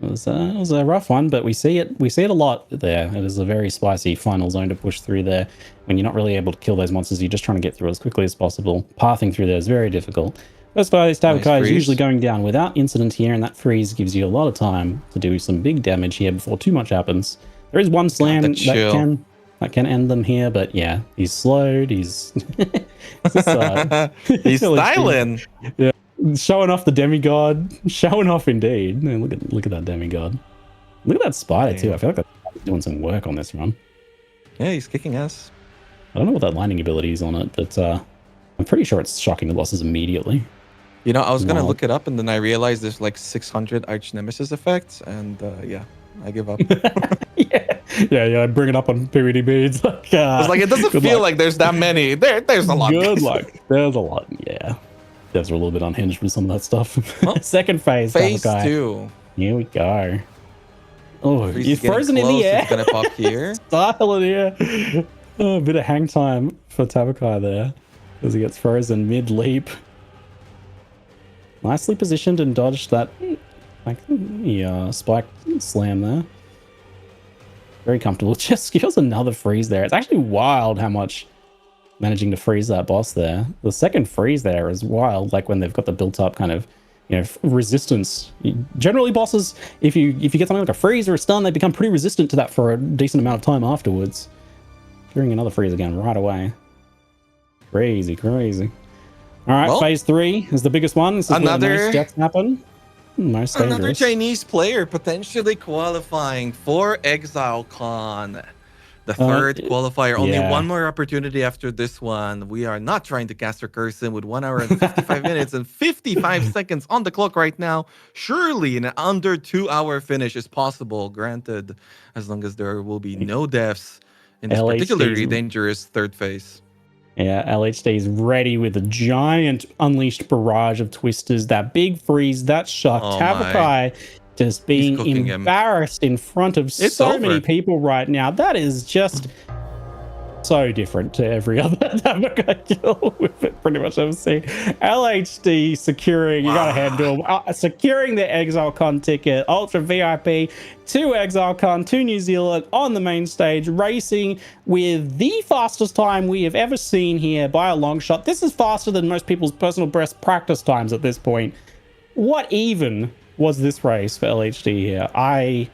It was a rough one, but we see it a lot there. It is a very spicy final zone to push through there. When you're not really able to kill those monsters, you're just trying to get through as quickly as possible. Pathing through there is very difficult. First by this Tavakai is usually going down without incident here, and that freeze gives you a lot of time to do some big damage here before too much happens. There is one slam that can end them here, but yeah, he's slowed. He's he's styling. Yeah. Showing off the demigod. Showing off indeed. Look at that demigod. Look at that spider too. I feel like I'm doing some work on this run. Yeah, he's kicking ass. I don't know what that lightning ability is on it, but I'm pretty sure it's shocking the losses immediately. You know, I was gonna look it up, and then I realized there's like 600 arch nemesis effects, and yeah, I give up. yeah. Bring it up on PvDB. It's like it's like it doesn't feel like there's that many. There's a lot. Good luck. There's a lot. Yeah. Devs are a little bit unhinged with some of that stuff. Well, second phase 2. Here we go. Oh, you're frozen in the air. It's gonna pop here. Style in here. Oh, a bit of hang time for Tavakai there as he gets frozen mid-leap. Nicely positioned and dodged that spike slam there. Very comfortable. Just skills another freeze there. It's actually wild how much managing to freeze that boss there. The second freeze there is wild, like when they've got the built-up kind of, resistance. Generally, bosses, if you get something like a freeze or a stun, they become pretty resistant to that for a decent amount of time afterwards. Hearing another freeze again right away. Crazy. All right, phase 3 is the biggest one. This is where most deaths happen. Most dangerous. Another Chinese player potentially qualifying for Exilecon. The third qualifier. Only one more opportunity after this one. We are not trying to cast our Curson with 1 hour and 55 minutes and 55 seconds on the clock right now. Surely an under 2 hour finish is possible, granted, as long as there will be no deaths in this particularly dangerous third phase. Yeah, LHD is ready with a giant unleashed barrage of twisters. That big freeze, that shock. Tavakai just being embarrassed in front of so many people right now. That is just so different to every other Tavakai kill we've pretty much ever seen. LHD securing, you gotta hand to him, securing the Exilecon ticket, Ultra VIP to Exilecon, to New Zealand on the main stage, racing with the fastest time we have ever seen here by a long shot. This is faster than most people's personal best practice times at this point. What even was this race for LHD here? I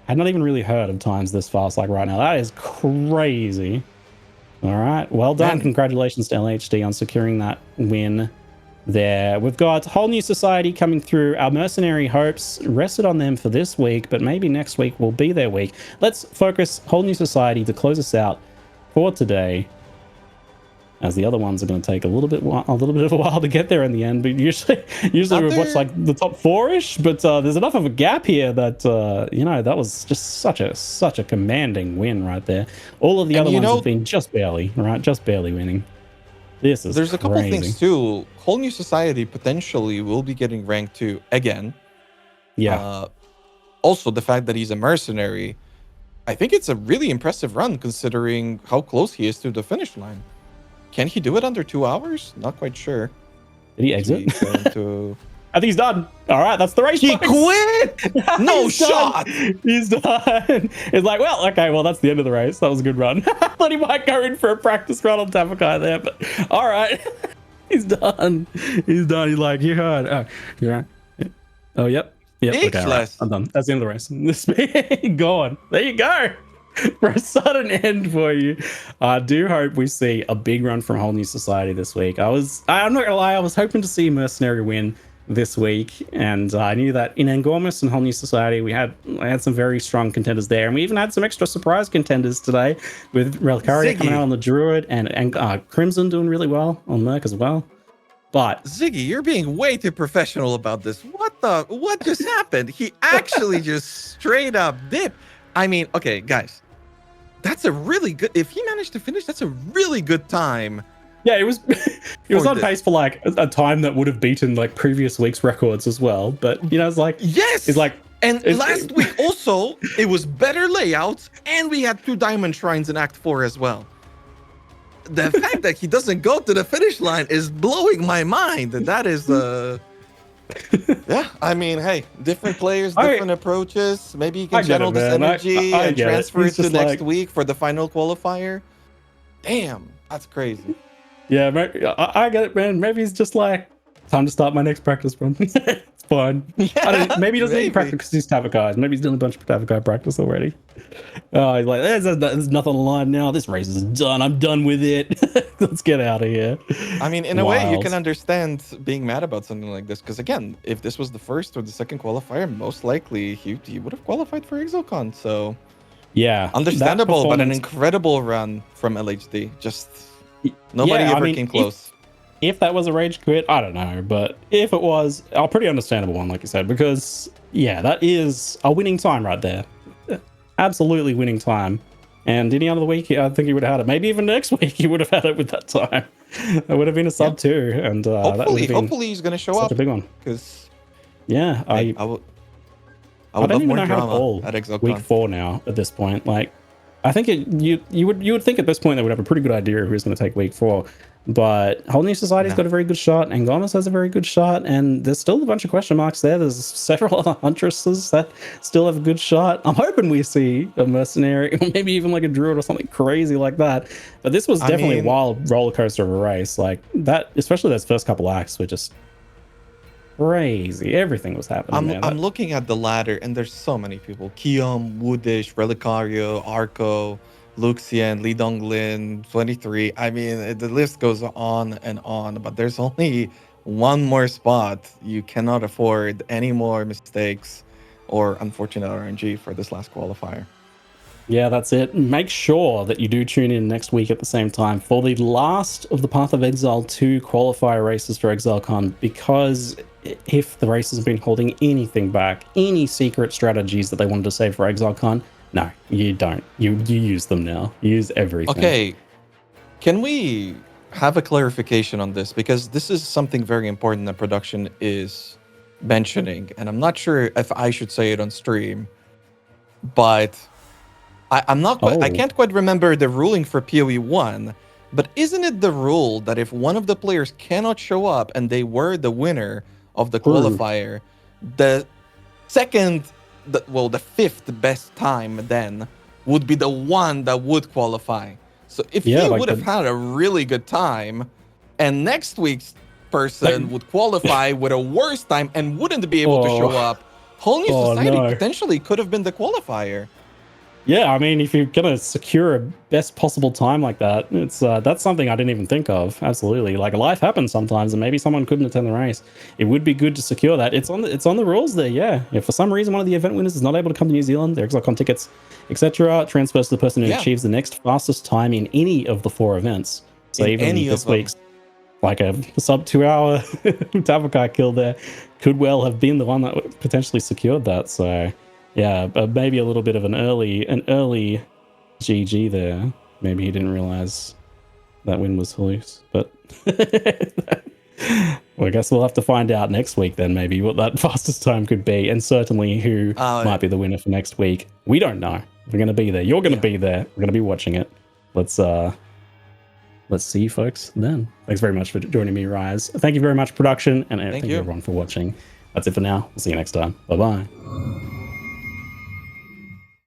had not even really heard of times this fast like right now. That is crazy. All right, well done. Congratulations to LHD on securing that win there. We've got Whole New Society coming through. Our mercenary hopes rested on them for this week, but maybe next week will be their week. Let's focus Whole New Society to close us out for today, as the other ones are going to take a little bit of a while to get there in the end. But usually we've watched like the top 4-ish, but there's enough of a gap here that that was just such a commanding win right there. All of the other ones have been just barely winning. There's a couple things too. Whole New Society potentially will be getting ranked 2 again. Yeah. Also, the fact that he's a mercenary, I think it's a really impressive run considering how close he is to the finish line. Can he do it under 2 hours? Not quite sure. Did he exit? I I think he's done. All right, that's the race. He quit. No shot. He's done. It's like, well, okay, well, that's the end of the race. That was a good run. I thought he might go in for a practice run on Tavakai there, but all right. He's done. He's done. He's like, you heard. Oh, you're right. Oh, yep. Okay, right. I'm done. That's the end of the race. Gone. There you go. For a sudden end for you. I do hope we see a big run from Whole New Society this week. I'm not gonna lie, I was hoping to see Mercenary win this week, and I knew that in Angormus and Whole New Society I had some very strong contenders there, and we even had some extra surprise contenders today with Relicaria coming out on the Druid and Crimson doing really well on Merc as well. But Ziggy, you're being way too professional about this. What just happened? He actually just straight up dipped. I mean, okay, guys. That's a really good. If he managed to finish, that's a really good time. Yeah, it was. It was on pace for like a time that would have beaten like previous week's records as well. But it's like yes, it's like. And last week also, it was better layouts, and we had 2 diamond shrines in Act 4 as well. The fact that he doesn't go to the finish line is blowing my mind. And that is yeah, I mean, hey, different players, different approaches. Maybe you can channel this energy and transfer it to next week for the final qualifier. Damn, that's crazy. Yeah, I get it, man. Maybe he's just like, time to start my next practice run. It's fine. Yeah, maybe he doesn't need practice because he's Tavakai. Maybe he's doing a bunch of Tavakai practice already. He's like, there's nothing on the line now. This race is done. I'm done with it. Let's get out of here. I mean, in a way, you can understand being mad about something like this. Because again, if this was the first or the second qualifier, most likely he would have qualified for Exilecon. So yeah, understandable, but an incredible run from LHD. Just nobody ever came close. If that was a rage quit, I don't know. But if it was, a pretty understandable one, like you said, because yeah, that is a winning time right there. Absolutely winning time. And any other week, I think he would have had it. Maybe even next week, he would have had it with that time. It would have been a sub 2, and hopefully he's going to show up. A big one. Because yeah, I would don't even more know how to drama call at Exilecon. week 4 now. At this point, like I think you would think at this point they would have a pretty good idea of who's going to take week 4. But Whole New Society's got a very good shot, and Gomez has a very good shot, and there's still a bunch of question marks there. There's several other Huntresses that still have a good shot. I'm hoping we see a Mercenary, or maybe even like a Druid or something crazy like that. But this was definitely a wild roller coaster of a race. Like that, especially those first couple acts were just crazy. Everything was happening. I'm looking at the ladder, and there's so many people. Kiyoum, Woodish, Relicario, Arco, Luxian, Lee Donglin, 23. I mean, the list goes on and on, but there's only one more spot. You cannot afford any more mistakes or unfortunate RNG for this last qualifier. Yeah, that's it. Make sure that you do tune in next week at the same time for the last of the Path of Exile 2 qualifier races for Exilecon, because if the race has been holding anything back, any secret strategies that they wanted to save for Exilecon, no, you don't. You use them now. Use everything. Okay. Can we have a clarification on this? Because this is something very important that production is mentioning. And I'm not sure if I should say it on stream. But I'm not quite, I can't quite remember the ruling for PoE 1. But isn't it the rule that if one of the players cannot show up and they were the winner of the qualifier, the fifth best time then would be the one that would qualify. So if he would have had a really good time, and next week's person would qualify with a worse time and wouldn't be able to show up, Whole New Society potentially could have been the qualifier. Yeah, I mean, if you're gonna secure a best possible time like that, it's that's something I didn't even think of. Absolutely, like life happens sometimes, and maybe someone couldn't attend the race. It would be good to secure that. It's on the rules there. Yeah, if for some reason one of the event winners is not able to come to New Zealand, their Exilecon tickets, etc., transfers to the person who achieves the next fastest time in any of the 4 events. So in even this week's like a sub 2 hour Tavakai kill there could well have been the one that potentially secured that. So. Yeah, maybe a little bit of an early GG there. Maybe he didn't realize that win was loose. But well, I guess we'll have to find out next week then, maybe what that fastest time could be, and certainly who might be the winner for next week. We don't know. We're going to be there. You're going to be there. We're going to be watching it. Let's let's see you folks then. Thanks very much for joining me, Rise. Thank you very much, production, and thank you everyone for watching. That's it for now. We'll see you next time. Bye-bye.